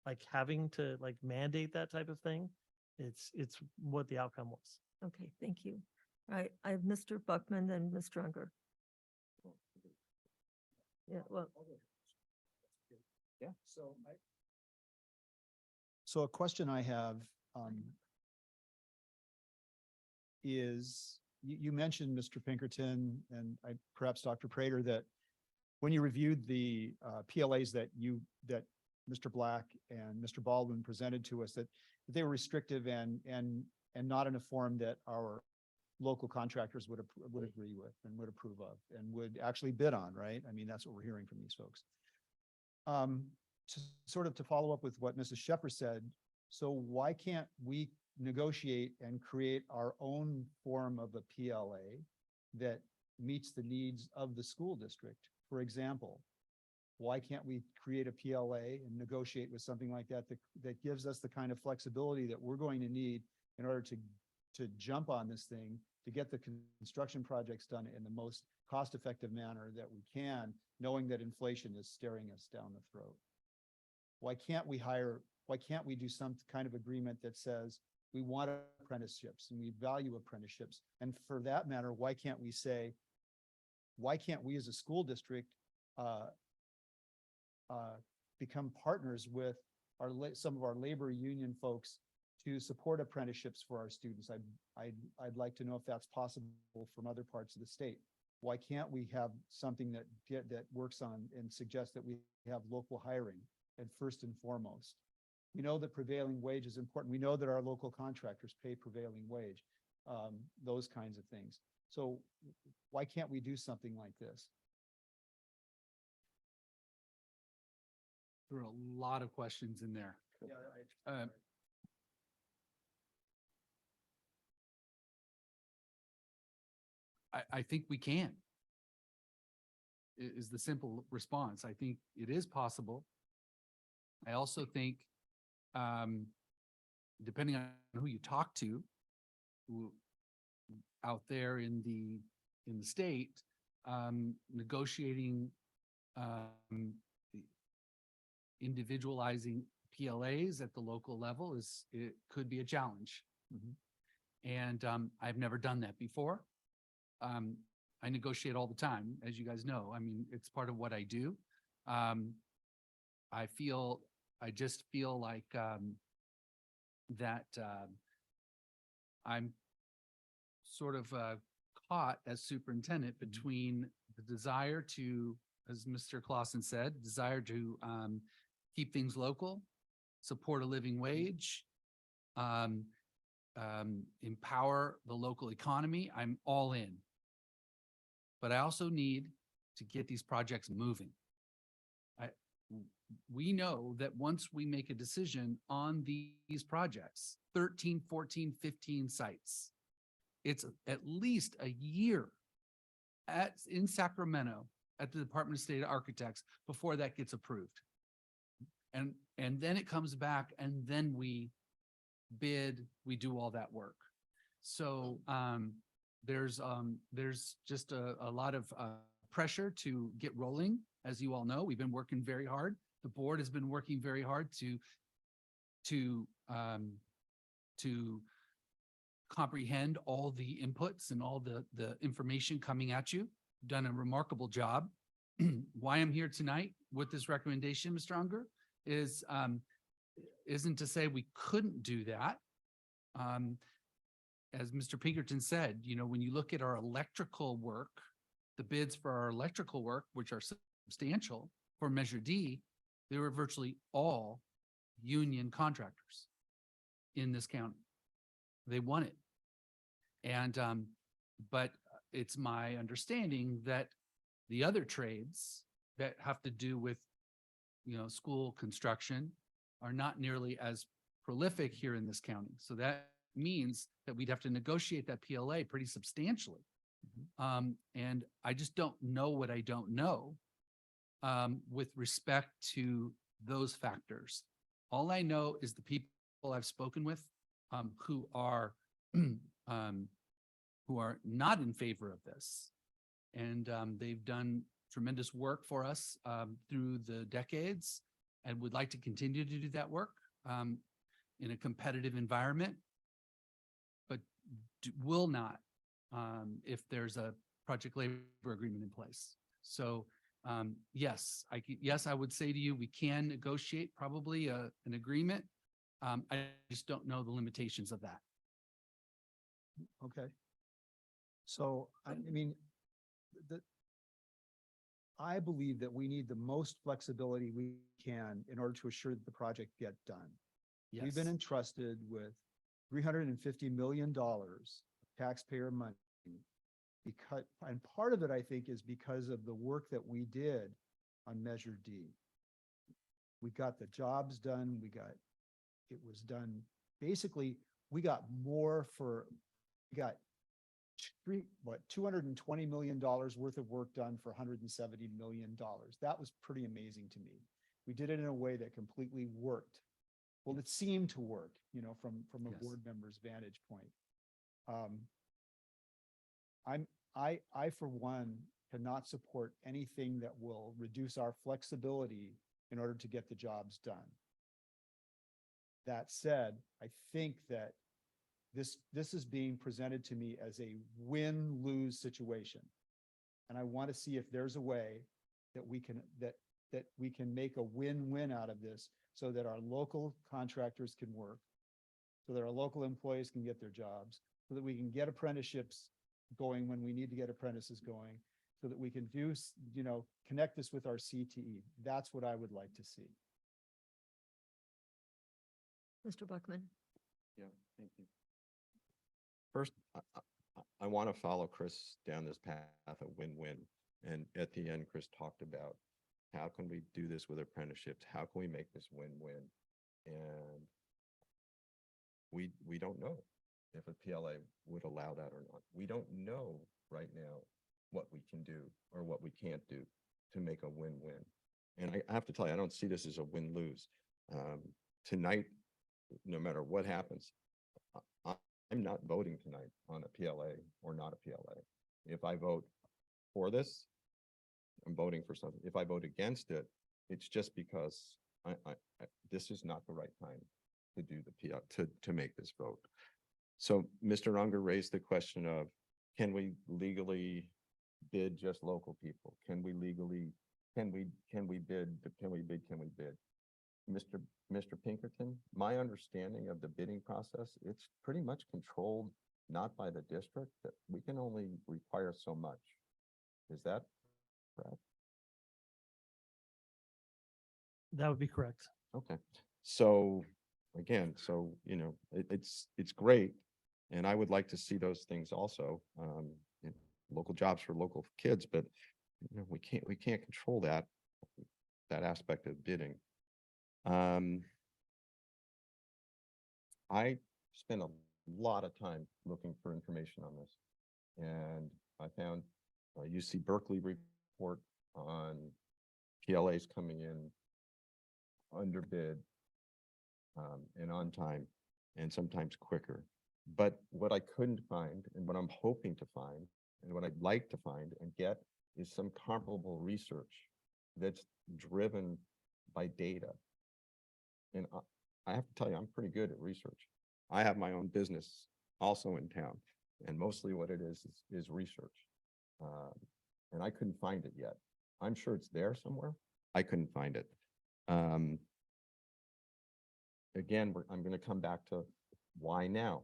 Speaker 19: like having to like mandate that type of thing, it's what the outcome was.
Speaker 14: Okay, thank you. All right, I have Mr. Buckman and Mr. Unger. Yeah, well,
Speaker 17: Yeah, so a question I have is, you mentioned, Mr. Pinkerton, and perhaps Dr. Prater, that when you reviewed the PLAs that Mr. Black and Mr. Baldwin presented to us, that they were restrictive and not in a form that our local contractors would agree with and would approve of and would actually bid on, right? I mean, that's what we're hearing from these folks. To follow up with what Mrs. Shepard said, so why can't we negotiate and create our own form of a PLA that meets the needs of the school district? For example, why can't we create a PLA and negotiate with something like that that gives us the kind of flexibility that we're going to need in order to jump on this thing, to get the construction projects done in the most cost-effective manner that we can, knowing that inflation is staring us down the throat? Why can't we do some kind of agreement that says we want apprenticeships and we value apprenticeships? And for that matter, why can't we as a school district become partners with some of our labor union folks to support apprenticeships for our students? I'd like to know if that's possible from other parts of the state. Why can't we have something that works on and suggests that we have local hiring and first and foremost? We know that prevailing wage is important. We know that our local contractors pay prevailing wage, those kinds of things. So why can't we do something like this?
Speaker 18: There are a lot of questions in there. I think we can, is the simple response. I think it is possible. I also think, depending on who you talk to out there in the state, negotiating, individualizing PLAs at the local level it could be a challenge. And I've never done that before. I negotiate all the time, as you guys know. I mean, it's part of what I do. I feel I just feel like that I'm sort of caught as superintendent between the desire to, as Mr. Clausen said, desire to keep things local, support a living wage, empower the local economy. I'm all in. But I also need to get these projects moving. We know that once we make a decision on these projects, 13, 14, 15 sites, it's at least a year in Sacramento at the Department of State Architects before that gets approved. And then it comes back and then we bid, we do all that work. So there's just a lot of pressure to get rolling. As you all know, we've been working very hard. The board has been working very hard to comprehend all the inputs and all the information coming at you. Done a remarkable job. Why I'm here tonight with this recommendation, Mr. Unger, is isn't to say we couldn't do that. As Mr. Pinkerton said, you know, when you look at our electrical work, the bids for our electrical work, which are substantial for Measure D, they were virtually all union contractors in this county. They won it. And, but it's my understanding that the other trades that have to do with, you know, school construction are not nearly as prolific here in this county. So that means that we'd have to negotiate that PLA pretty substantially. And I just don't know what I don't know with respect to those factors. All I know is the people I've spoken with who are not in favor of this. And they've done tremendous work for us through the decades and would like to continue to do that work in a competitive environment, but will not if there's a project labor agreement in place. So yes, I would say to you, we can negotiate probably an agreement. I just don't know the limitations of that.
Speaker 17: Okay. So, I mean, I believe that we need the most flexibility we can in order to assure that the project get done.
Speaker 18: Yes.
Speaker 17: We've been entrusted with $350 million of taxpayer money. Because, and part of it, I think, is because of the work that we did on Measure D. We got the jobs done. It was done. Basically, we got more for, we got $220 million worth of work done for $170 million. That was pretty amazing to me. We did it in a way that completely worked. Well, it seemed to work, you know, from a
Speaker 18: Yes.
Speaker 17: board member's vantage point. I for one cannot support anything that will reduce our flexibility in order to get the jobs done. That said, I think that this is being presented to me as a win-lose situation. And I want to see if there's a way that we can make a win-win out of this so that our local contractors can work, so that our local employees can get their jobs, so that we can get apprenticeships going when we need to get apprentices going, so that we can do, you know, connect this with our CTE. That's what I would like to see.
Speaker 1: Mr. Buckman.
Speaker 20: Yeah, thank you. First, I want to follow Chris down this path of win-win. And at the end, Chris talked about how can we do this with apprenticeships? How can we make this win-win? And we don't know if a PLA would allow that or not. We don't know right now what we can do or what we can't do to make a win-win. And I have to tell you, I don't see this as a win-lose. Tonight, no matter what happens, I'm not voting tonight on a PLA or not a PLA. If I vote for this, I'm voting for something. If I vote against it, it's just because this is not the right time to do the PLA, to make this vote. So Mr. Unger raised the question of, can we legally bid just local people? Can we bid? Mr. Pinkerton, my understanding of the bidding process, it's pretty much controlled not by the district, that we can only require so much. Is that correct?
Speaker 19: That would be correct.
Speaker 20: Okay, so again, it's great. And I would like to see those things also, local jobs for local kids, but we can't control that aspect of bidding. I spent a lot of time looking for information on this, and I found a UC Berkeley report on PLAs coming in under bid and on time, and sometimes quicker. But what I couldn't find, and what I'm hoping to find, and what I'd like to find and get, is some comparable research that's driven by data. And I have to tell you, I'm pretty good at research. I have my own business also in town, and mostly what it is research. And I couldn't find it yet. I'm sure it's there somewhere. I couldn't find it. Again, I'm going to come back to why now.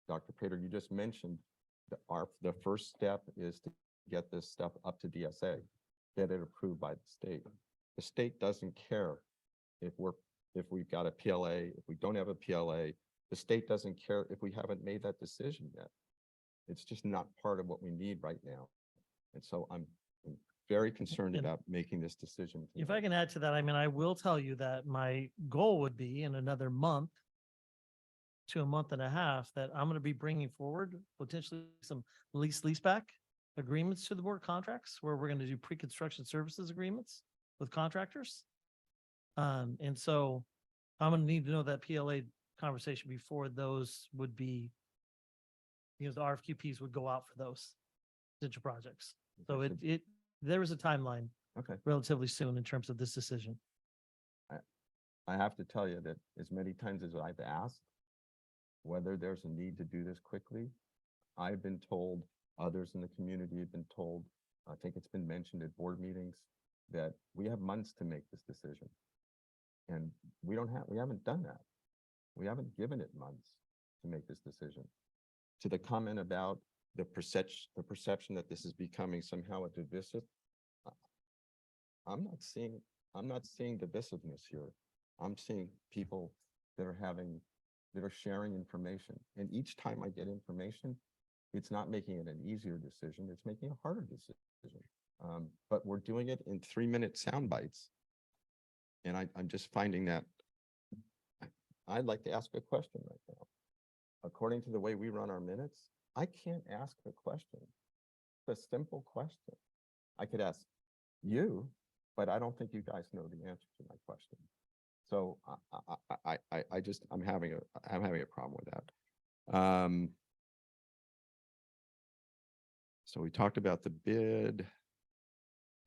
Speaker 20: Dr. Prater, you just mentioned the first step is to get this stuff up to DSA, get it approved by the state. The state doesn't care if we've got a PLA, if we don't have a PLA. The state doesn't care if we haven't made that decision yet. It's just not part of what we need right now. And so I'm very concerned about making this decision.
Speaker 19: If I can add to that, I mean, I will tell you that my goal would be in another month to a month and a half that I'm going to be bringing forward potentially some leaseback agreements to the board contracts where we're going to do pre-construction services agreements with contractors. And so I'm going to need to know that PLA conversation before those would be, the RFQPs would go out for those potential projects. So there is a timeline relatively soon in terms of this decision.
Speaker 20: I have to tell you that as many times as I've asked whether there's a need to do this quickly, I've been told, others in the community have been told, I think it's been mentioned at board meetings, that we have months to make this decision. And we haven't done that. We haven't given it months to make this decision. To the comment about the perception that this is becoming somehow a divisive, I'm not seeing divisiveness here. I'm seeing people that are sharing information. And each time I get information, it's not making it an easier decision, it's making a harder decision. But we're doing it in 3-minute sound bites. And I'm just finding that I'd like to ask a question right now. According to the way we run our minutes, I can't ask a question. It's a simple question. I could ask you, but I don't think you guys know the answer to my question. So I'm having a problem with that. So we talked about the bid.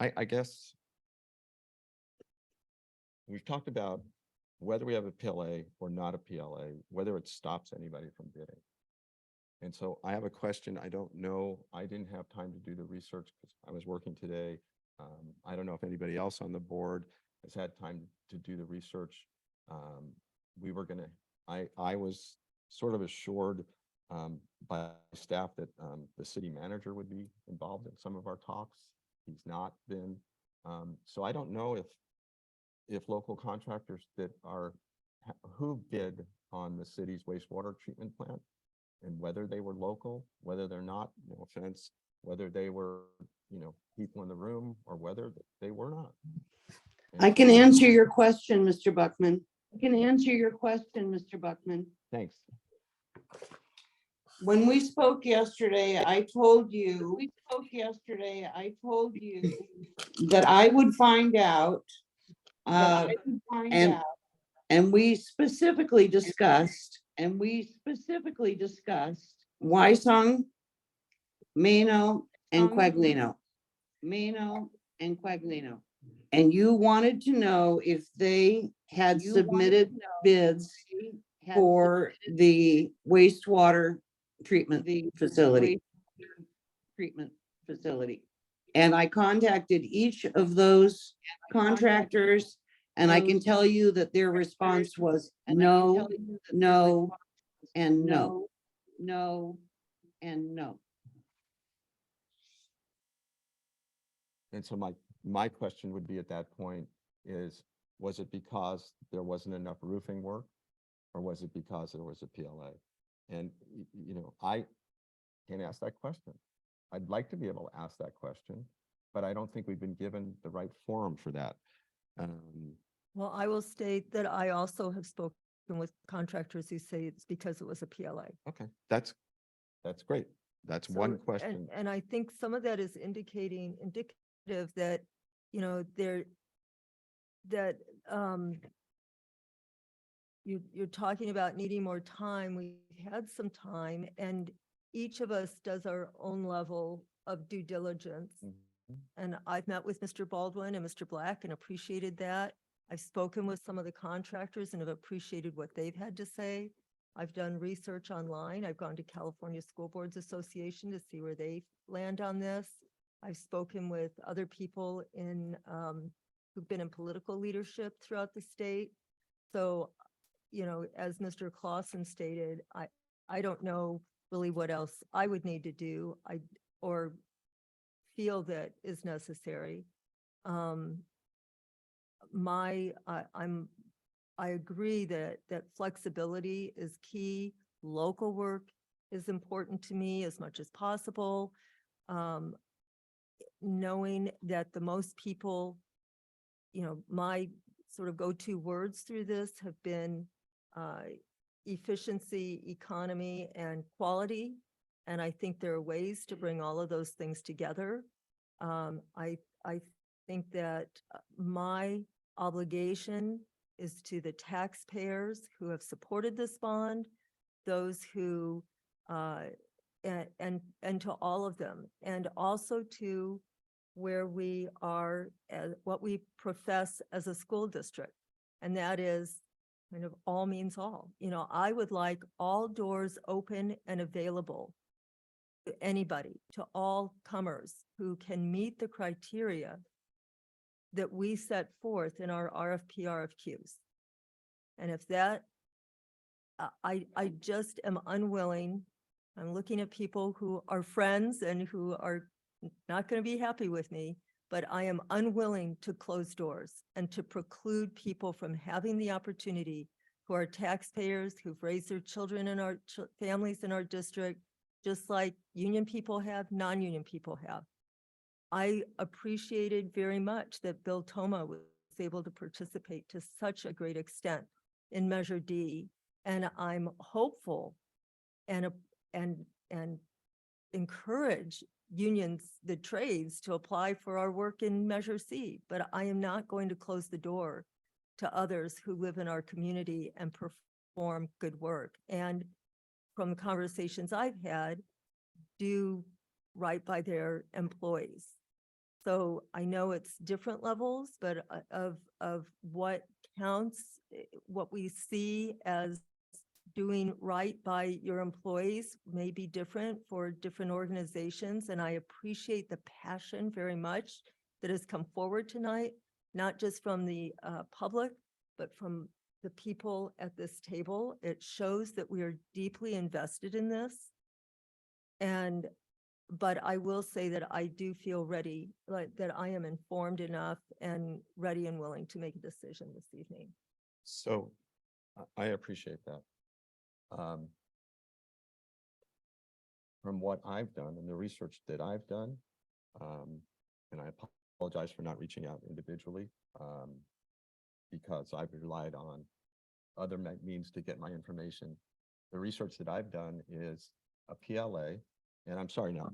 Speaker 20: I guess we've talked about whether we have a PLA or not a PLA, whether it stops anybody from bidding. And so I have a question. I don't know. I didn't have time to do the research because I was working today. I don't know if anybody else on the board has had time to do the research. I was sort of assured by staff that the city manager would be involved in some of our talks. He's not been. So I don't know if local contractors who bid on the city's wastewater treatment plant and whether they were local, whether they're not, no offense, whether they were, people in the room or whether they were not.
Speaker 16: I can answer your question, Mr. Buckman.
Speaker 20: Thanks.
Speaker 16: When we spoke yesterday, I told you that I would find out. And we specifically discussed Wysong, Mano, and Quaglino. And you wanted to know if they had submitted bids for the wastewater treatment facility. And I contacted each of those contractors And I can tell you that their response was no, no, and no, no, and no.
Speaker 20: And so my question would be at that point is, was it because there wasn't enough roofing work? Or was it because there was a PLA? And, you know, I can't ask that question. I'd like to be able to ask that question, but I don't think we've been given the right forum for that.
Speaker 14: Well, I will state that I also have spoken with contractors who say it's because it was a PLA.
Speaker 20: Okay, that's great. That's one
Speaker 14: So,
Speaker 20: question.
Speaker 14: And I think some of that is indicative that, you know, you're talking about needing more time. We had some time, and each of us does our own level of due diligence. And I've met with Mr. Baldwin and Mr. Black and appreciated that. I've spoken with some of the contractors and have appreciated what they've had to say. I've done research online. I've gone to California School Boards Association to see where they land on this. I've spoken with other people who've been in political leadership throughout the state. So, you know, as Mr. Clausen stated, I don't know really what else I would need to do or feel that is necessary. I agree that flexibility is key. Local work is important to me as much as possible. Knowing that the most people, you know, my sort of go-to words through this have been efficiency, economy, and quality. And I think there are ways to bring all of those things together. I think that my obligation is to the taxpayers who have supported this bond, those who, and to all of them, and also to where we are, what we profess as a school district. And that is kind of all means all. You know, I would like all doors open and available to anybody, to all comers who can meet the criteria that we set forth in our RFP, RFQs. And if that, I just am unwilling. I'm looking at people who are friends and who are not going to be happy with me, but I am unwilling to close doors and to preclude people from having the opportunity who are taxpayers, who've raised their children in our families in our district, just like union people have, non-union people have. I appreciated very much that Bill Toma was able to participate to such a great extent in Measure D. And I'm hopeful and encourage unions, the trades, to apply for our work in Measure C. But I am not going to close the door to others who live in our community and perform good work. And from the conversations I've had, do right by their employees. So I know it's different levels, but of what counts, what we see as doing right by your employees may be different for different organizations. And I appreciate the passion very much that has come forward tonight, not just from the public, but from the people at this table. It shows that we are deeply invested in this. But I will say that I do feel ready, like that I am informed enough and ready and willing to make a decision this evening.
Speaker 20: So I appreciate that. From what I've done and the research that I've done, and I apologize for not reaching out individually, because I've relied on other means to get my information. The research that I've done is a PLA, and I'm sorry, now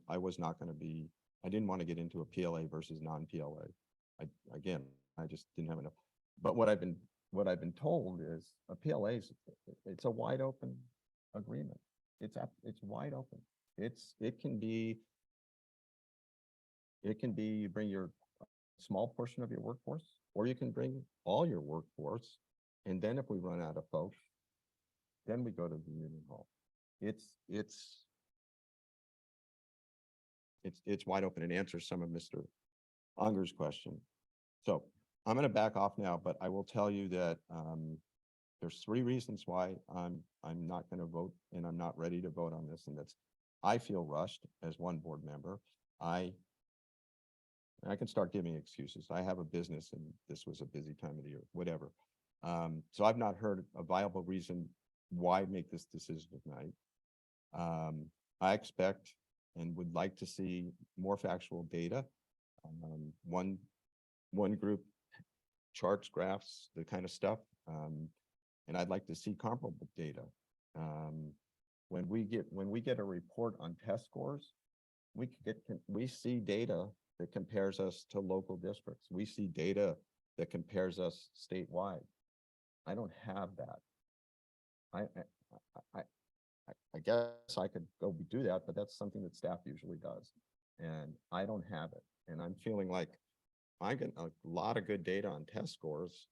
Speaker 20: I was not going to be, I didn't want to get into a PLA versus non-PLA. I just didn't have enough. But what I've been told is a PLA it's a wide open agreement. It's wide open. It can be you bring your small portion of your workforce, or you can bring all your workforce. And then if we run out of folks, then we go to the union hall. It's wide open and answers some of Mr. Unger's question. So I'm going to back off now, but I will tell you that there's 3 reasons why I'm not going to vote and I'm not ready to vote on this. And that's, I feel rushed as one board member. I can start giving excuses. I have a business and this was a busy time of the year, whatever. So I've not heard a viable reason why make this decision tonight. I expect and would like to see more factual data. One group charts, graphs, the kind of stuff. And I'd like to see comparable data. When we get a report on test scores, we see data that compares us to local districts. We see data that compares us statewide. I don't have that. I guess I could go do that, but that's something that staff usually does. And I don't have it. And I'm feeling like I get a lot of good data on test scores,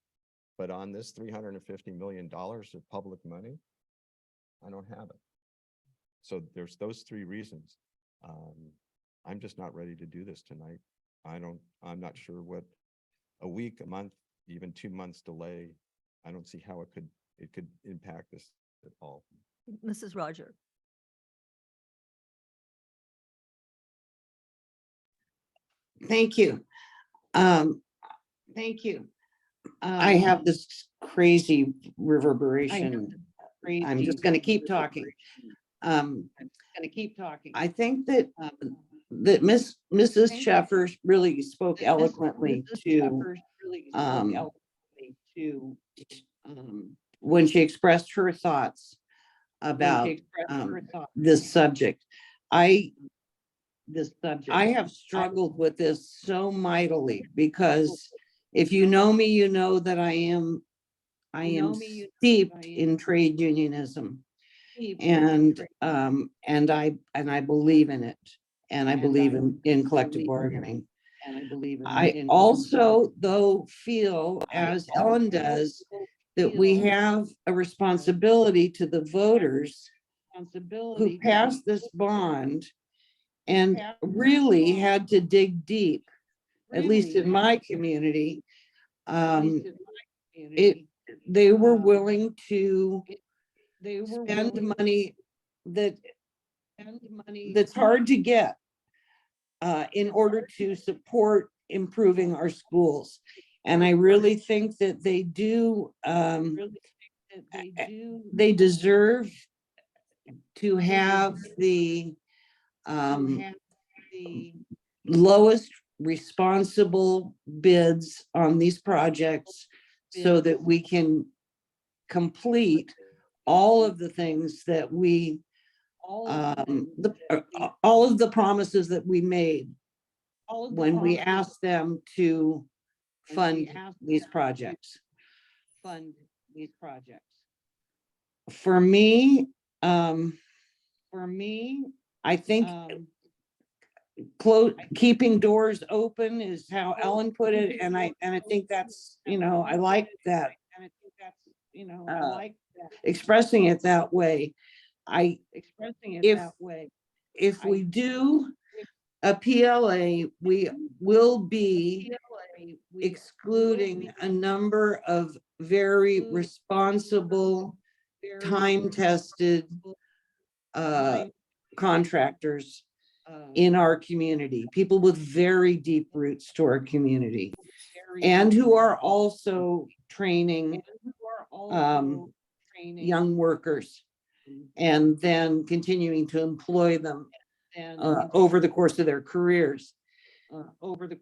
Speaker 20: but on this $350 million of public money, I don't have it. So there's those 3 reasons. I'm just not ready to do this tonight. I'm not sure what a week, a month, even 2 months delay. I don't see how it could impact this at all.
Speaker 14: Mrs. Roger.
Speaker 16: Thank you. Thank you. I have this crazy reverberation. I'm just going to keep talking. I think that Mrs. Sheffer really spoke eloquently to when she expressed her thoughts about this subject. I have struggled with this so mightily because if you know me, you know that I am steeped in trade unionism, and I believe in it, and I believe in collective bargaining. I also, though, feel, as Ellen does, that we have a responsibility to the voters who passed this bond and really had to dig deep, at least in my community. They were willing to spend money that's hard to get in order to support improving our schools. And I really think that they do, they deserve to have the lowest responsible bids on these projects so that we can complete all of the things that we all of the promises that we made when we asked them to fund these projects. For me, I think keeping doors open is how Ellen put it, and I think that's, I like that. Expressing it that way. If we do a PLA, we will be excluding a number of very responsible, time-tested contractors in our community, people with very deep roots to our community, and who are also training young workers and then continuing to employ them over the course of their careers.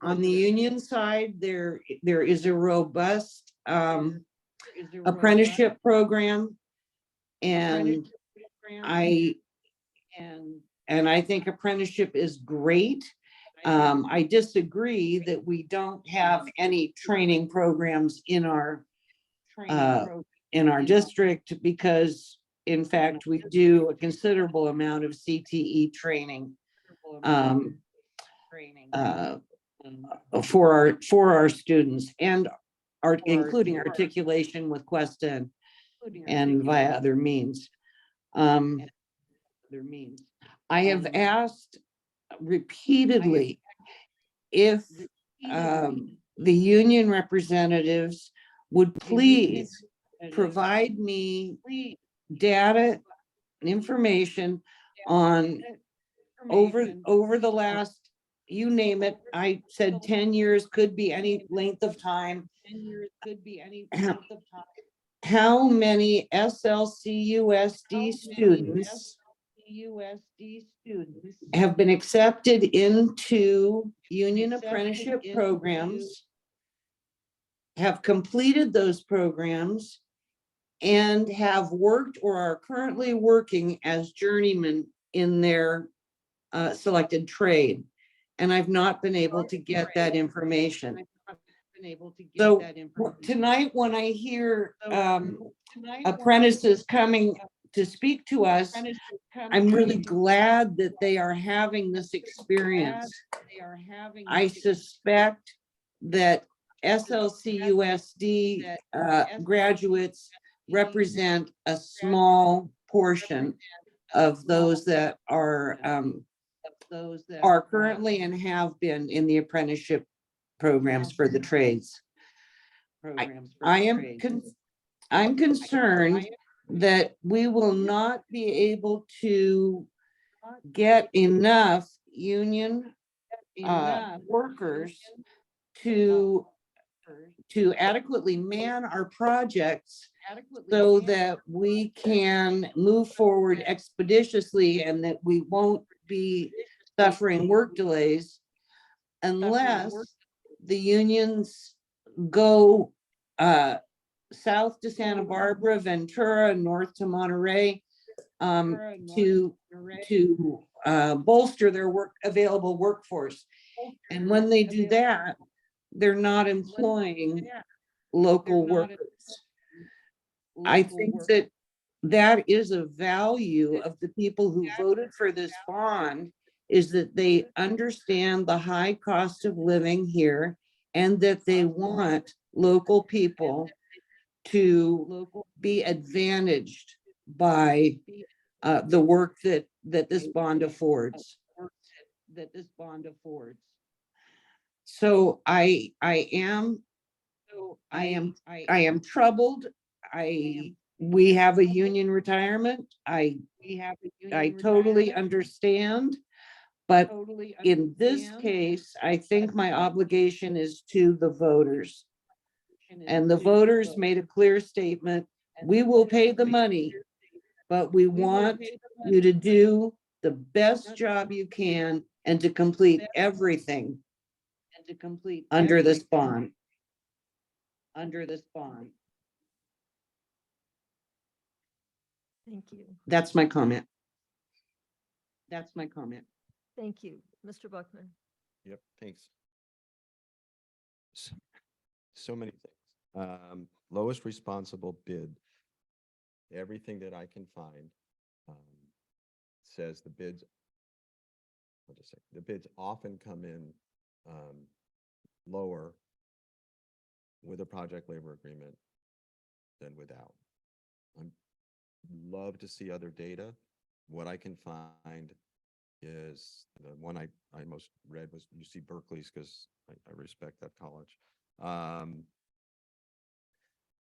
Speaker 16: On the union side, there is a robust apprenticeship program, and I think apprenticeship is great. I disagree that we don't have any training programs in our district, because in fact we do a considerable amount of CTE training for our students, and including articulation with Questa and via other means. I have asked repeatedly if the union representatives would please provide me data and information on over the last, you name it, I said 10 years, could be any length of time. How many SLCUSD students have been accepted into union apprenticeship programs, have completed those programs, and have worked or are currently working as journeymen in their selected trade. And I've not been able to get that information. So tonight, when I hear apprentices coming to speak to us, I'm really glad that they are having this experience. I suspect that SLCUSD graduates represent a small portion of those that are currently and have been in the apprenticeship programs for the trades. I'm concerned that we will not be able to get enough union workers to adequately man our projects so that we can move forward expeditiously and that we won't be suffering work delays unless the unions go south to Santa Barbara, Ventura, north to Monterey, to bolster their available workforce. And when they do that, they're not employing local workers. I think that that is a value of the people who voted for this bond, is that they understand the high cost of living here and that they want local people to be advantaged by the work that this bond affords. So I am troubled. We have a union retirement. I totally understand. But in this case, I think my obligation is to the voters. And the voters made a clear statement. We will pay the money, but we want you to do the best job you can and to complete everything under this bond.
Speaker 14: Thank you.
Speaker 16: That's my comment.
Speaker 14: Thank you. Mr. Buckman.
Speaker 20: Yep, thanks. So many things. Lowest responsible bid. Everything that I can find says the bids, I'll just say, the bids often come in lower with a project labor agreement than without. I'd love to see other data. What I can find is the one I most read was UC Berkeley's, because I respect that college.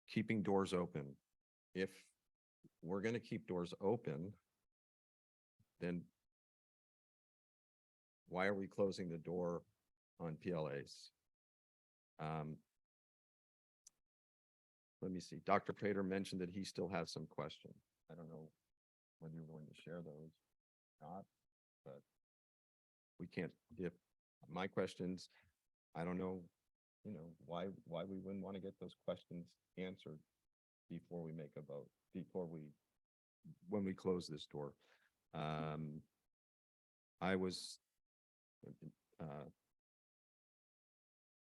Speaker 20: Keeping doors open. If we're going to keep doors open, then why are we closing the door on PLAs? Let me see. Dr. Prater mentioned that he still has some questions. I don't know whether you're willing to share those or not, but we can't, if my questions, I don't know, why we wouldn't want to get those questions answered before we make a vote, when we close this door.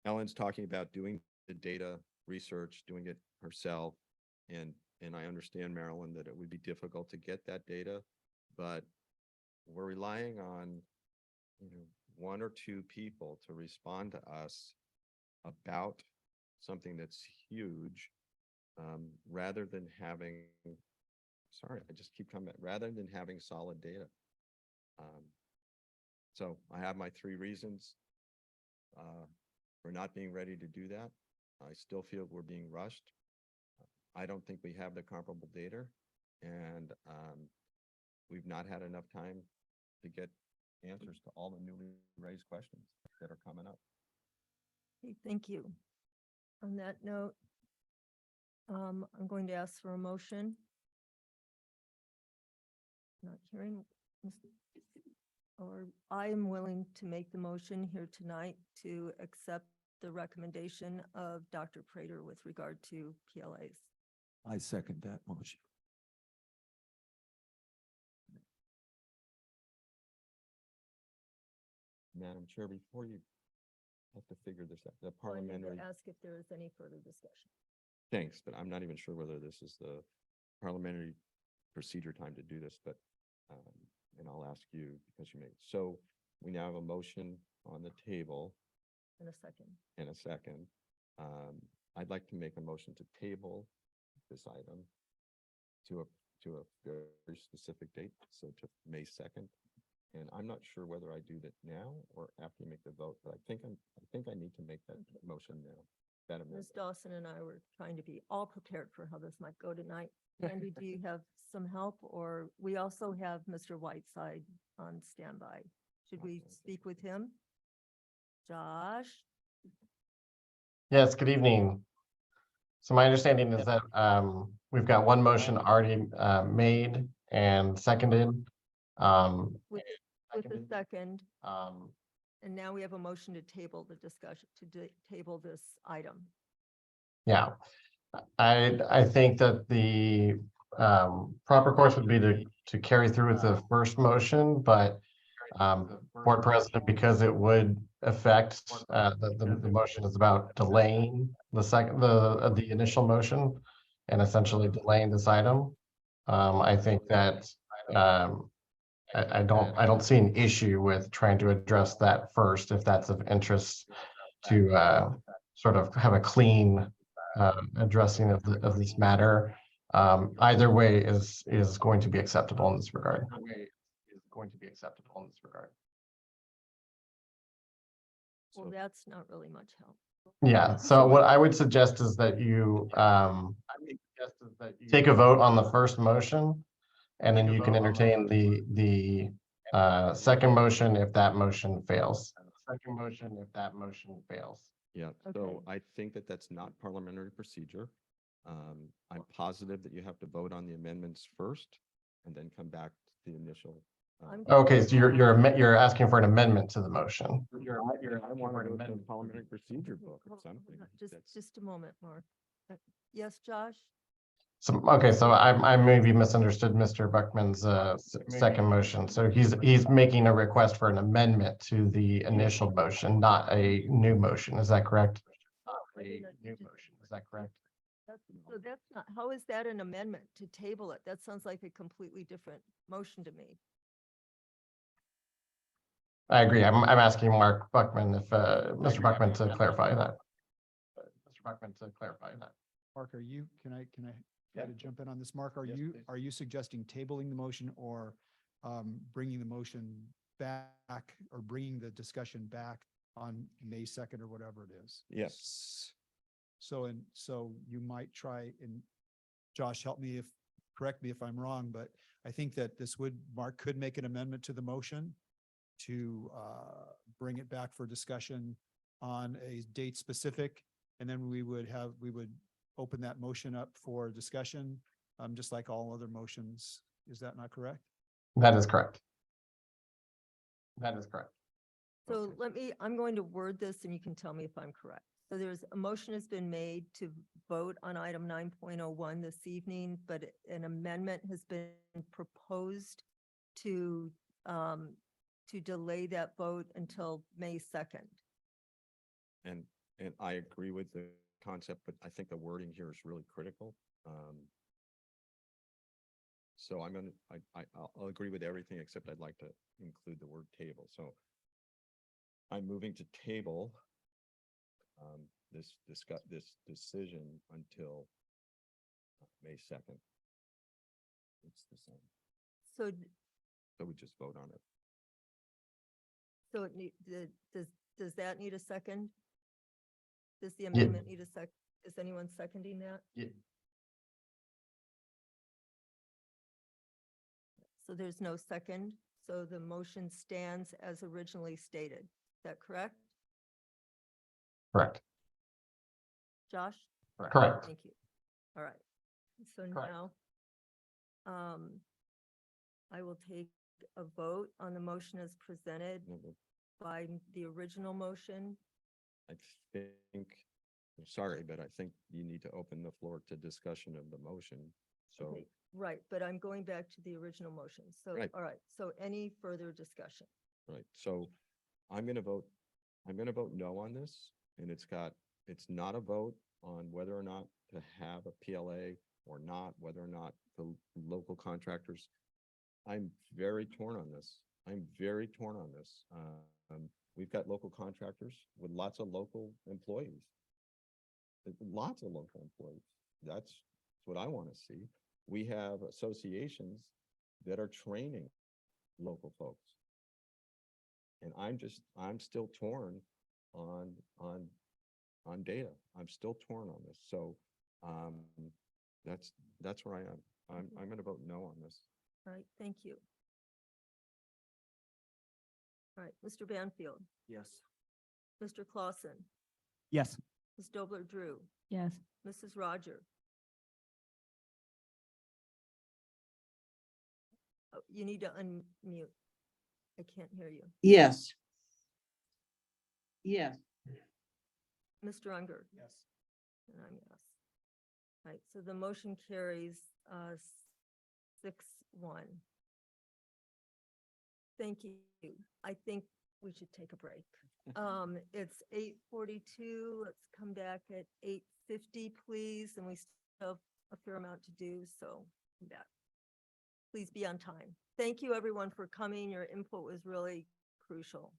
Speaker 20: Ellen's talking about doing the data research, doing it herself. And I understand, Marilyn, that it would be difficult to get that data, but we're relying on, one or two people to respond to us about something that's huge, rather than having, I just keep coming back, rather than having solid data. So I have my three reasons we're not being ready to do that. I still feel we're being rushed. I don't think we have the comparable data, and we've not had enough time to get answers to all the newly raised questions that are coming up.
Speaker 14: Okay, thank you. On that note, I'm going to ask for a motion. Not hearing, or I am willing to make the motion here tonight to accept the recommendation of Dr. Prater with regard to PLAs.
Speaker 2: I second that motion.
Speaker 20: Madam Chair, before you have to figure this out, the
Speaker 14: I need to
Speaker 20: parliamentary,
Speaker 14: ask if there is any further discussion.
Speaker 20: thanks, but I'm not even sure whether this is the parliamentary procedure time to do this, but, and I'll ask you because you made, so we now have a motion on the table
Speaker 14: In a second.
Speaker 20: in a second. I'd like to make a motion to table this item to a very specific date, so to May 2nd. And I'm not sure whether I do that now or after you make the vote, but I think I need to make that motion now. That
Speaker 14: Ms.
Speaker 20: amendment.
Speaker 14: Dawson and I were trying to be all prepared for how this might go tonight. Andy, do you have some help? Or we also have Mr. Whiteside on standby. Should we speak with him? Josh?
Speaker 4: Yes, good evening. So my understanding is that we've got one motion already made and seconded.
Speaker 14: With the second, and now we have a motion to table the discussion, to table this item.
Speaker 4: Yeah, I think that the proper course would be to carry through with the first motion, but board president, because it would affect the motion is about delaying the initial motion and essentially delaying this item. I think that I don't see an issue with trying to address that first, if that's of interest to sort of have a clean addressing of this matter. Either way is going to be acceptable in this regard.
Speaker 14: Well, that's not really much help.
Speaker 4: Yeah, so what I would suggest is that you take a vote on the first motion, and then you can entertain the second motion if that motion fails.
Speaker 20: Yeah, so I think that that's not parliamentary procedure. I'm positive that you have to vote on the amendments first and then come back to the initial.
Speaker 4: Okay, so you're asking for an amendment to the motion.
Speaker 20: I want to go to the parliamentary procedure book or something.
Speaker 14: Just a moment, Mark. Yes, Josh?
Speaker 4: So, okay, so I maybe misunderstood Mr. Buckman's second motion. So he's making a request for an amendment to the initial motion, not a new motion. Is that correct? Is that correct?
Speaker 14: So that's not, how is that an amendment to table it? That sounds like a completely different motion to me.
Speaker 4: I agree. I'm asking Mark Buckman if Mr. Buckman to clarify that.
Speaker 17: Mark, can I try to jump in on this? Mark, are you suggesting tabling the motion or bringing the motion back or bringing the discussion back on May 2nd or whatever it is?
Speaker 20: Yes.
Speaker 17: So you might try, and Josh, correct me if I'm wrong, but I think that Mark could make an amendment to the motion to bring it back for discussion on a date specific. And then we would open that motion up for discussion, just like all other motions. Is that not correct?
Speaker 4: That is correct.
Speaker 14: So I'm going to word this and you can tell me if I'm correct. So a motion has been made to vote on item 9.01 this evening, but an amendment has been proposed to delay that vote until May 2nd.
Speaker 20: And I agree with the concept, but I think the wording here is really critical. So I'll agree with everything except I'd like to include the word table. So I'm moving to table this decision until May 2nd. It's the same. So we just vote on it.
Speaker 14: So does that need a second? Does the amendment need a is anyone seconding that?
Speaker 4: Yeah.
Speaker 14: So there's no second, so the motion stands as originally stated. Is that correct?
Speaker 4: Correct.
Speaker 14: Josh?
Speaker 4: Correct.
Speaker 14: Thank you. All right. So
Speaker 4: Correct.
Speaker 14: now, I will take a vote on the motion as presented by the original motion.
Speaker 20: I think, I'm sorry, but I think you need to open the floor to discussion of the motion. So,
Speaker 14: Okay, right, but I'm going back to the original motion. So,
Speaker 20: Right.
Speaker 14: all right, so any further discussion?
Speaker 20: right, so I'm gonna vote no on this, and it's not a vote on whether or not to have a PLA or not, whether or not the local contractors. I'm very torn on this. We've got local contractors with lots of local employees. Lots of local employees. That's what I want to see. We have associations that are training local folks. And I'm still torn on data. I'm still torn on this. So that's where I am. I'm gonna vote no on this.
Speaker 14: All right, thank you. All right, Mr. Banfield,
Speaker 3: Yes.
Speaker 14: Mr. Clausen,
Speaker 3: Yes.
Speaker 14: Ms. Dobler Drew,
Speaker 1: Yes.
Speaker 14: Mrs. Roger. Oh, you need to unmute. I can't hear you.
Speaker 16: Yes. Yes.
Speaker 14: Mr. Unger.
Speaker 8: Yes.
Speaker 14: And I'm yes. All right, so the motion carries 6-1. Thank you. I think we should take a break. It's 8:42. Let's come back at 8:50, please, and we still have a fair amount to do, so come back. Please be on time. Thank you, everyone, for coming. Your input was really crucial.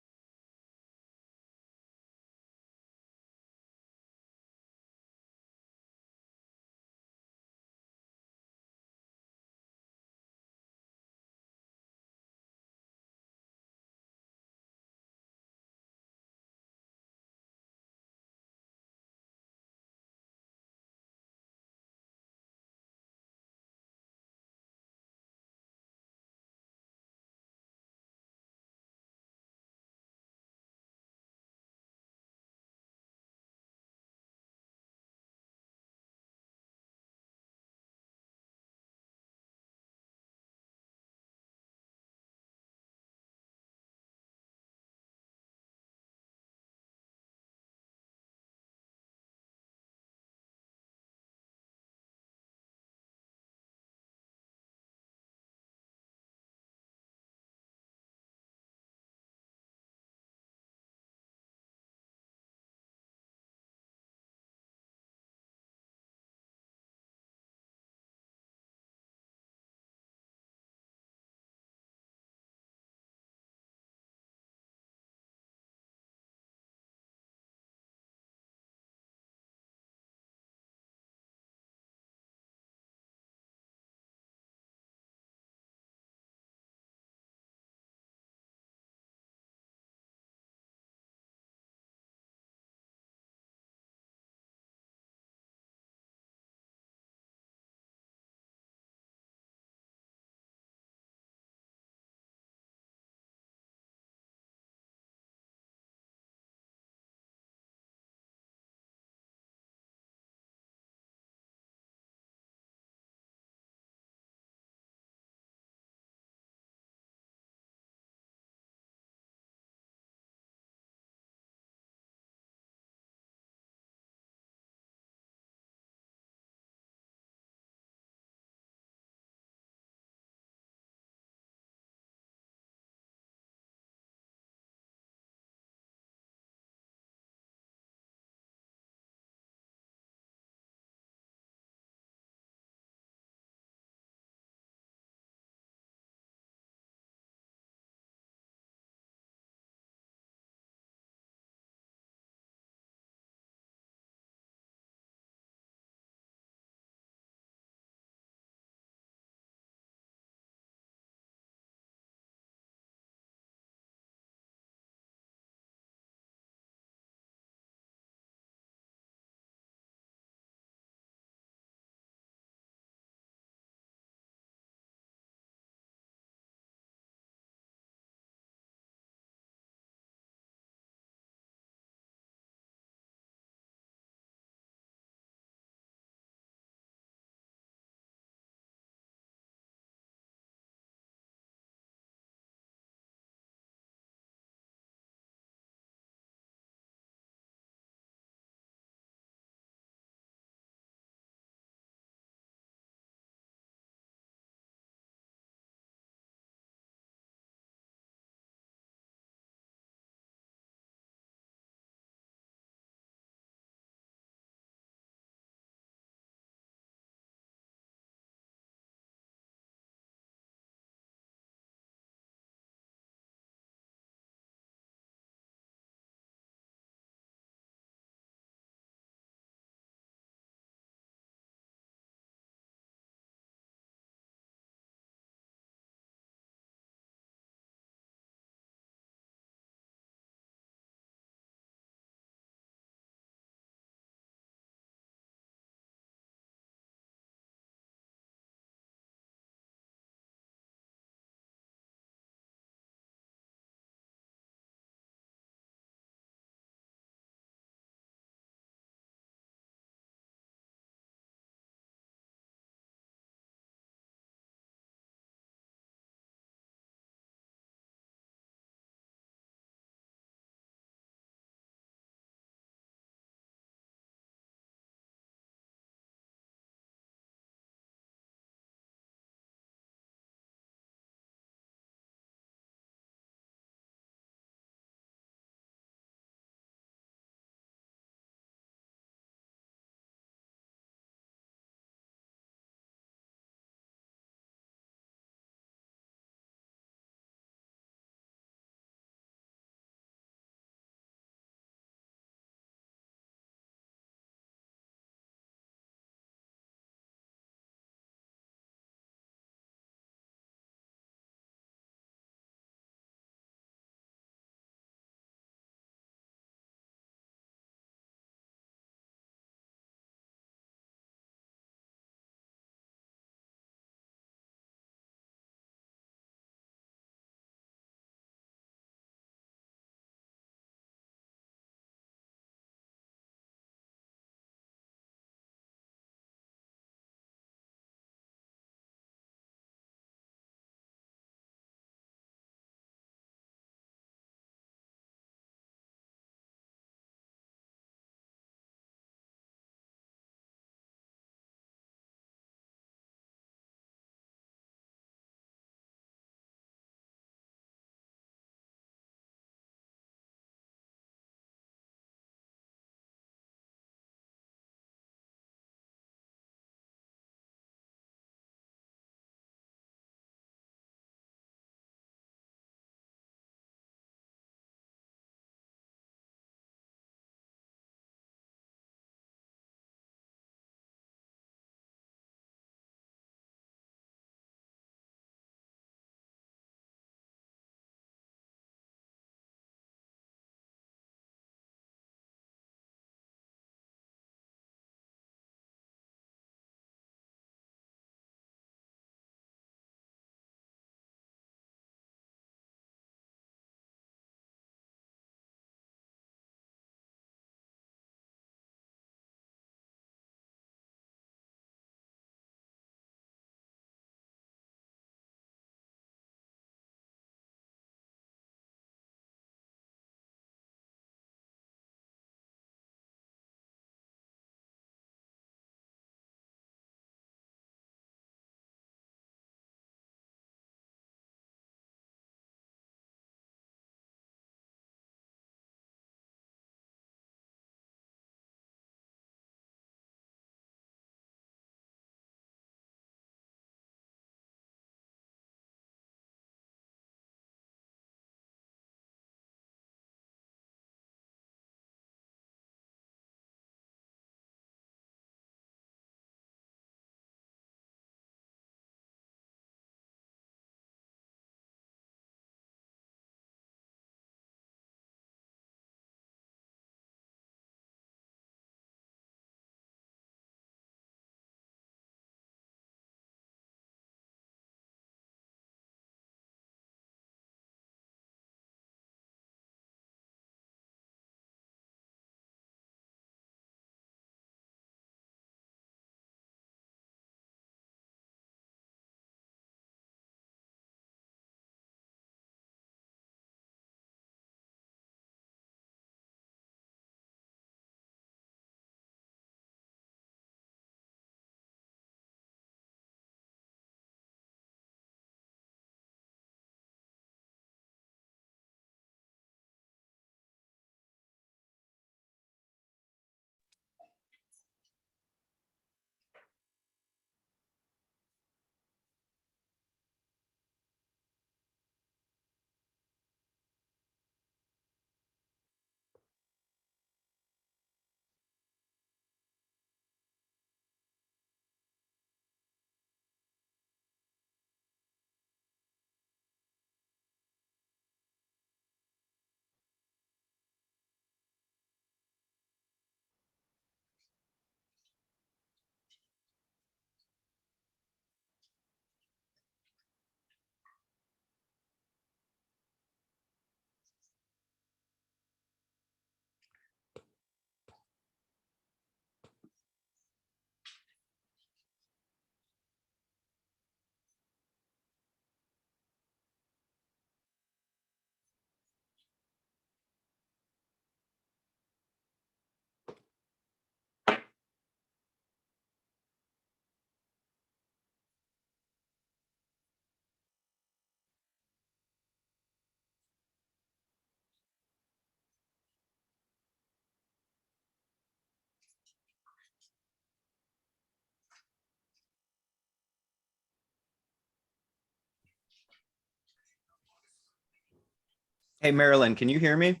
Speaker 13: Hey, Marilyn, can you hear me?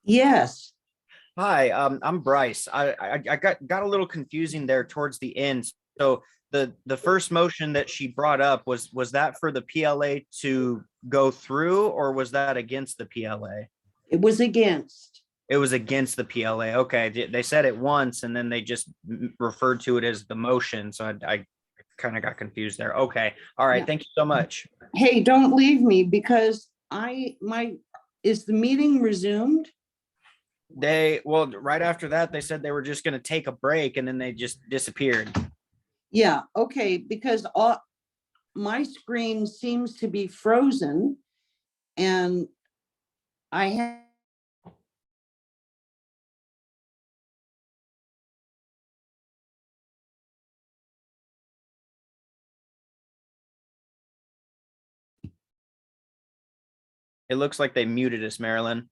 Speaker 16: Yes.
Speaker 13: Hi, I'm Bryce. I got a little confusing there towards the end. So the first motion that she brought up was that for the PLA to go through, or was that against the PLA?
Speaker 16: It was against.
Speaker 13: It was against the PLA. Okay, they said it once and then they just referred to it as the motion. So I kind of got confused there. Okay, all right.
Speaker 16: Yeah.
Speaker 13: Thank you so much.
Speaker 16: Hey, don't leave me because is the meeting resumed?
Speaker 13: Well, right after that, they said they were just going to take a break and then they just disappeared.
Speaker 16: Yeah, okay, because my screen seems to be frozen and I have.
Speaker 13: It looks like they muted us, Marilyn.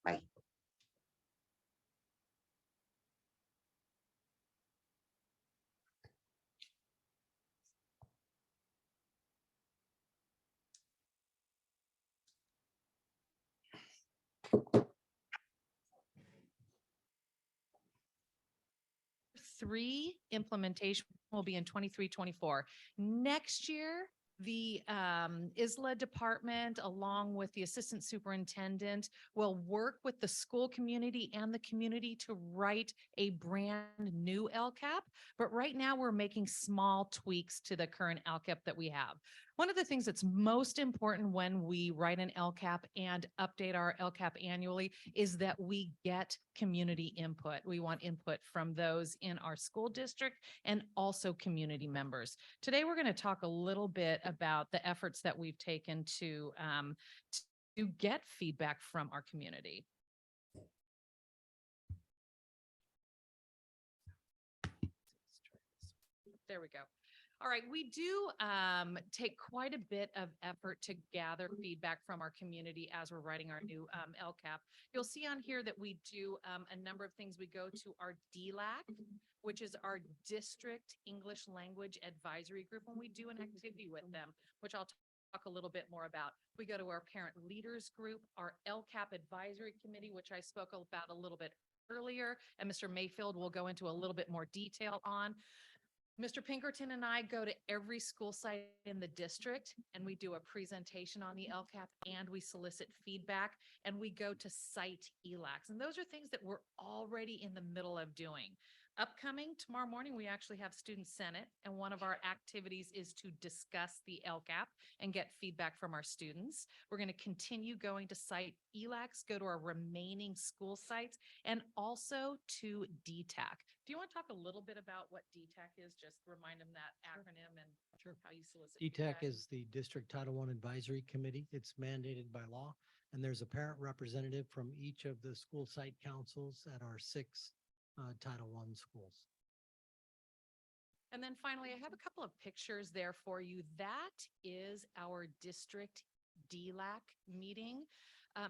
Speaker 16: Bye.
Speaker 5: Three implementation will be in 23-24. Next year, the ISLA department, along with the assistant superintendent, will work with the school community and the community to write a brand new LCAP. But right now, we're making small tweaks to the current LCAP that we have. One of the things that's most important when we write an LCAP and update our LCAP annually is that we get community input. We want input from those in our school district and also community members. Today, we're going to talk a little bit about the efforts that we've taken to get feedback from our community. There we go. All right, we do take quite a bit of effort to gather feedback from our community as we're writing our new LCAP. You'll see on here that we do a number of things. We go to our DLAC, which is our District English Language Advisory Group, and we do an activity with them, which I'll talk a little bit more about. We go to our Parent Leaders Group, our LCAP Advisory Committee, which I spoke about a little bit earlier, and Mr. Mayfield will go into a little bit more detail on. Mr. Pinkerton and I go to every school site in the district and we do a presentation on the LCAP and we solicit feedback and we go to site ELACs. And those are things that we're already in the middle of doing. Upcoming tomorrow morning, we actually have Student Senate, and one of our activities is to discuss the LCAP and get feedback from our students. We're going to continue going to site ELACs, go to our remaining school sites, and also to DTAC. Do you want to talk a little bit about what DTAC is? Just remind them that acronym and how you solicit feedback.
Speaker 6: DTAC is the District Title I Advisory Committee. It's mandated by law, and there's a parent representative from each of the school site councils at our 6 Title I schools.
Speaker 5: And then finally, I have a couple of pictures there for you. That is our district DLAC meeting.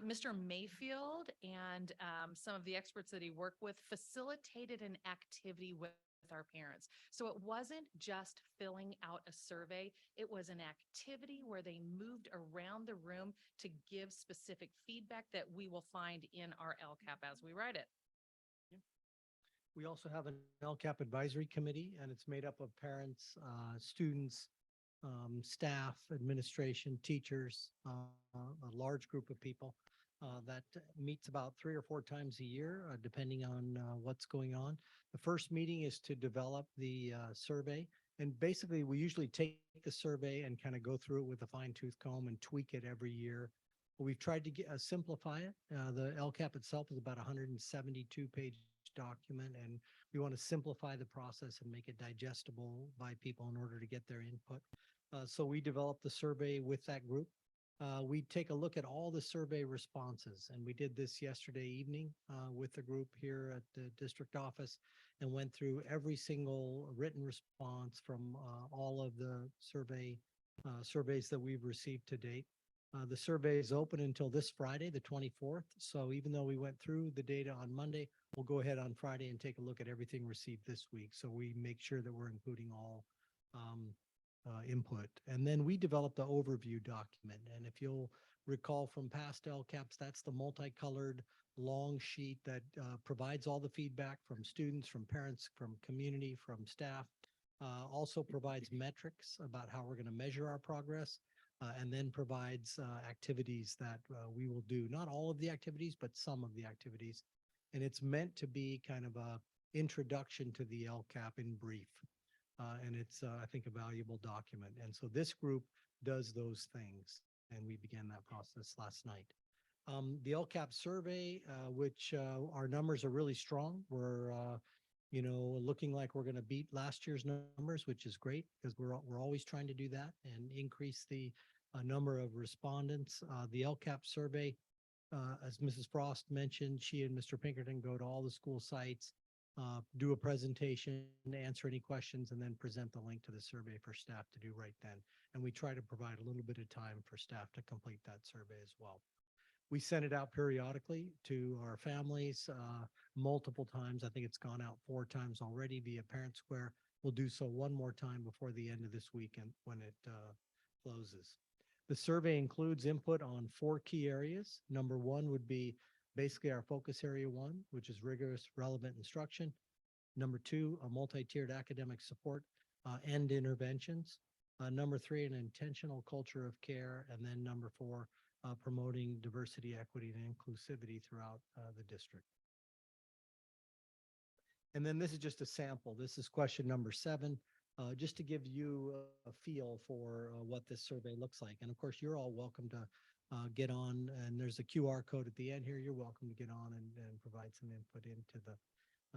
Speaker 5: Mr. Mayfield and some of the experts that he worked with facilitated an activity with our parents. So it wasn't just filling out a survey. It was an activity where they moved around the room to give specific feedback that we will find in our LCAP as we write it.
Speaker 6: We also have an LCAP advisory committee, and it's made up of parents, students, staff, administration, teachers, a large group of people that meets about 3 or 4 times a year, depending on what's going on. The first meeting is to develop the survey. And basically, we usually take the survey and kind of go through it with a fine-tooth comb and tweak it every year. We've tried to simplify it. The LCAP itself is about 172-page document, and we want to simplify the process and make it digestible by people in order to get their input. So we developed the survey with that group. We take a look at all the survey responses, and we did this yesterday evening with the group here at the district office and went through every single written response from all of the surveys that we've received to date. The survey is open until this Friday, the 24th. So even though we went through the data on Monday, we'll go ahead on Friday and take a look at everything received this week. So we make sure that we're including all input. And then we developed the overview document. And if you'll recall from past LCAPs, that's the multicolored long sheet that provides all the feedback from students, from parents, from community, from staff. Also provides metrics about how we're going to measure our progress. And then provides activities that we will do. Not all of the activities, but some of the activities. And it's meant to be kind of a introduction to the LCAP in brief. And it's, I think, a valuable document. And so this group does those things. And we began that process last night. The LCAP survey, which our numbers are really strong. We're looking like we're going to beat last year's numbers, which is great because we're always trying to do that and increase the number of respondents. The LCAP survey, as Mrs. Frost mentioned, she and Mr. Pinkerton go to all the school sites, do a presentation, answer any questions, and then present the link to the survey for staff to do right then. And we try to provide a little bit of time for staff to complete that survey as well. We send it out periodically to our families multiple times. I think it's gone out 4 times already via Parent Square. We'll do so one more time before the end of this weekend when it closes. The survey includes input on 4 key areas. Number 1 would be basically our focus area 1, which is rigorous, relevant instruction. Number 2, a multi-tiered academic support and interventions. Number 3, an intentional culture of care. And then number 4, promoting diversity, equity, and inclusivity throughout the district. And then this is just a sample. This is question number 7. just to give you a feel for what this survey looks like. And of course, you're all welcome to get on, and there's a QR code at the end here. You're welcome to get on and provide some input into the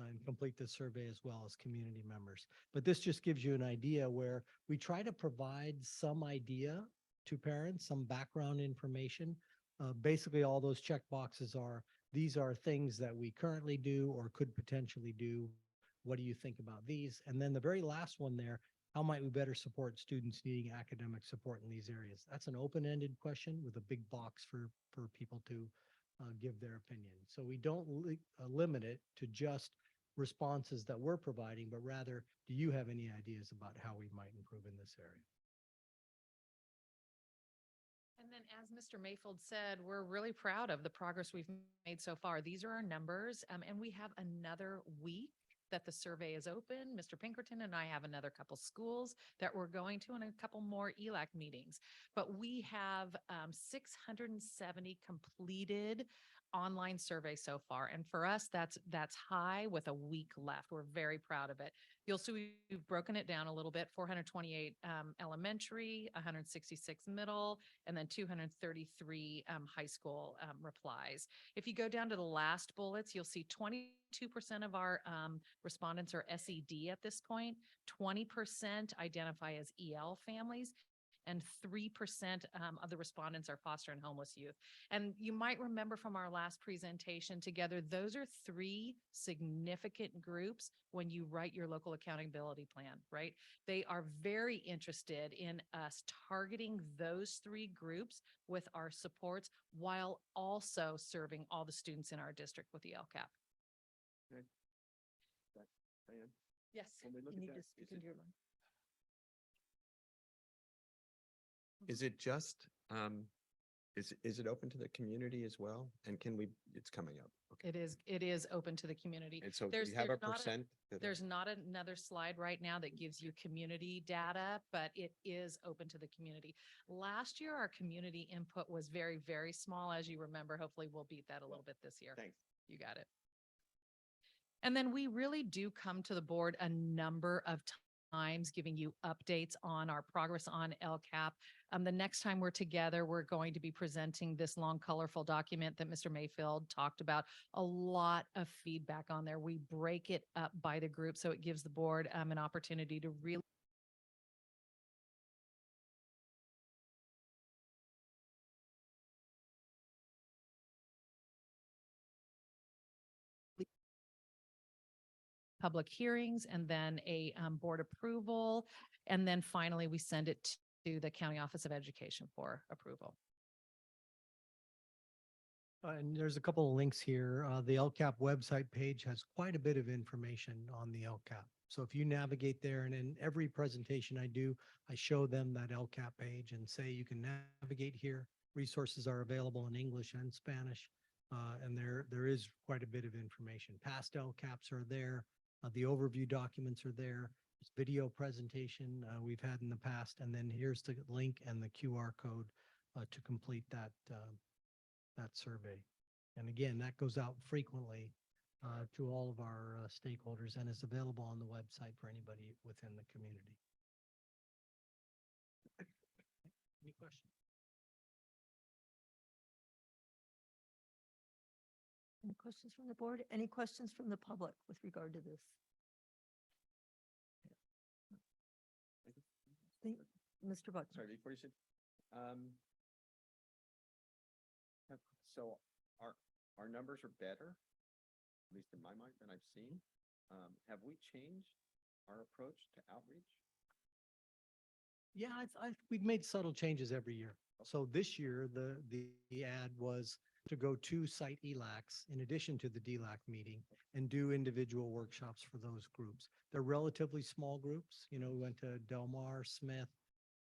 Speaker 6: and complete the survey as well as community members. But this just gives you an idea where we try to provide some idea to parents, some background information. Basically, all those check boxes are, these are things that we currently do or could potentially do. What do you think about these? And then the very last one there, how might we better support students needing academic support in these areas? That's an open-ended question with a big box for people to give their opinion. So we don't limit it to just responses that we're providing, but rather, do you have any ideas about how we might improve in this area?
Speaker 5: And then, as Mr. Mayfield said, we're really proud of the progress we've made so far. These are our numbers, and we have another week that the survey is open. Mr. Pinkerton and I have another couple schools that we're going to and a couple more ELAC meetings. But we have 670 completed online surveys so far. And for us, that's high with a week left. We're very proud of it. You'll see we've broken it down a little bit, 428 elementary, 166 middle, and then 233 high school replies. If you go down to the last bullets, you'll see 22% of our respondents are SED at this point, 20% identify as EL families, and 3% of the respondents are foster and homeless youth. And you might remember from our last presentation together, those are 3 significant groups when you write your local accountability plan, right? They are very interested in us targeting those 3 groups with our supports while also serving all the students in our district with the LCAP.
Speaker 20: Okay. Diane?
Speaker 5: Yes.
Speaker 20: When we look
Speaker 14: You
Speaker 20: at
Speaker 14: need
Speaker 20: that,
Speaker 14: to speak into your mic.
Speaker 20: is it just, is it open to the community as well? And can we, it's coming up. Okay.
Speaker 5: It is open to the community.
Speaker 20: And so do
Speaker 5: There's
Speaker 20: we have a
Speaker 5: not
Speaker 20: percent? that-
Speaker 5: There's not another slide right now that gives you community data, but it is open to the community. Last year, our community input was very, very small, as you remember. Hopefully we'll beat that a little bit this year.
Speaker 20: Thanks.
Speaker 5: You got it. And then we really do come to the board a number of times, giving you updates on our progress on LCAP. The next time we're together, we're going to be presenting this long, colorful document that Mr. Mayfield talked about. A lot of feedback on there. We break it up by the group, so it gives the board an opportunity to really public hearings and then a board approval. And then finally, we send it to the County Office of Education for approval.
Speaker 6: And there's a couple of links here. The LCAP website page has quite a bit of information on the LCAP. So if you navigate there, and in every presentation I do, I show them that LCAP page and say you can navigate here. Resources are available in English and Spanish. And there is quite a bit of information. Past LCAPs are there. The overview documents are there. There's video presentation we've had in the past. And then here's the link and the QR code to complete that survey. And again, that goes out frequently to all of our stakeholders and is available on the website for anybody within the community. Any questions?
Speaker 14: Any questions from the board? Any questions from the public with regard to this? Mr. Buck.
Speaker 20: Sorry, before you said, so our numbers are better, at least in my mind, than I've seen. Have we changed our approach to outreach?
Speaker 6: Yeah, we've made subtle changes every year. So this year, the ad was to go to site ELACs in addition to the DLAC meeting and do individual workshops for those groups. They're relatively small groups. You know, we went to Del Mar, Smith,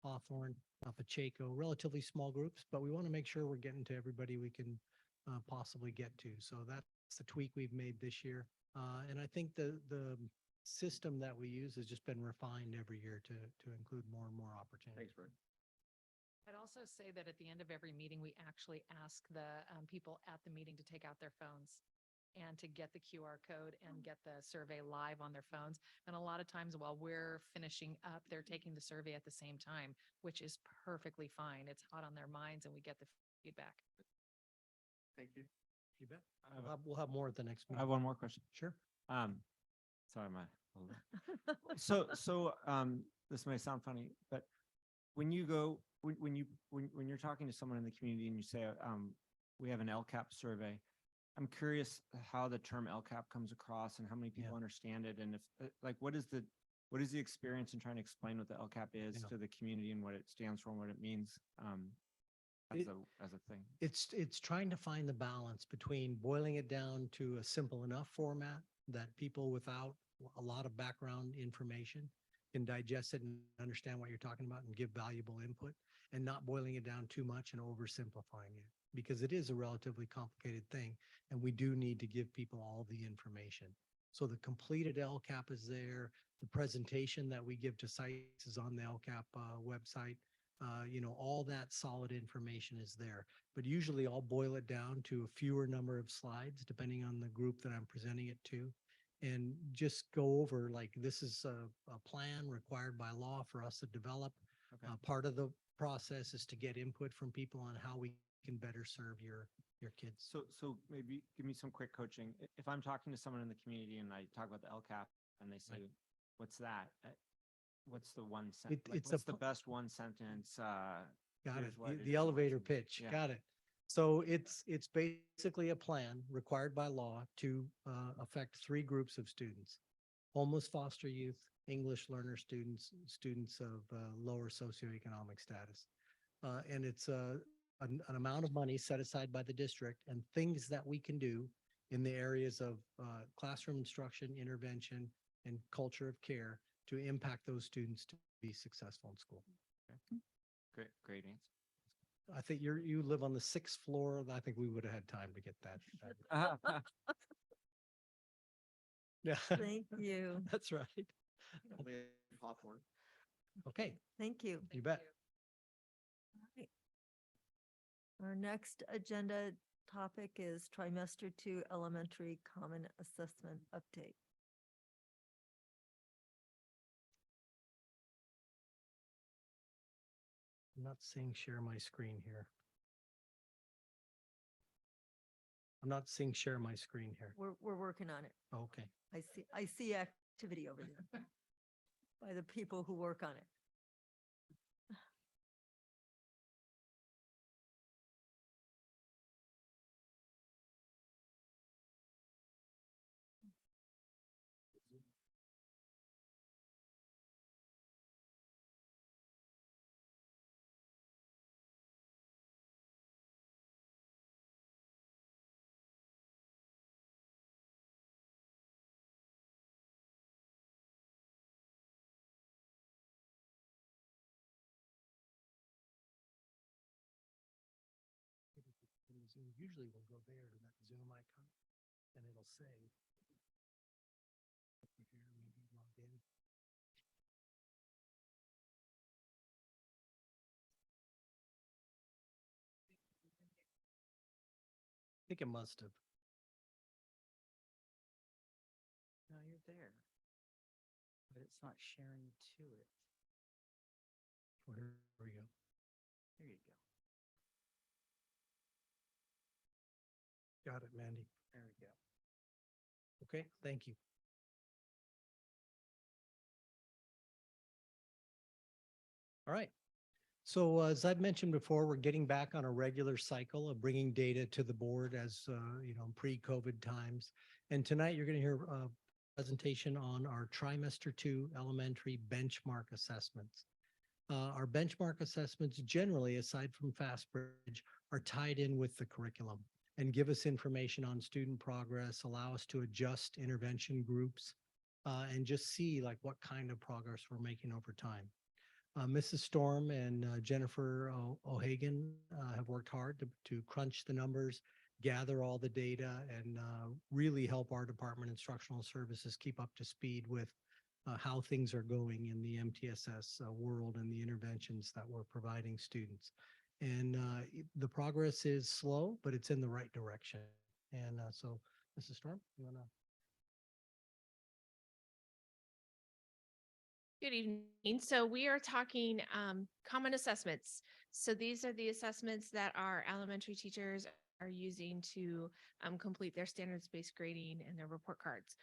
Speaker 6: Hawthorne, Pacheco, relatively small groups, but we want to make sure we're getting to everybody we can possibly get to. So that's the tweak we've made this year. And I think the system that we use has just been refined every year to include more and more opportunities.
Speaker 20: Thanks, Bert.
Speaker 5: I'd also say that at the end of every meeting, we actually ask the people at the meeting to take out their phones. and to get the QR code and get the survey live on their phones. And a lot of times while we're finishing up, they're taking the survey at the same time, which is perfectly fine. It's hot on their minds and we get the feedback.
Speaker 6: Thank you. You bet. We'll have more at the next
Speaker 3: I
Speaker 6: meeting.
Speaker 3: have one more question.
Speaker 6: Sure.
Speaker 3: Sorry, this may sound funny, but when you go, when you're talking to someone in the community and you say, we have an LCAP survey, I'm curious how the term LCAP comes across and how many people understand it. And if, like, what is the experience in trying to explain what the LCAP is to the community and what it stands for and what it means, as a thing?
Speaker 6: It's trying to find the balance between boiling it down to a simple enough format that people without a lot of background information can digest it and understand what you're talking about and give valuable input, and not boiling it down too much and oversimplifying it, because it is a relatively complicated thing and we do need to give people all the information. So the completed LCAP is there. The presentation that we give to sites is on the LCAP website. All that solid information is there, but usually I'll boil it down to a fewer number of slides depending on the group that I'm presenting it to, and just go over, like, this is a plan required by law for us to develop.
Speaker 3: Okay.
Speaker 6: Part of the process is to get input from people on how we can better serve your kids.
Speaker 3: So maybe give me some quick coaching. If I'm talking to someone in the community and I talk about the LCAP and they say, what's that? What's the one sentence? What's the best one sentence?
Speaker 6: Got it.
Speaker 3: here's what it
Speaker 6: The
Speaker 3: is,
Speaker 6: elevator
Speaker 3: what's-
Speaker 6: pitch.
Speaker 3: Yeah.
Speaker 6: Got it. So it's basically a plan required by law to affect three groups of students: homeless foster youth, English learner students, students of lower socioeconomic status. And it's an amount of money set aside by the district and things that we can do in the areas of classroom instruction, intervention, and culture of care to impact those students to be successful in school.
Speaker 3: Great answer.
Speaker 6: I think you live on the 6th floor. I think we would have had time to get that. Yeah,
Speaker 14: Thank you.
Speaker 6: that's right.
Speaker 2: Hawthorne.
Speaker 6: Okay,
Speaker 14: Thank you.
Speaker 6: you bet.
Speaker 14: Right. Our next agenda topic is trimester 2 elementary common assessment update.
Speaker 6: I'm not seeing share my screen here. I'm not seeing share my screen here.
Speaker 14: We're working on it.
Speaker 6: Okay.
Speaker 14: I see activity over there by the people who work on it.
Speaker 6: Usually we'll go there to that Zoom icon and it'll say. Here, maybe log in. I think it must have.
Speaker 21: No, you're there, but it's not sharing to it.
Speaker 6: Well, here we go.
Speaker 21: There you go.
Speaker 6: Got it, Mandy.
Speaker 21: There we go.
Speaker 6: Okay, thank you. All right. So as I've mentioned before, we're getting back on a regular cycle of bringing data to the board as, pre-COVID times. And tonight you're going to hear a presentation on our trimester 2 elementary benchmark assessments. Our benchmark assessments generally, aside from FastBridge, are tied in with the curriculum and give us information on student progress, allow us to adjust intervention groups, and just see like what kind of progress we're making over time. Mrs. Storm and Jennifer O'Hagan have worked hard to crunch the numbers, gather all the data, and really help our Department of Instructional Services keep up to speed with how things are going in the MTSS world and the interventions that we're providing students. And the progress is slow, but it's in the right direction. And so
Speaker 19: Mrs. Storm, you wanna?
Speaker 9: Good evening. So we are talking common assessments. So these are the assessments that our elementary teachers are using to complete their standards-based grading and their report cards.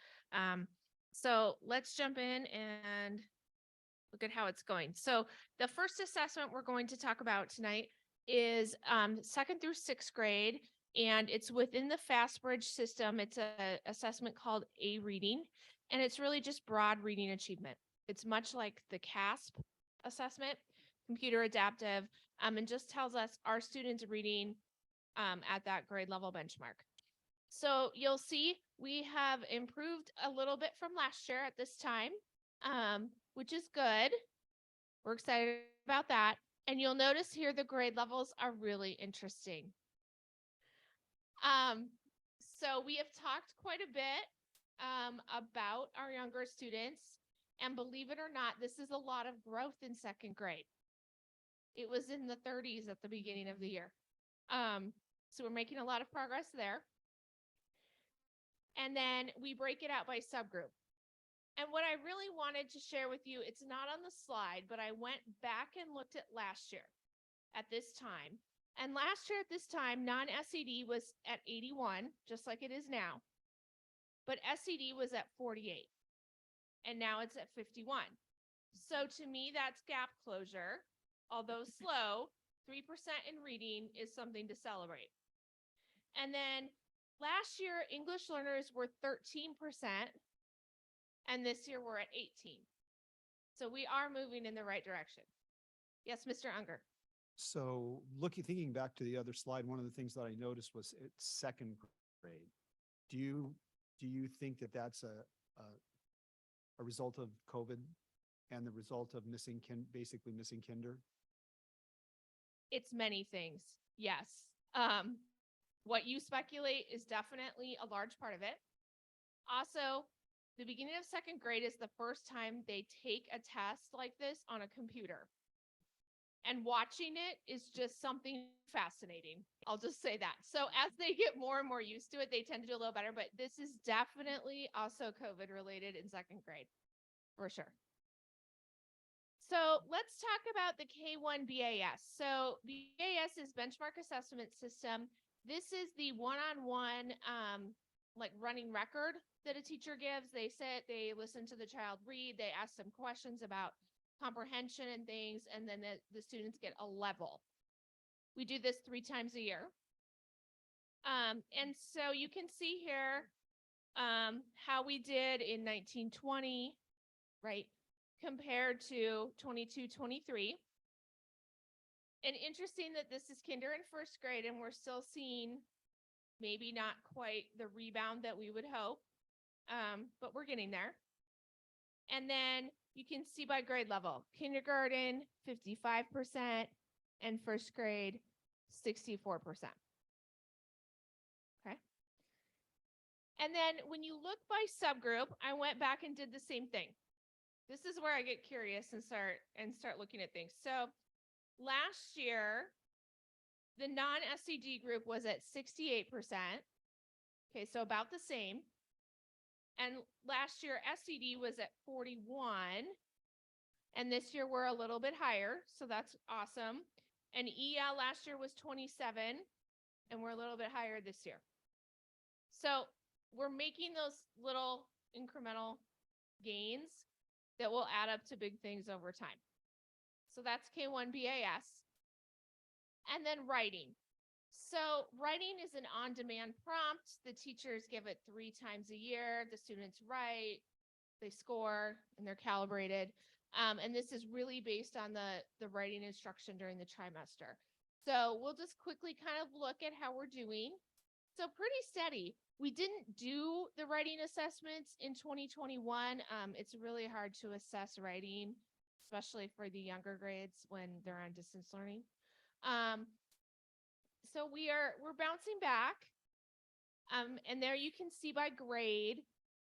Speaker 9: So let's jump in and look at how it's going. So the first assessment we're going to talk about tonight is 2nd through 6th grade, and it's within the FastBridge system. It's a assessment called A Reading, and it's really just broad reading achievement. It's much like the CASP assessment, computer adaptive, and just tells us our students reading at that grade level benchmark. So you'll see we have improved a little bit from last year at this time, which is good. We're excited about that. And you'll notice here the grade levels are really interesting. So we have talked quite a bit about our younger students. And believe it or not, this is a lot of growth in 2nd grade. It was in the 30s at the beginning of the year. So we're making a lot of progress there. And then we break it out by subgroup. And what I really wanted to share with you, it's not on the slide, but I went back and looked at last year at this time. And last year at this time, non-SED was at 81, just like it is now. But SED was at 48. And now it's at 51. So to me, that's gap closure. Although slow, 3% in reading is something to celebrate. And then last year, English learners were 13%, and this year we're at 18. So we are moving in the right direction. Yes, Mr. Unger.
Speaker 17: So thinking back to the other slide, one of the things that I noticed was it's 2nd grade. Do you think that that's a result of COVID and the result of basically missing kinder?
Speaker 9: It's many things. Yes. What you speculate is definitely a large part of it. Also, the beginning of 2nd grade is the first time they take a test like this on a computer. And watching it is just something fascinating. I'll just say that. So as they get more and more used to it, they tend to do a little better, but this is definitely also COVID related in 2nd grade, for sure. So let's talk about the K1 BAS. So BAS is Benchmark Assessment System. This is the one-on-one like running record that a teacher gives. They sit, they listen to the child read, they ask some questions about comprehension and things, and then the students get a level. We do this 3 times a year. And so you can see here how we did in 1920, right, compared to 22-23. And interesting that this is kinder and 1st grade, and we're still seeing maybe not quite the rebound that we would hope, but we're getting there. And then you can see by grade level, kindergarten, 55%, and 1st grade, 64%. Okay. And then when you look by subgroup, I went back and did the same thing. This is where I get curious and start looking at things. So last year, the non-SED group was at 68%. Okay, so about the same. And last year, SED was at 41. And this year, we're a little bit higher. So that's awesome. And EL last year was 27. And we're a little bit higher this year. So we're making those little incremental gains that will add up to big things over time. So that's K1 BAS. And then writing. So writing is an on-demand prompt. The teachers give it 3 times a year. The students write, they score, and they're calibrated. And this is really based on the writing instruction during the trimester. So we'll just quickly kind of look at how we're doing. So pretty steady. We didn't do the writing assessments in 2021. It's really hard to assess writing, especially for the younger grades when they're on distance learning. So we're bouncing back. And there you can see by grade.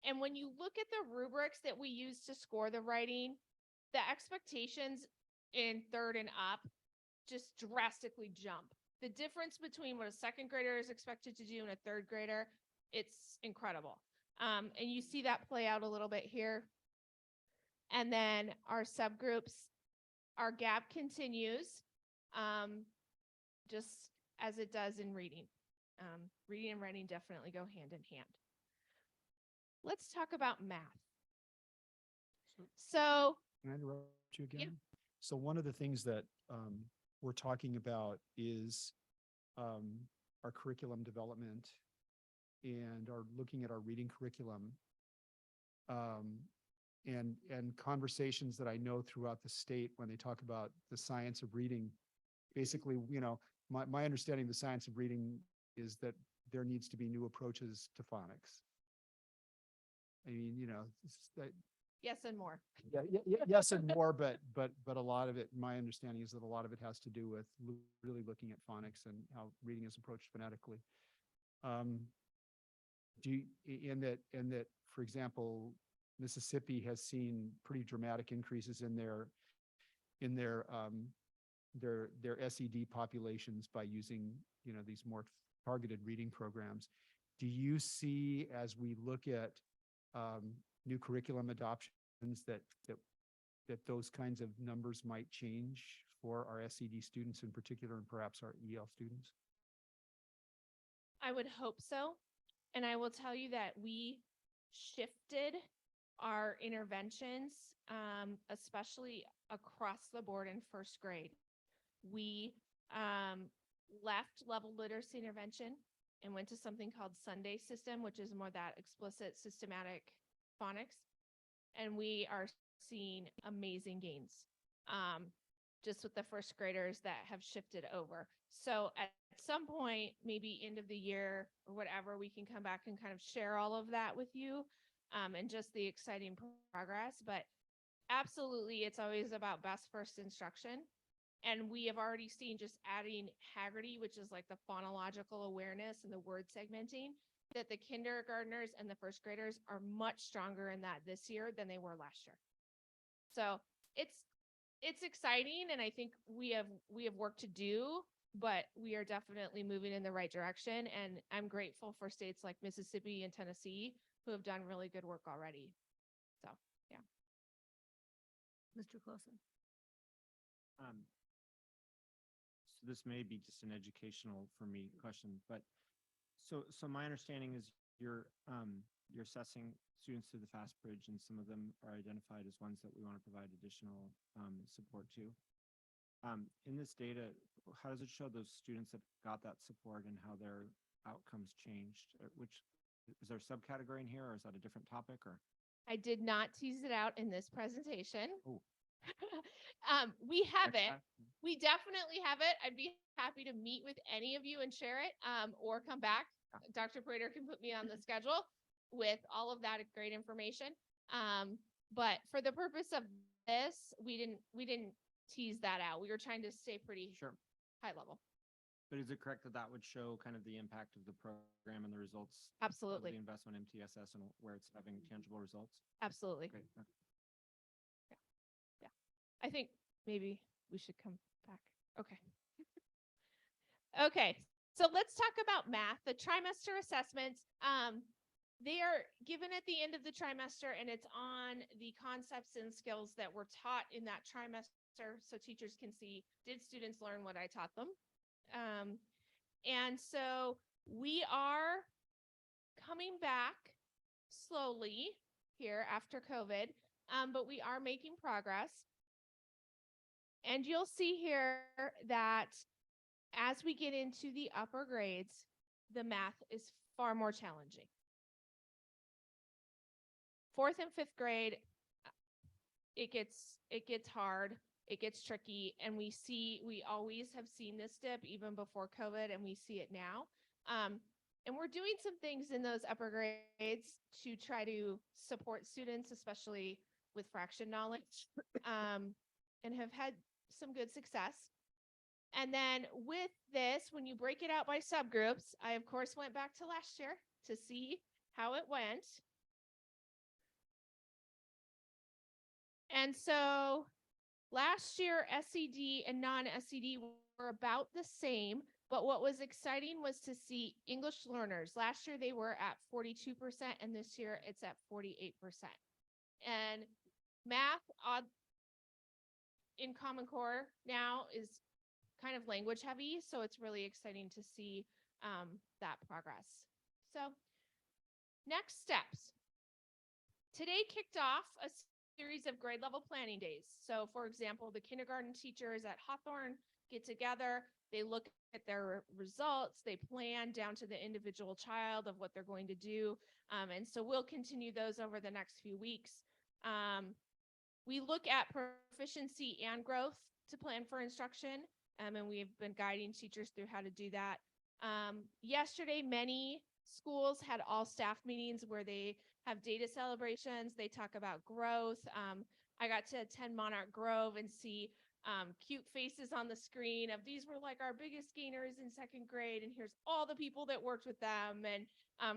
Speaker 9: And when you look at the rubrics that we use to score the writing, the expectations in 3rd and up just drastically jump. The difference between what a 2nd grader is expected to do and a 3rd grader it's incredible. And you see that play out a little bit here. And then our subgroups, our gap continues, just as it does in reading. Reading and writing definitely go hand in hand. Let's talk about math. So,
Speaker 17: Can I interrupt you again?
Speaker 9: Yeah.
Speaker 17: So one of the things that we're talking about is our curriculum development and are looking at our reading curriculum. And conversations that I know throughout the state when they talk about the science of reading, basically, my understanding of the science of reading is that there needs to be new approaches to phonics. I mean,
Speaker 9: yes, and more.
Speaker 17: yes and more, but a lot of it, my understanding is that a lot of it has to do with really looking at phonics and how reading is approached phonetically. In that, for example, Mississippi has seen pretty dramatic increases in their SED populations by using, these more targeted reading programs. Do you see, as we look at new curriculum adoptions, that those kinds of numbers might change for our SED students in particular, and perhaps our EL students?
Speaker 9: I would hope so. And I will tell you that we shifted our interventions, especially across the board in first grade. We left level literacy intervention and went to something called Sunday system, which is more that explicit systematic phonics. And we are seeing amazing gains just with the first graders that have shifted over. So at some point, maybe end of the year or whatever, we can come back and kind of share all of that with you and just the exciting progress. But absolutely, it's always about best first instruction. And we have already seen, just adding Haggerty, which is like the phonological awareness and the word segmenting, that the kindergartners and the first graders are much stronger in that this year than they were last year. So it's exciting, and I think we have work to do, but we are definitely moving in the right direction. And I'm grateful for states like Mississippi and Tennessee who have done really good work already. So, yeah.
Speaker 14: Mr. Clausen.
Speaker 3: So this may be just an educational for me question, but so my understanding is you're assessing students through the FAST Bridge, and some of them are identified as ones that we want to provide additional support to. In this data, how does it show those students that got that support and how their outcomes changed? Which is there a subcategory in here, or is that a different topic? Or
Speaker 9: I did not tease it out in this presentation.
Speaker 3: Oh.
Speaker 9: We have it. We definitely have it. I'd be happy to meet with any of you and share it, or come back. Dr. Prater can put me on the schedule with all of that great information. But for the purpose of this, we didn't tease that out. We were trying to stay pretty high level.
Speaker 3: But is it correct that that would show kind of the impact of the program and the results?
Speaker 9: Absolutely.
Speaker 3: Of the investment in MTSS and where it's having tangible results?
Speaker 9: Absolutely.
Speaker 3: Great. Okay.
Speaker 9: Yeah. I think maybe we should come back. Okay. Okay. So let's talk about math. The trimester assessments, they are given at the end of the trimester, and it's on the concepts and skills that were taught in that trimester, so teachers can see, did students learn what I taught them? And so we are coming back slowly here after COVID, but we are making progress. And you'll see here that as we get into the upper grades, the math is far more challenging. 4th and 5th grade, it gets hard, it gets tricky, and we always have seen this dip even before COVID, and we see it now. And we're doing some things in those upper grades to try to support students, especially with fraction knowledge, and have had some good success. And then with this, when you break it out by subgroups, I of course went back to last year to see how it went. And so last year, SED and non-SED were about the same, But what was exciting was to see English learners. Last year they were at 42%, and this year it's at 48%. And math in Common Core now is kind of language heavy, so it's really exciting to see that progress. So next steps. Today kicked off a series of grade level planning days. So for example, the kindergarten teachers at Hawthorne get together, they look at their results, they plan down to the individual child of what they're going to do. And so we'll continue those over the next few weeks. We look at proficiency and growth to plan for instruction, and we've been guiding teachers through how to do that. Yesterday, many schools had all staff meetings where they have data celebrations. They talk about growth. I got to attend Monarch Grove and see cute faces on the screen of these were like our biggest gainers in second grade, and here's all the people that worked with them, and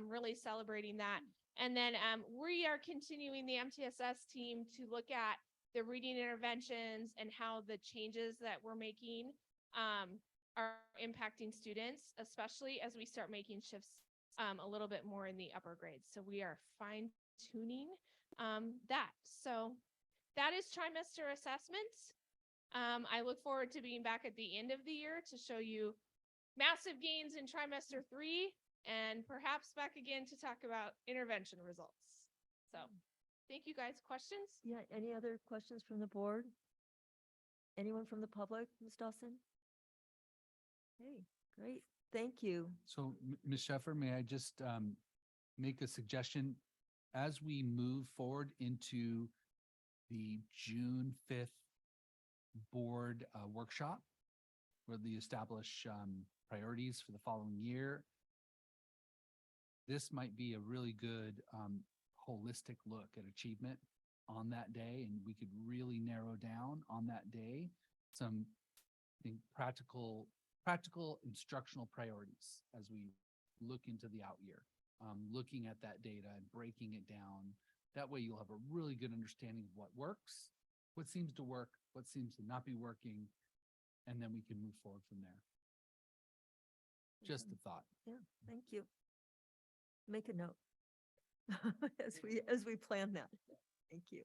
Speaker 9: really celebrating that. And then we are continuing the MTSS team to look at the reading interventions and how the changes that we're making are impacting students, especially as we start making shifts a little bit more in the upper grades. So we are fine tuning that. So that is trimester assessments. I look forward to being back at the end of the year to show you massive gains in trimester 3 and perhaps back again to talk about intervention results. So thank you guys. Questions?
Speaker 14: Yeah, any other questions from the board? Anyone from the public, Ms. Dawson? Hey, great. Thank you.
Speaker 18: So, Ms. Sheffer, may I just make a suggestion? As we move forward into the June 5th board workshop, where they establish priorities for the following year, this might be a really good holistic look at achievement on that day, and we could really narrow down on that day some, I think, practical instructional priorities as we look into the out year, looking at that data and breaking it down. That way you'll have a really good understanding of what works, what seems to work, what seems to not be working, and then we can move forward from there. Just a thought.
Speaker 14: Yeah, thank you. Make a note as we plan that. Thank you.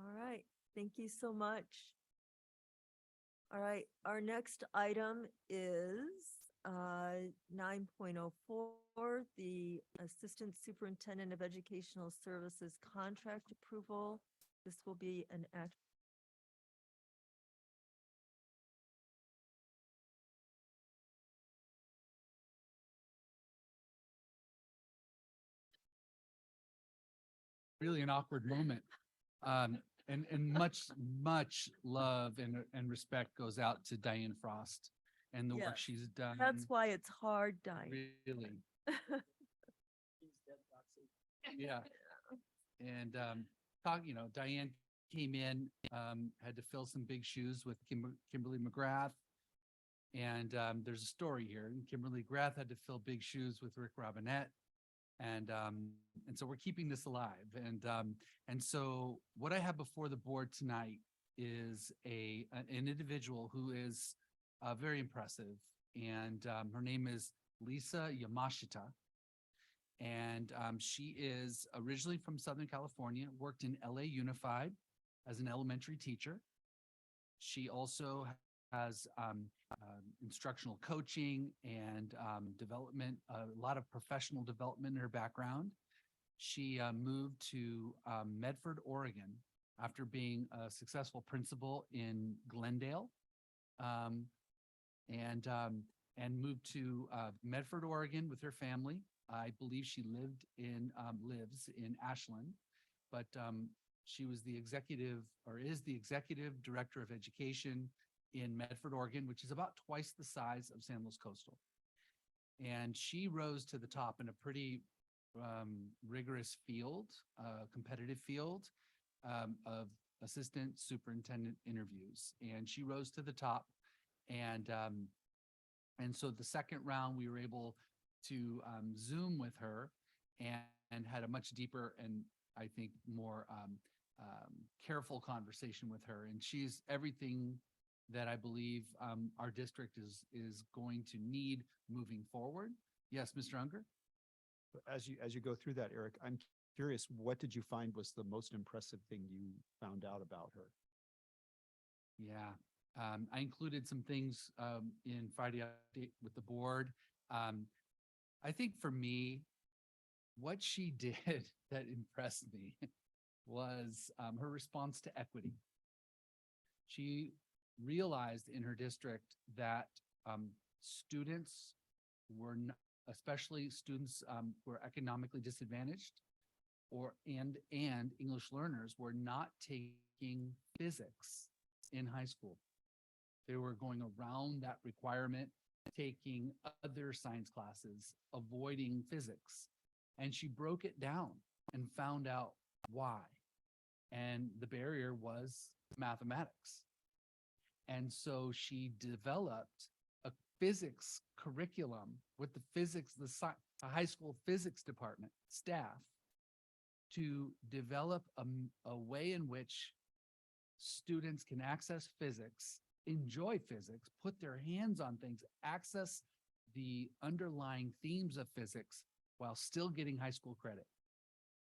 Speaker 14: All right, thank you so much. All right, our next item is 9.04, the Assistant Superintendent of Educational Services contract approval. This will be an act.
Speaker 18: Really an awkward moment. And much love and respect goes out to Diane Frost and the work
Speaker 14: Yes,
Speaker 18: she's done.
Speaker 14: That's why it's hard, Diane.
Speaker 18: Really. Yeah. And Diane came in, had to fill some big shoes with Kimberly McGrath. And there's a story here. And Kimberly McGrath had to fill big shoes with Rick Robinette. And so we're keeping this alive. And so what I have before the board tonight is an individual who is very impressive. And her name is Lisa Yamashita. And she is originally from Southern California, worked in LA Unified as an elementary teacher. She also has instructional coaching and development, a lot of professional development in her background. She moved to Medford, Oregon after being a successful principal in Glendale, and moved to Medford, Oregon with her family. I believe she lives in Ashland, but she was the executive is the executive director of education in Medford, Oregon, which is about twice the size of San Luis Coastal. And she rose to the top in a pretty rigorous field, competitive field of assistant superintendent interviews. And she rose to the top. And so the second round, we were able to Zoom with her and had a much deeper and I think more careful conversation with her. And she's everything that I believe our district is going to need moving forward. Yes, Mr. Unger?
Speaker 17: As you go through that, Eric, I'm curious, what did you find was the most impressive thing you found out about her?
Speaker 18: Yeah, I included some things in Friday update with the board. I think for me, what she did that impressed me was her response to equity. She realized in her district that students were, especially students who are economically disadvantaged, and English learners were not taking physics in high school. They were going around that requirement, taking other science classes, avoiding physics. And she broke it down and found out why. And the barrier was mathematics. And so she developed a physics curriculum with the high school physics department staff to develop a way in which students can access physics, enjoy physics, put their hands on things, access the underlying themes of physics while still getting high school credit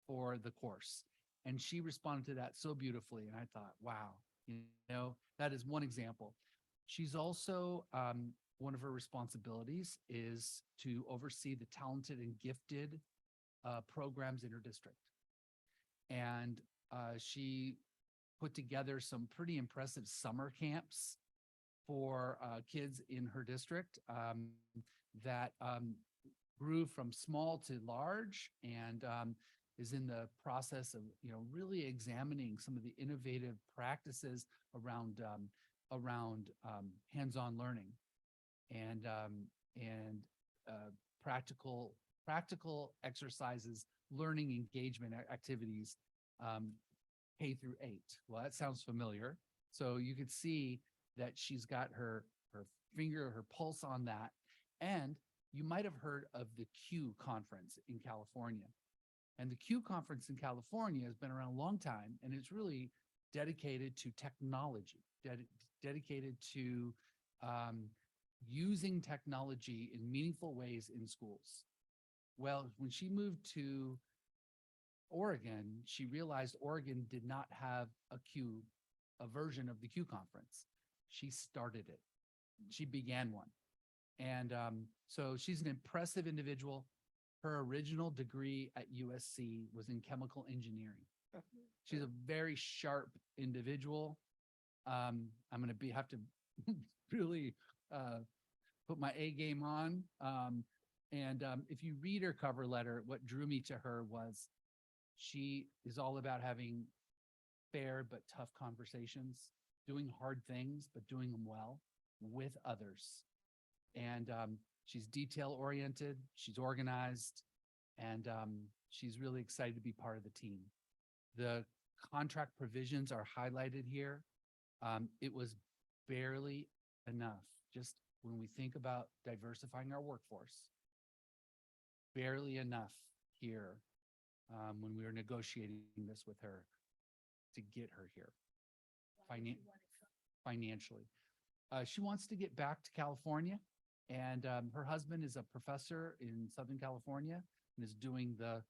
Speaker 18: for the course. And she responded to that so beautifully. And I thought, wow, that is one example. She's also, one of her responsibilities is to oversee the talented and gifted programs in her district. And she put together some pretty impressive summer camps for kids in her district that grew from small to large, and is in the process of really examining some of the innovative practices around hands-on learning and practical exercises, learning engagement activities, K through 8. Well, that sounds familiar. So you could see that she's got her finger, her pulse on that. And you might have heard of the Q conference in California. And the Q conference in California has been around a long time, and it's really dedicated to technology, dedicated to using technology in meaningful ways in schools. Well, when she moved to Oregon, she realized Oregon did not have a version of the Q conference. She started it. She began one. And so she's an impressive individual. Her original degree at USC was in chemical engineering. She's a very sharp individual. I'm going to have to really put my A game on. If you read her cover letter, what drew me to her was she is all about having fair but tough conversations, doing hard things, but doing them well with others. And she's detail oriented, she's organized, and she's really excited to be part of the team. The contract provisions are highlighted here. It was barely enough. Just when we think about diversifying our workforce, barely enough here when we were negotiating this with her to get her here financially. She wants to get back to California, and her husband is a professor in Southern California and is doing the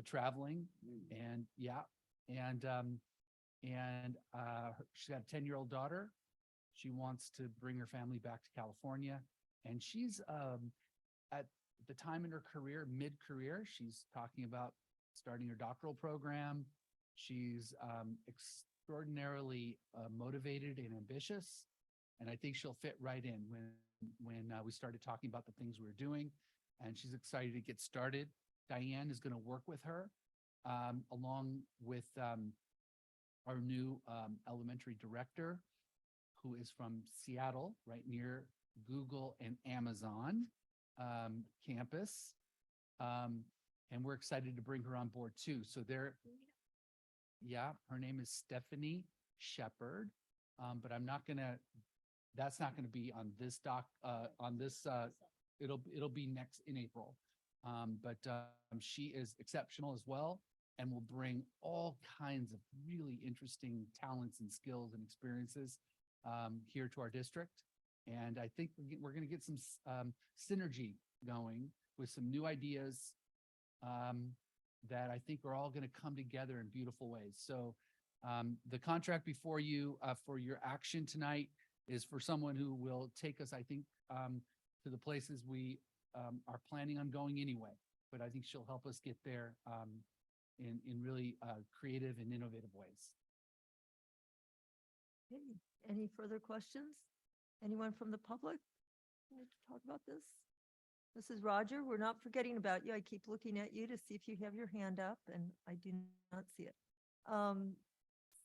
Speaker 18: traveling. And she's got a 10-year-old daughter. She wants to bring her family back to California, and she's at the time in her career, mid-career, she's talking about starting her doctoral program. She's extraordinarily motivated and ambitious, and I think she'll fit right in when we started talking about the things we were doing, and she's excited to get started. Diane is going to work with her along with our new elementary director, who is from Seattle, right near Google and Amazon campus. And we're excited to bring her on board too. So her name is Stephanie Shepard, but that's not gonna be on this it'll be next in April. But she is exceptional as well, and will bring all kinds of really interesting talents and skills and experiences here to our district. And I think we're going to get some synergy going with some new ideas that I think are all going to come together in beautiful ways. So the contract before you for your action tonight is for someone who will take us, I think, to the places we are planning on going anyway. But I think she'll help us get there in really creative and innovative ways.
Speaker 14: Okay, any further questions? Anyone from the public want to talk about this? Mrs. Roger, we're not forgetting about you. I keep looking at you to see if you have your hand up, and I do not see it.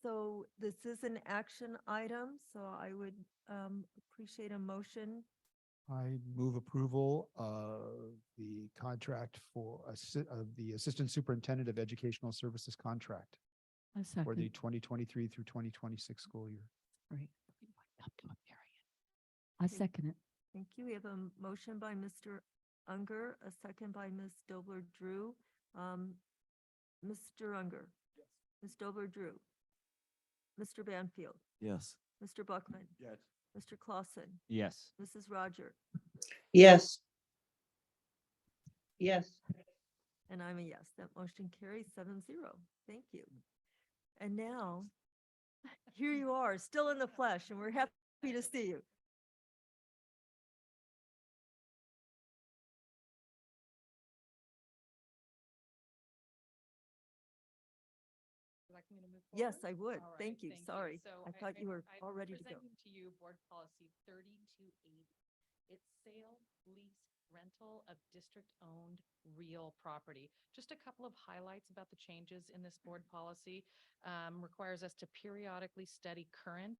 Speaker 14: So this is an action item, so I would appreciate a motion.
Speaker 17: I move approval of the contract for the Assistant Superintendent of Educational Services contract for the 2023 through 2026 school year.
Speaker 7: Right. I second it.
Speaker 14: Thank you. We have a motion by Mr. Unger, a second by Ms. Dobler-Drew. Mr. Unger. Yes. Ms. Dobler-Drew. Mr. Banfield.
Speaker 2: Yes.
Speaker 14: Mr. Buckman.
Speaker 17: Yes.
Speaker 14: Mr. Clausen.
Speaker 3: Yes.
Speaker 14: Mrs. Roger.
Speaker 16: Yes. Yes.
Speaker 14: And I'm a yes. That motion carries 7-0. Thank you. And now, here you are, still in the flesh, and we're happy to see you.
Speaker 5: Like me to move
Speaker 14: Yes,
Speaker 5: forward?
Speaker 14: I would.
Speaker 5: All right,
Speaker 14: Thank you. Sorry.
Speaker 5: So
Speaker 14: I thought you were all ready to go.
Speaker 5: presenting to you Board Policy 3280. It's sale, lease, rental of district-owned real property. Just a couple of highlights about the changes in this board policy. Requires us to periodically study current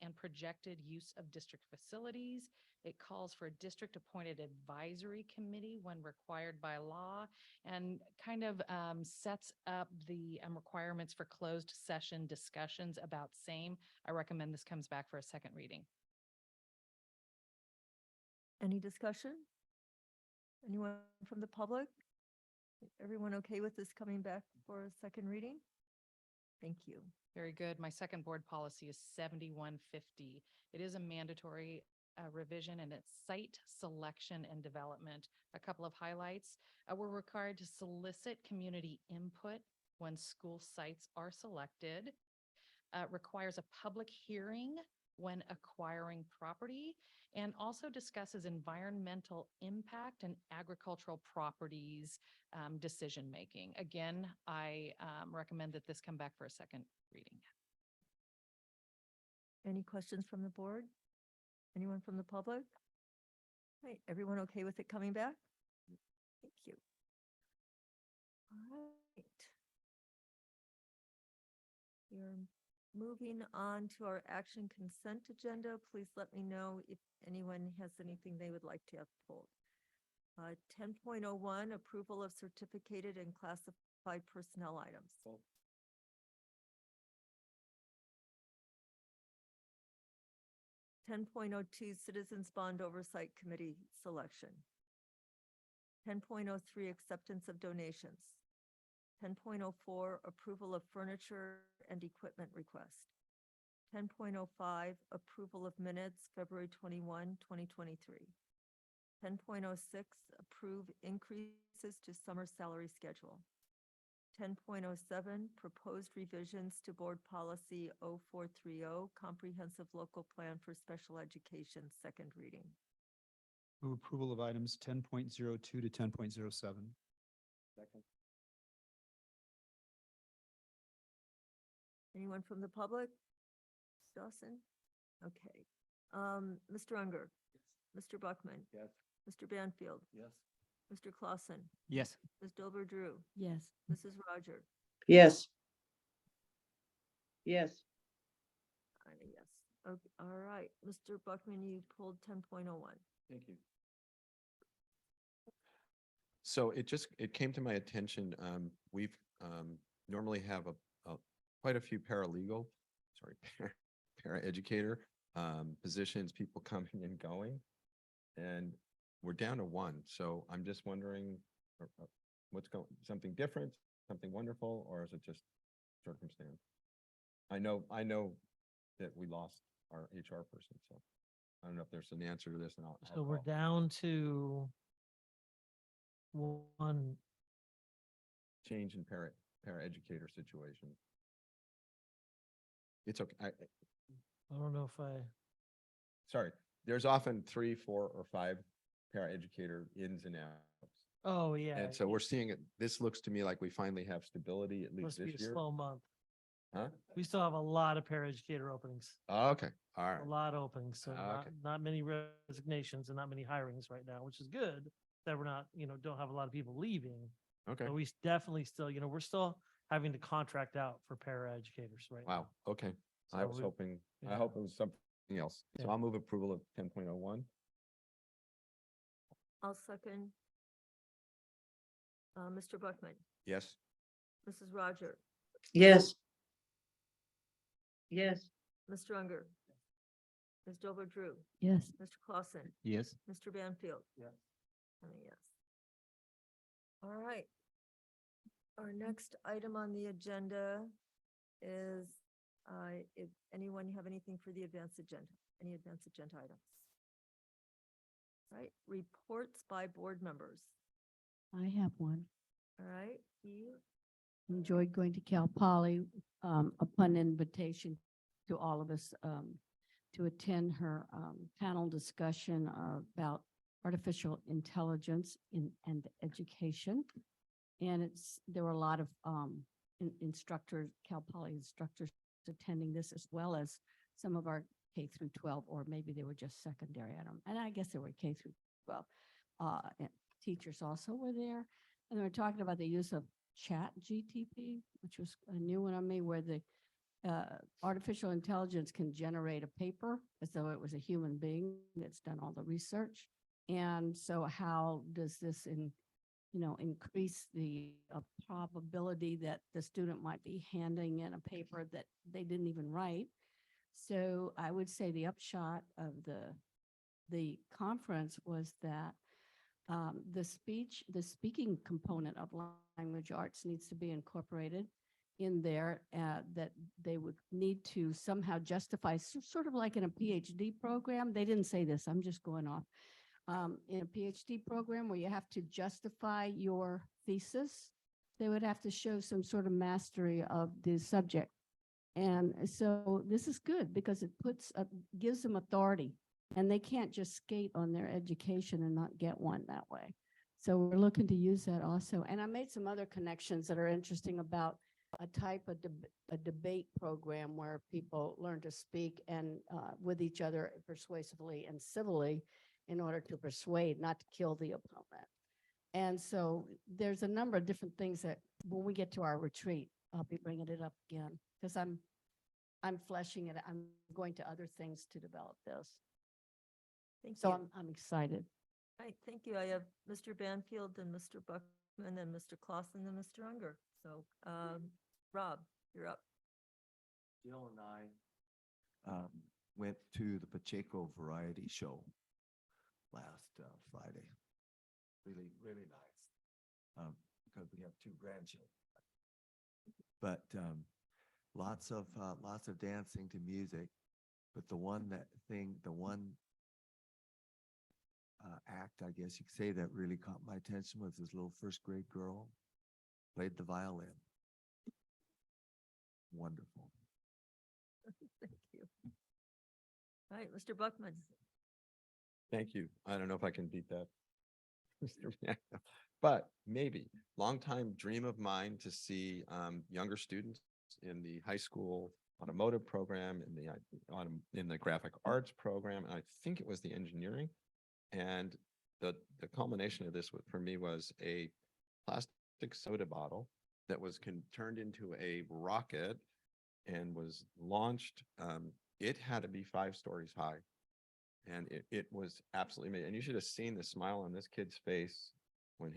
Speaker 5: and projected use of district facilities. It calls for a district-appointed advisory committee when required by law, and kind of sets up the requirements for closed session discussions about same. I recommend this comes back for a second reading.
Speaker 14: Any discussion? Anyone from the public? Everyone okay with this coming back for a second reading? Thank you.
Speaker 5: Very good. My second board policy is 7150. It is a mandatory revision, and it's site selection and development. A couple of highlights. We're required to solicit community input when school sites are selected. Requires a public hearing when acquiring property, and also discusses environmental impact and agricultural properties decision-making. Again, I recommend that this come back for a second reading.
Speaker 14: Any questions from the board? Anyone from the public? Right, everyone okay with it coming back? Thank you. All right. We're moving on to our action consent agenda. Please let me know if anyone has anything they would like to have pulled. 10.01, approval of certificated and classified personnel items. 10.02, Citizens Bond Oversight Committee selection. 10.03, acceptance of donations. 10.04, approval of furniture and equipment request. 10.05, approval of minutes, February 21, 2023. 10.06, approve increases to summer salary schedule. 10.07, proposed revisions to board policy 0430, comprehensive local plan for special education, second reading.
Speaker 17: Move approval of items 10.02 to 10.07. Second.
Speaker 14: Anyone from the public? Dawson? Okay. Mr. Unger? Yes. Mr. Buckman?
Speaker 17: Yes.
Speaker 14: Mr. Banfield?
Speaker 17: Yes.
Speaker 14: Mr. Clausen?
Speaker 3: Yes.
Speaker 14: Ms. Dobler-Drew?
Speaker 7: Yes.
Speaker 14: Mrs. Roger?
Speaker 16: Yes. Yes.
Speaker 14: Yes. Okay. All right. Mr. Buckman, you pulled 10.01.
Speaker 20: Thank you. So it came to my attention, we've normally have quite a few paraeducator positions, people coming and going, and we're down to one. So I'm just wondering something different, something wonderful, or is it just circumstance? I know that we lost our HR person, so I don't know if there's an answer to this and I'll
Speaker 19: So we're
Speaker 20: call.
Speaker 19: down to one.
Speaker 20: Change in paraeducator situation. It's okay.
Speaker 19: I don't know if I,
Speaker 20: Sorry, there's often 3, 4, or 5 paraeducator ins and outs.
Speaker 19: oh, yeah.
Speaker 20: And so we're seeing it, this looks to me like we finally have stability, at least
Speaker 19: Must be
Speaker 20: this
Speaker 19: a
Speaker 20: year.
Speaker 19: slow month.
Speaker 20: Huh?
Speaker 19: We still have a lot of paraeducator openings,
Speaker 20: Oh, okay, all right.
Speaker 19: a lot of openings. So not,
Speaker 20: Okay.
Speaker 19: not many resignations and not many hirings right now, which is good that we're not, don't have a lot of people leaving.
Speaker 20: Okay,
Speaker 19: But we definitely still, we're still having to contract out for paraeducators right now.
Speaker 20: wow, okay. I
Speaker 19: So
Speaker 20: was
Speaker 19: we-
Speaker 20: hoping, I
Speaker 19: yeah.
Speaker 20: hope it was something else. So
Speaker 19: Yeah.
Speaker 20: I'll move approval of 10.01.
Speaker 14: I'll second. Mr. Buckman,
Speaker 20: Yes,
Speaker 14: Mrs. Roger,
Speaker 16: Yes. Yes.
Speaker 14: Mr. Unger, Ms. Dover Drew,
Speaker 21: Yes.
Speaker 14: Mr. Clausen,
Speaker 3: Yes.
Speaker 14: Mr. Banfield.
Speaker 3: Yes.
Speaker 14: And a yes. All right. Our next item on the agenda is, if anyone have anything for the advanced agenda, any advanced agenda items? All right, reports by board members.
Speaker 21: I have one.
Speaker 14: All right, Eve?
Speaker 21: Enjoyed going to Cal Poly upon invitation to all of us to attend her panel discussion about artificial intelligence and education. And there were a lot of instructors, Cal Poly instructors attending this, as well as some of our K through 12, or maybe they were just secondary. And I guess they were K through 12. And teachers also were there. And they were talking about the use of Chat GTP, which was a new one on me, where the artificial intelligence can generate a paper as though it was a human being that's done all the research. And so how does this increase the probability that the student might be handing in a paper that they didn't even write? So I would say the upshot of the conference was that the speaking component of language arts needs to be incorporated in there, that they would need to somehow justify, sort of like in a PhD program. They didn't say this, I'm just going off. In a PhD program where you have to justify your thesis, they would have to show some sort of mastery of the subject. And so this is good because it gives them authority, and they can't just skate on their education and not get one that way. So we're looking to use that also. And I made some other connections that are interesting about a type of a debate program where people learn to speak and with each other persuasively and civilly in order to persuade, not to kill the opponent. And so there's a number of different things that when we get to our retreat, I'll be bringing it up again because I'm fleshing it. I'm going to other things to develop this.
Speaker 14: Thank
Speaker 21: So
Speaker 14: you.
Speaker 21: I'm excited.
Speaker 14: All right, thank you. I have Mr. Banfield and Mr. Buckman and Mr. Clausen and Mr. Unger. So, Rob, you're up.
Speaker 2: Jill and I went to the Pacheco Variety Show last Friday. Really, really nice. Because we have 2 grandchildren. But lots of dancing to music. But the one act, I guess you could say, that really caught my attention was this little 1st grade girl played the violin. Wonderful.
Speaker 14: Thank you. All right, Mr. Buckman.
Speaker 20: Thank you. I don't know if I can beat that. Mr. Manuel, but maybe. Longtime dream of mine to see younger students in the high school automotive program, in the graphic arts program. I think it was the engineering. And the culmination of this for me was a plastic soda bottle that was turned into a rocket and was launched. It had to be 5 stories high. And it was absolutely amazing. And you should have seen the smile on this kid's face when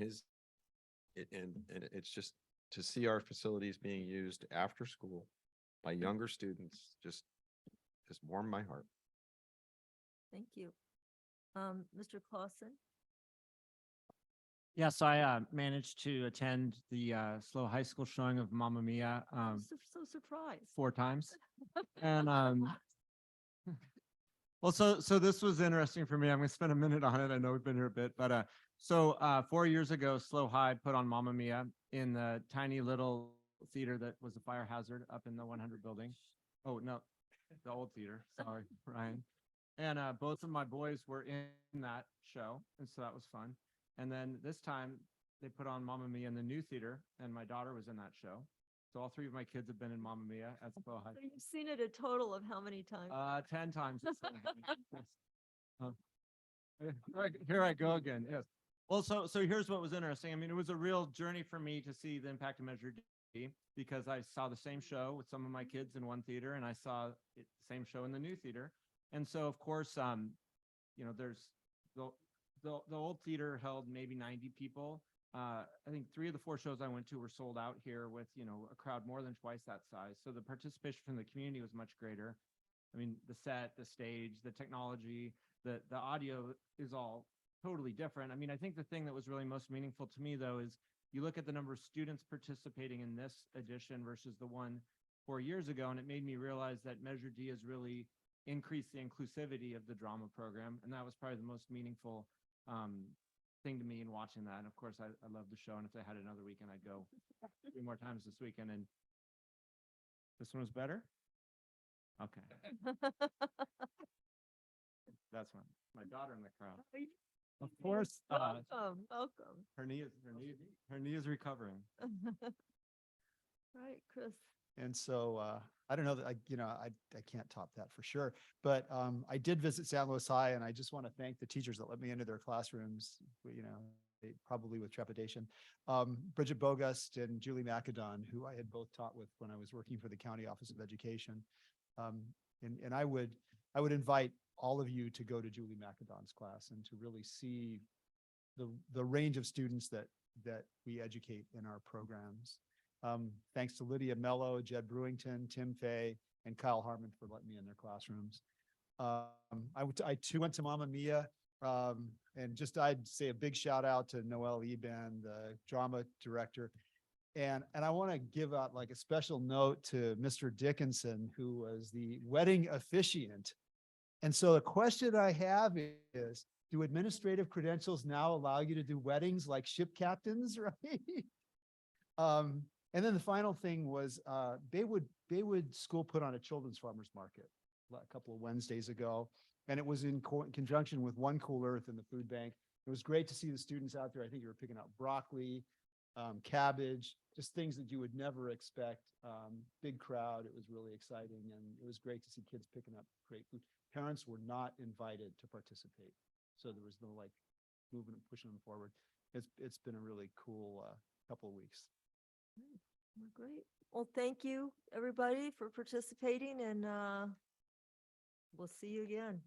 Speaker 20: and it's just to see our facilities being used after school by younger students, just warmed my heart.
Speaker 14: Thank you. Mr. Clausen.
Speaker 3: Yeah, so I managed to attend the SLO High School showing of Mamma Mia
Speaker 14: I'm so surprised.
Speaker 3: 4 times. And Well, so this was interesting for me. I'm gonna spend a minute on it. I know we've been here a bit, but 4 years ago, Slow High put on Mamma Mia in the tiny little theater that was a fire hazard up in the 100 building. Oh, no, the old theater. Sorry, Ryan. And both of my boys were in that show, and so that was fun. And then this time they put on Mamma Mia in the new theater, and my daughter was in that show. So all three of my kids have been in Mamma Mia at Slow High.
Speaker 14: So you've seen it a total of how many times?
Speaker 3: 10 times. Here I go again. Yes. Well, so here's what was interesting. I mean, it was a real journey for me to see the impact of Measure D because I saw the same show with some of my kids in one theater, and I saw the same show in the new theater. And so, of course, there's the old theater held maybe 90 people. I think 3 of the 4 shows I went to were sold out here with, a crowd more than twice that size. So the participation from the community was much greater. I mean, the set, the stage, the technology, the audio is all totally different. I mean, I think the thing that was really most meaningful to me, though, is you look at the number of students participating in this edition versus the one 4 years ago, and it made me realize that Measure D has really increased the inclusivity of the drama program. And that was probably the most meaningful thing to me in watching that. And of course, I love the show. And if they had another weekend, I'd go 3 more times this weekend. And this one was better? Okay. That's my daughter in the crowd. Of course.
Speaker 14: Welcome.
Speaker 3: Her knee is recovering.
Speaker 14: Right, Chris.
Speaker 17: And so I don't know that I can't top that for sure. But I did visit San Luis High, and I just want to thank the teachers that let me into their classrooms, probably with trepidation. Bridget Bogust and Julie Macadon, who I had both taught with when I was working for the County Office of Education. And I would invite all of you to go to Julie Macadon's class and to really see the range of students that we educate in our programs. Thanks to Lydia Mello, Jed Brewington, Tim Fay, and Kyle Harmon for letting me in their classrooms. I too went to Mamma Mia, and I'd say a big shout out to Noelle Eben, the drama director. And I want to give out like a special note to Mr. Dickinson, who was the wedding officiant. And so the question I have is, do administrative credentials now allow you to do weddings like ship captains, right? And then the final thing was Baywood School put on a children's farmers market a couple of Wednesdays ago, and it was in conjunction with One Cool Earth and the food bank. It was great to see the students out there. I think you were picking out broccoli, cabbage, just things that you would never expect. Big crowd. It was really exciting, and it was great to see kids picking up great food. Parents were not invited to participate, so there was no like moving and pushing them forward. It's been a really cool couple of weeks.
Speaker 14: Well, great. Well, thank you, everybody, for participating, and we'll see you again.